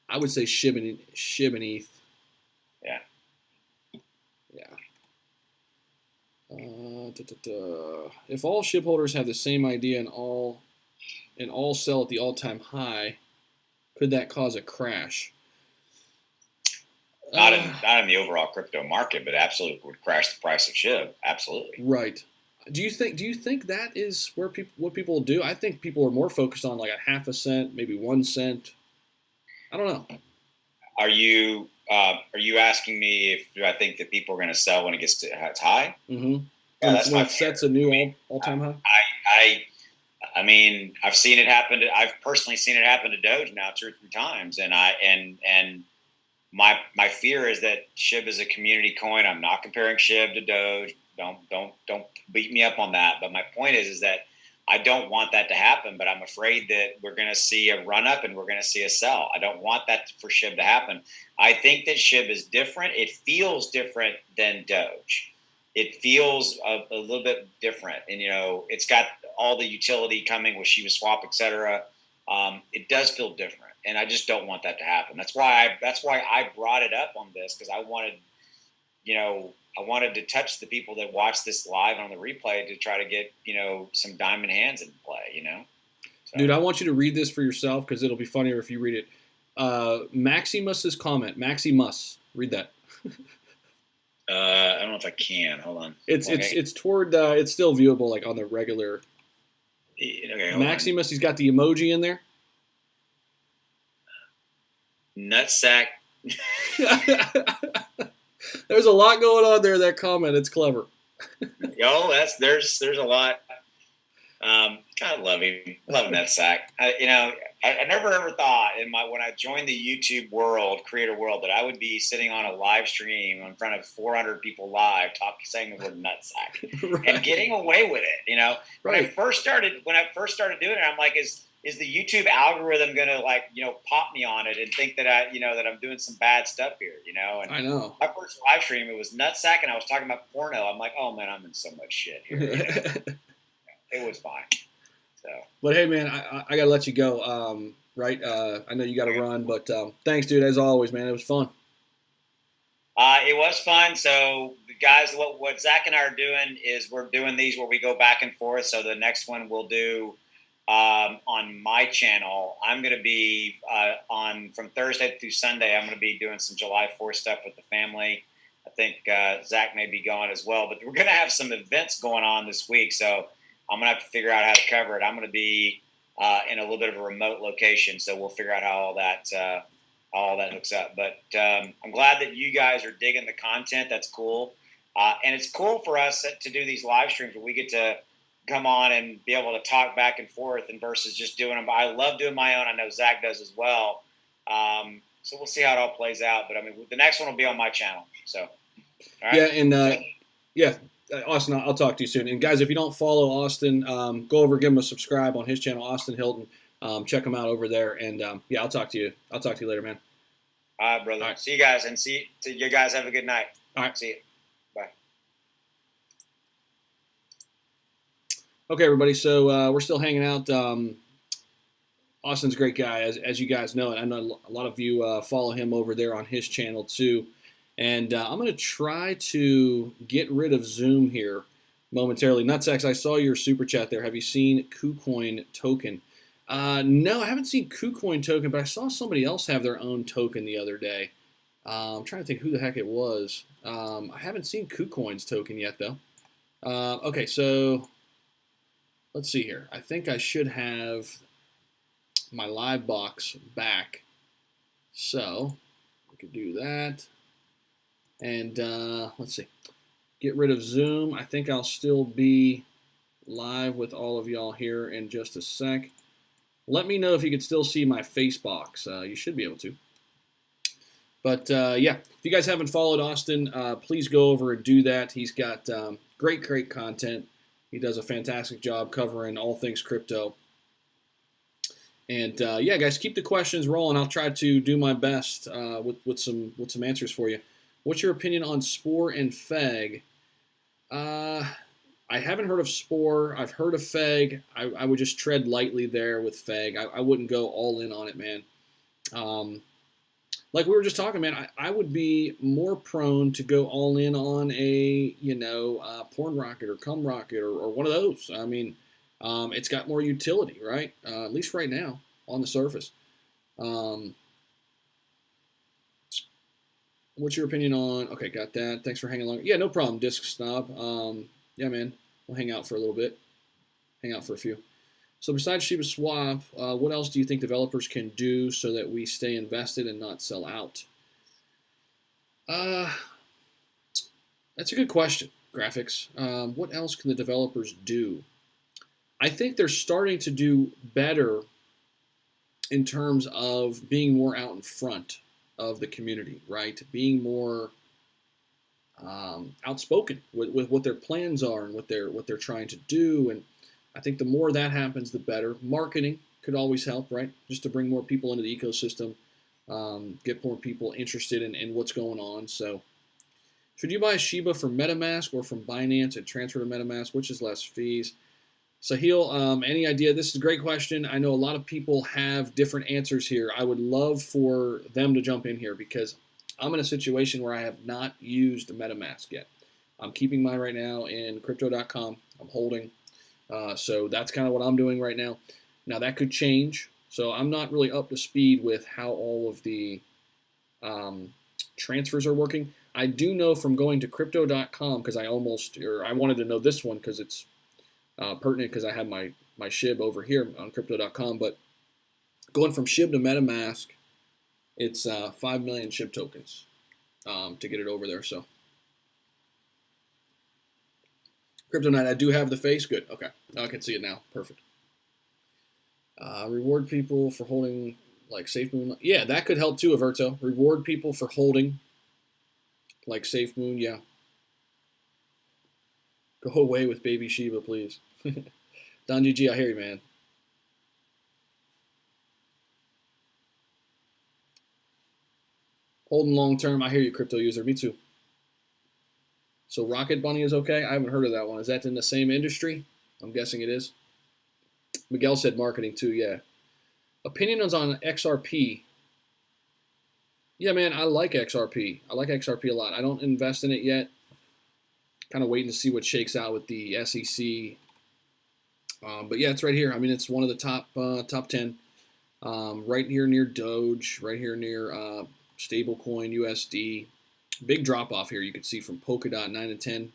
S1: I would say SHIB and ETH.
S2: Yeah.
S1: If all SHIB holders have the same idea and all sell at the all-time high, could that cause a crash?
S2: Not in the overall crypto market, but absolutely would crash the price of SHIB. Absolutely.
S1: Right. Do you think that is what people do? I think people are more focused on a half a cent, maybe 1 cent. I don't know.
S2: Are you asking me if I think that people are going to sell when it gets to its high?
S1: Mm-hmm. Yeah, when it sets a new all-time high.
S2: I mean, I've seen it happen. I've personally seen it happen to Doge now 2 or 3 times, and my fear is that SHIB is a community coin. I'm not comparing SHIB to Doge. Don't beat me up on that. But my point is that I don't want that to happen, but I'm afraid that we're going to see a run up and we're going to see a sell. I don't want that for SHIB to happen. I think that SHIB is different. It feels different than Doge. It feels a little bit different. And, it's got all the utility coming with Shiba Swap, etc. It does feel different, and I just don't want that to happen. That's why I brought it up on this, because I wanted, I wanted to touch the people that watch this live on the replay to try to get, some diamond hands in play, So.
S1: Dude, I want you to read this for yourself because it'll be funnier if you read it. Maximus's comment. Maximus, read that.
S2: I don't know if I can. Hold on.
S1: It's toward. It's still viewable like on the regular.
S2: Okay,
S1: Maximus, he's got the emoji in there.
S2: Nutsack.
S1: There's a lot going on there in that comment. It's clever.
S2: There's a lot. Kind of love him that sack. I never ever thought when I joined the YouTube world, creator world, that I would be sitting on a live stream in front of 400 people live, saying the word nutsack, right, and getting away with it. When I first started doing it, I'm like, is the YouTube algorithm gonna pop me on it and think that that I'm doing some bad stuff here? And
S1: I know.
S2: My first live stream, it was nutsack, and I was talking about porno. I'm like, oh man, I'm in so much shit here. It was fine. So.
S1: But hey, man, I gotta let you go. Right? I know you gotta run, but thanks, dude. As always, man, it was fun.
S2: It was fun. So, guys, what Zach and I are doing is we're doing these where we go back and forth. So the next one we'll do on my channel. I'm going to be from Thursday through Sunday. I'm going to be doing some July 4th stuff with the family. I think Zach may be going as well, but we're going to have some events going on this week. So I'm going to have to figure out how to cover it. I'm going to be in a little bit of a remote location, so we'll figure out how all that hooks up. But I'm glad that you guys are digging the content. That's cool. And it's cool for us to do these live streams where we get to come on and be able to talk back and forth, and versus just doing them. I love doing my own. I know Zach does as well. So we'll see how it all plays out. But I mean, the next one will be on my channel. So, all right.
S1: Yeah, and yeah. Austin, I'll talk to you soon. And guys, if you don't follow Austin, go over, give him a subscribe on his channel, Austin Hilton. Check him out over there. And yeah, I'll talk to you. I'll talk to you later, man.
S2: All right, brother. All right. See you guys, and you guys have a good night.
S1: All right.
S2: See you. Bye.
S1: Okay, everybody. So we're still hanging out. Austin's a great guy, as you guys know. And I know a lot of you follow him over there on his channel too. And I'm going to try to get rid of Zoom here momentarily. Nutsax, I saw your super chat there. Have you seen KuCoin token? No, I haven't seen KuCoin token, but I saw somebody else have their own token the other day. I'm trying to think who the heck it was. I haven't seen KuCoin's token yet, though. Okay, so let's see here. I think I should have my live box back. So we could do that. And let's see, get rid of Zoom. I think I'll still be live with all of y'all here in just a sec. Let me know if you can still see my face box. You should be able to. But yeah, if you guys haven't followed Austin, please go over and do that. He's got great content. He does a fantastic job covering all things crypto. And yeah, guys, keep the questions rolling. I'll try to do my best with some answers for you. What's your opinion on Spore and Feg? I haven't heard of Spore. I've heard of Feg. I would just tread lightly there with Feg. I wouldn't go all in on it, man. Like we were just talking, man, I would be more prone to go all in on a, porn rocket or cum rocket or one of those. I mean, it's got more utility, right? At least right now on the surface. What's your opinion on? Okay, got that. Thanks for hanging along. Yeah, no problem, Disc Snob. Yeah, man, we'll hang out for a little bit. Hang out for a few. So besides Shiba Swap, what else do you think developers can do so that we stay invested and not sell out? That's a good question, Graphics. What else can the developers do? I think they're starting to do better in terms of being more out in front of the community, right? Being more outspoken with what their plans are and what they're trying to do. And I think the more that happens, the better. Marketing could always help, right? Just to bring more people into the ecosystem, get more people interested in what's going on. So should you buy Shiba from MetaMask or from Binance and transfer to MetaMask? Which is less fees? Sahil, any idea? This is a great question. I know a lot of people have different answers here. I would love for them to jump in here because I'm in a situation where I have not used MetaMask yet. I'm keeping mine right now in crypto.com. I'm holding. So that's kind of what I'm doing right now. Now that could change. So I'm not really up to speed with how all of the transfers are working. I do know from going to crypto.com because I wanted to know this one because it's pertinent because I have my SHIB over here on crypto.com. But going from SHIB to MetaMask, it's 5 million SHIB tokens to get it over there. So Kryptonite, I do have the face. Good. Okay. I can see it now. Perfect. Reward people for holding like SafeMoon. Yeah, that could help too, Averto. Reward people for holding like SafeMoon. Yeah. Go away with baby Shiba, please. Don GG, I hear you, man. Holding long term, I hear you, crypto user. Me too. So Rocket Bunny is okay? I haven't heard of that one. Is that in the same industry? I'm guessing it is. Miguel said marketing too, yeah. Opinions on XRP. Yeah, man, I like XRP. I like XRP a lot. I don't invest in it yet. Kind of waiting to see what shakes out with the SEC. But yeah, it's right here. I mean, it's one of the top 10. Right here near Doge. Right here near stablecoin USD. Big drop off here. You can see from Polkadot 9 and 10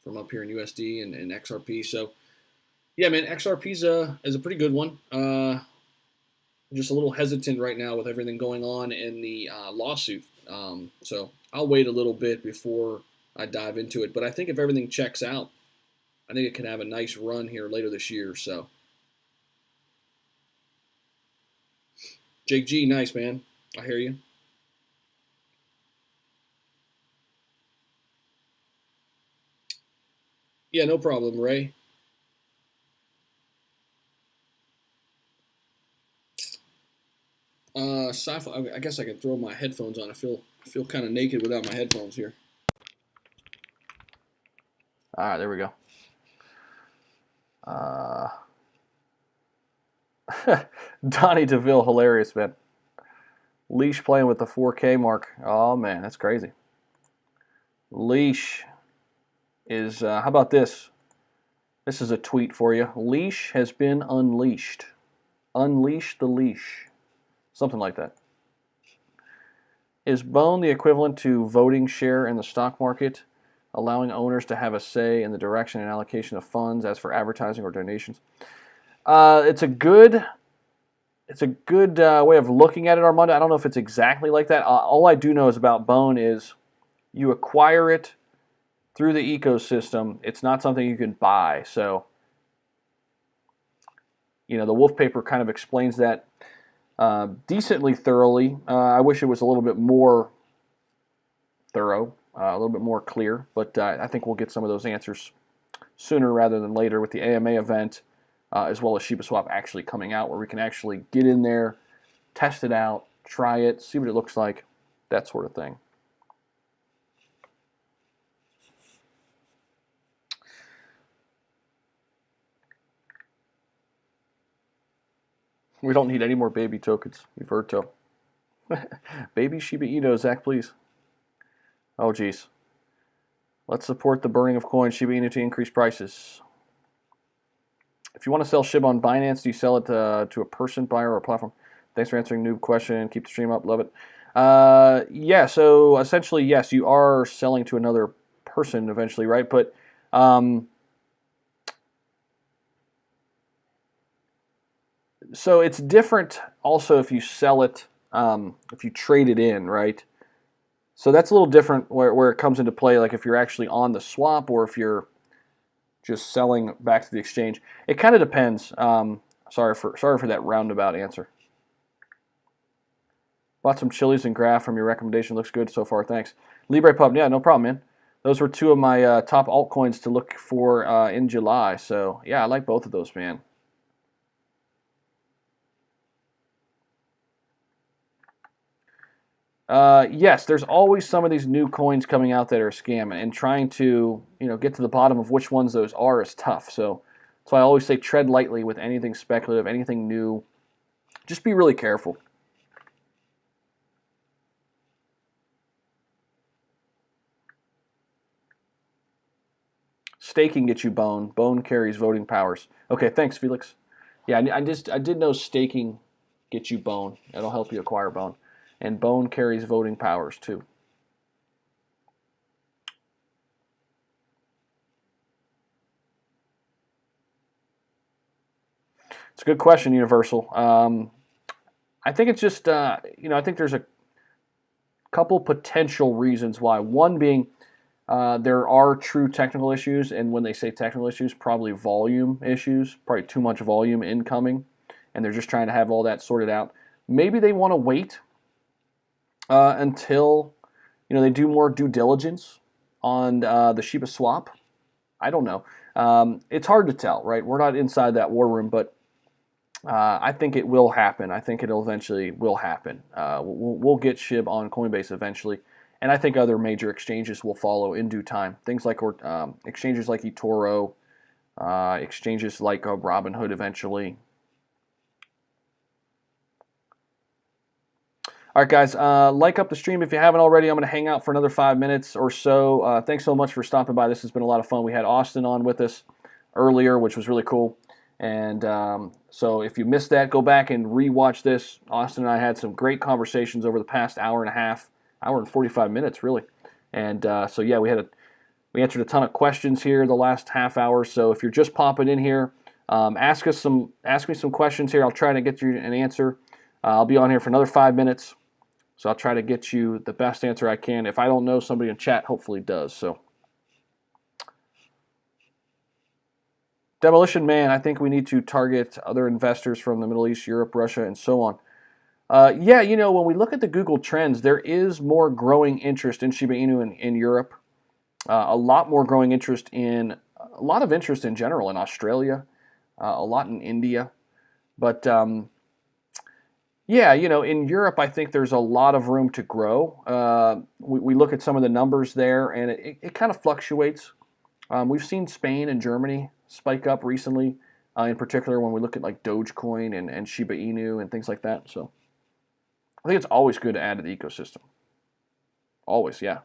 S1: from up here in USD and XRP. So yeah, man, XRP is a pretty good one. Just a little hesitant right now with everything going on in the lawsuit. So I'll wait a little bit before I dive into it. But I think if everything checks out, I think it can have a nice run here later this year. So Jake G, nice, man. I hear you. Yeah, no problem, Ray. Sci-fi. I guess I can throw my headphones on. I feel kind of naked without my headphones here. All right, there we go. Donnie DeVille, hilarious, man. Leash playing with the 4K mark. Oh man, that's crazy. Leash is. How about this? This is a tweet for you. Leash has been unleashed. Unleash the leash. Something like that. Is Bone the equivalent to voting share in the stock market, allowing owners to have a say in the direction and allocation of funds as for advertising or donations? It's a good way of looking at it, Armando. I don't know if it's exactly like that. All I do know is about Bone is you acquire it through the ecosystem. It's not something you can buy. So, the Wolf paper kind of explains that decently thoroughly. I wish it was a little bit more thorough, a little bit more clear, but I think we'll get some of those answers sooner rather than later with the AMA event, as well as Shiba Swap actually coming out, where we can actually get in there, test it out, try it, see what it looks like, that sort of thing. We don't need any more baby tokens. Everto. Baby Shiba Inu, Zach, please. Oh, geez. Let's support the burning of coins, Shiba Inu, to increase prices. If you want to sell SHIB on Binance, do you sell it to a person, buyer, or a platform? Thanks for answering noob question. Keep the stream up. Love it. Yeah, so essentially, yes, you are selling to another person eventually, right? But so it's different also if you sell it, if you trade it in, right? So that's a little different where it comes into play, like if you're actually on the swap or if you're just selling back to the exchange. It kind of depends. Sorry for that roundabout answer. Bought some chilies and graph from your recommendation. Looks good so far. Thanks. Libre Pub. Yeah, no problem, man. Those were two of my top altcoins to look for in July. So yeah, I like both of those, man. Yes, there's always some of these new coins coming out that are a scam, and trying to get to the bottom of which ones those are is tough. So So I always say tread lightly with anything speculative, anything new. Just be really careful. Staking gets you bone. Bone carries voting powers. Okay, thanks, Felix. Yeah, I did know staking gets you bone. It'll help you acquire bone. And bone carries voting powers too. It's a good question, Universal. I think it's just, I think there's a couple potential reasons why. One being there are true technical issues, and when they say technical issues, probably volume issues, probably too much volume incoming, and they're just trying to have all that sorted out. Maybe they want to wait until they do more due diligence on the Shiba swap. I don't know. It's hard to tell, right? We're not inside that war room, but I think it will happen. I think it'll eventually will happen. We'll get SHIB on Coinbase eventually, and I think other major exchanges will follow in due time. Things like exchanges like eToro, exchanges like Robinhood eventually. All right, guys, like up the stream if you haven't already. I'm going to hang out for another 5 minutes or so. Thanks so much for stopping by. This has been a lot of fun. We had Austin on with us earlier, which was really cool. And so if you missed that, go back and rewatch this. Austin and I had some great conversations over the past hour and a half, hour and 45 minutes, really. And so yeah, we answered a ton of questions here the last half hour. So if you're just popping in here, ask me some questions here. I'll try to get you an answer. I'll be on here for another 5 minutes, so I'll try to get you the best answer I can. If I don't know, somebody in chat hopefully does. So. Demolition Man, I think we need to target other investors from the Middle East, Europe, Russia, and so on. Yeah, when we look at the Google Trends, there is more growing interest in Shiba Inu in Europe. A lot more growing interest a lot of interest in general in Australia, a lot in India. But yeah, in Europe, I think there's a lot of room to grow. We look at some of the numbers there, and it kind of fluctuates. We've seen Spain and Germany spike up recently, in particular when we look at like Dogecoin and Shiba Inu and things like that. So I think it's always good to add to the ecosystem. Always, yeah.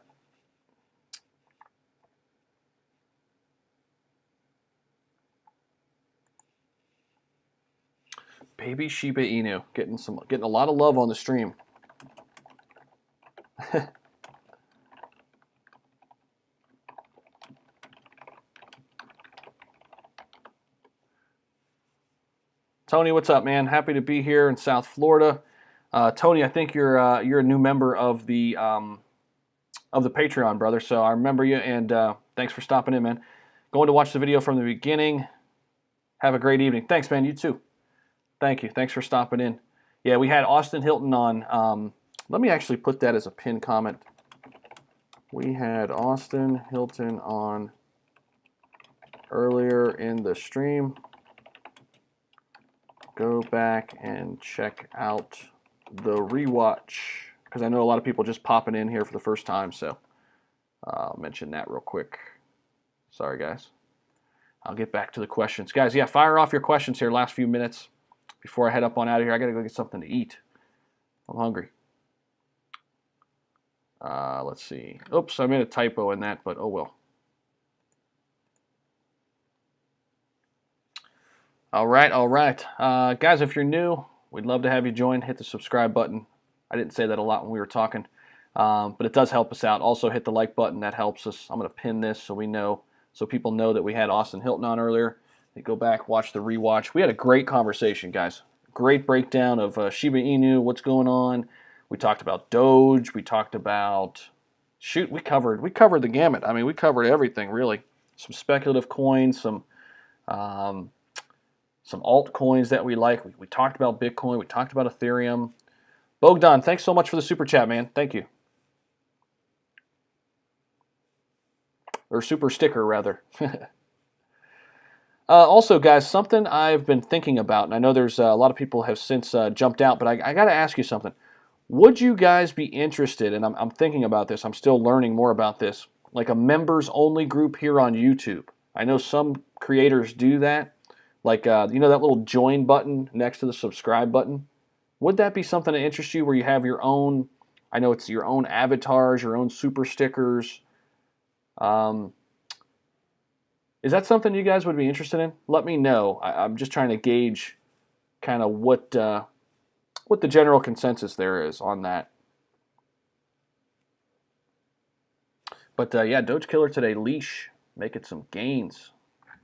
S1: Baby Shiba Inu getting a lot of love on the stream. Tony, what's up, man? Happy to be here in South Florida. Tony, I think you're a new member of the Patreon, brother. So I remember you, and thanks for stopping in, man. Going to watch the video from the beginning. Have a great evening. Thanks, man. You too. Thank you. Thanks for stopping in. Yeah, we had Austin Hilton on. Let me actually put that as a pinned comment. We had Austin Hilton on earlier in the stream. Go back and check out the rewatch, because I know a lot of people just popping in here for the first time, so I'll mention that real quick. Sorry, guys. I'll get back to the questions. Guys, yeah, fire off your questions here last few minutes before I head up on out of here. I got to go get something to eat. I'm hungry. Let's see. Oops, I made a typo in that, but oh well. All right. Guys, if you're new, we'd love to have you join. Hit the subscribe button. I didn't say that a lot when we were talking, but it does help us out. Also, hit the like button. That helps us. I'm going to pin this so people know that we had Austin Hilton on earlier. They go back, watch the rewatch. We had a great conversation, guys. Great breakdown of Shiba Inu, what's going on. We talked about Doge. We talked about, we covered the gamut. I mean, we covered everything, really. Some speculative coins, some altcoins that we like. We talked about Bitcoin. We talked about Ethereum. Bogdan, thanks so much for the super chat, man. Thank you. Or super sticker, rather. Also, guys, something I've been thinking about, and I know there's a lot of people have since jumped out, but I got to ask you something. Would you guys be interested, and I'm thinking about this, I'm still learning more about this, like a members-only group here on YouTube? I know some creators do that. Like, you know, that little join button next to the subscribe button? Would that be something that interests you where you have your own, I know it's your own avatars, your own super stickers? Um, is that something you guys would be interested in? Let me know. I'm just trying to gauge kind of what the general consensus there is on that. But yeah, Doge Killer today, leash, making some gains.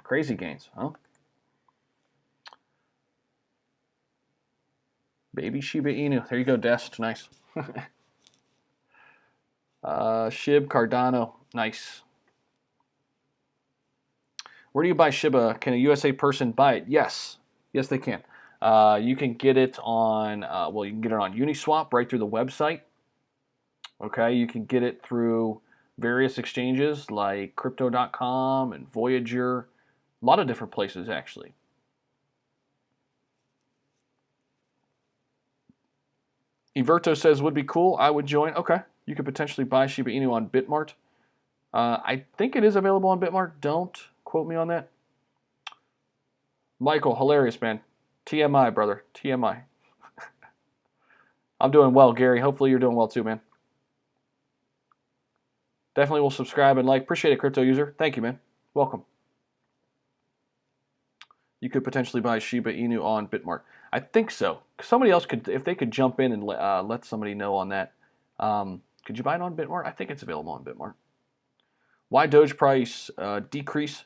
S1: Crazy gains, huh? Baby Shiba Inu. There you go, Dest. Nice. Shib Cardano. Nice. Where do you buy Shiba? Can a USA person buy it? Yes. Yes, they can. You can get it on, well, you can get it on Uniswap right through the website. Okay, you can get it through various exchanges like Crypto.com and Voyager. A lot of different places, actually. Everto says, would be cool. I would join. Okay. You could potentially buy Shiba Inu on Bitmart. I think it is available on Bitmart. Don't quote me on that. Michael, hilarious, man. TMI, brother. TMI. I'm doing well, Gary. Hopefully you're doing well too, man. Definitely will subscribe and like. Appreciate it, crypto user. Thank you, man. Welcome. You could potentially buy Shiba Inu on Bitmart. I think so. Somebody else could, if they could jump in and let somebody know on that. Could you buy it on Bitmart? I think it's available on Bitmart. Why Doge price decrease?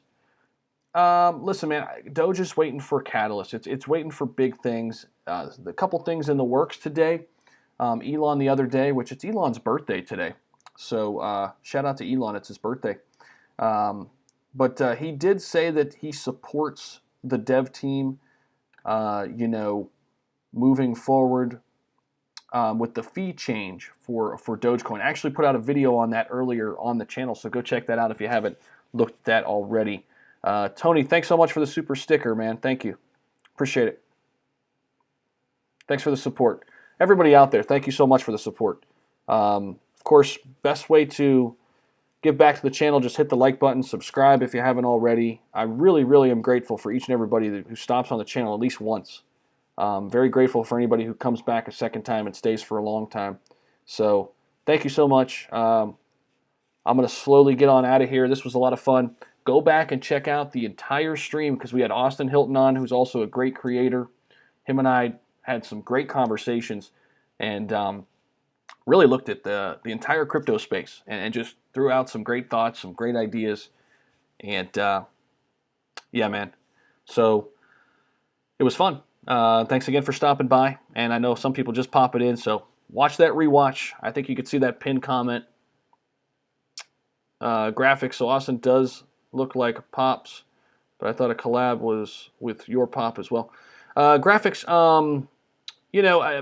S1: Listen, man, Doge is waiting for a catalyst. It's waiting for big things. A couple things in the works today. Elon the other day, which it's Elon's birthday today. So shout out to Elon. It's his birthday. But he did say that he supports the dev team, moving forward with the fee change for Dogecoin. I actually put out a video on that earlier on the channel, so go check that out if you haven't looked at that already. Tony, thanks so much for the super sticker, man. Thank you. Appreciate it. Thanks for the support. Everybody out there, thank you so much for the support. Of course, best way to give back to the channel, just hit the like button, subscribe if you haven't already. I really, really am grateful for each and everybody who stops on the channel at least once. Very grateful for anybody who comes back a second time and stays for a long time. So thank you so much. I'm going to slowly get on out of here. This was a lot of fun. Go back and check out the entire stream because we had Austin Hilton on, who's also a great creator. Him and I had some great conversations and really looked at the entire crypto space and just threw out some great thoughts, some great ideas. And yeah, man. So it was fun. Thanks again for stopping by. And I know some people just pop it in, so watch that rewatch. I think you could see that pinned comment. Graphics, so Austin does look like Pops, but I thought a collab was with your Pop as well. Graphics,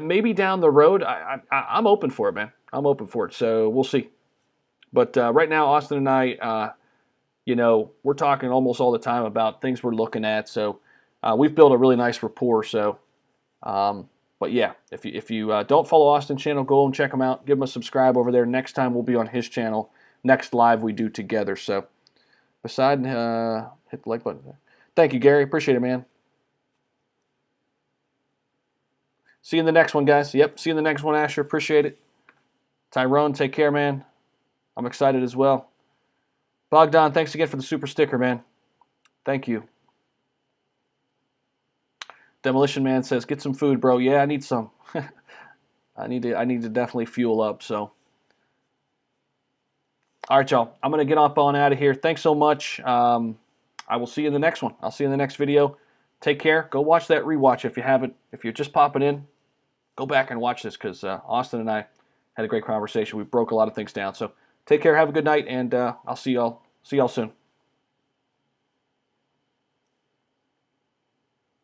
S1: maybe down the road, I'm open for it, man. I'm open for it, so we'll see. But right now, Austin and I, we're talking almost all the time about things we're looking at, so we've built a really nice rapport. So, but yeah, if you don't follow Austin's channel, go and check him out. Give him a subscribe over there. Next time we'll be on his channel. Next live we do together. So, beside, hit the like button. Thank you, Gary. Appreciate it, man. See you in the next one, guys. Yep, see you in the next one, Asher. Appreciate it. Tyrone, take care, man. I'm excited as well. Bogdan, thanks again for the super sticker, man. Thank you. Demolition Man says, "Get some food, bro." Yeah, I need some. I need to definitely fuel up. So, all right, y'all. I'm gonna get up on out of here. Thanks so much. I will see you in the next one. I'll see you in the next video. Take care. Go watch that rewatch if you haven't. If you're just popping in, go back and watch this because Austin and I had a great conversation. We broke a lot of things down. So take care. Have a good night, and I'll see y'all soon.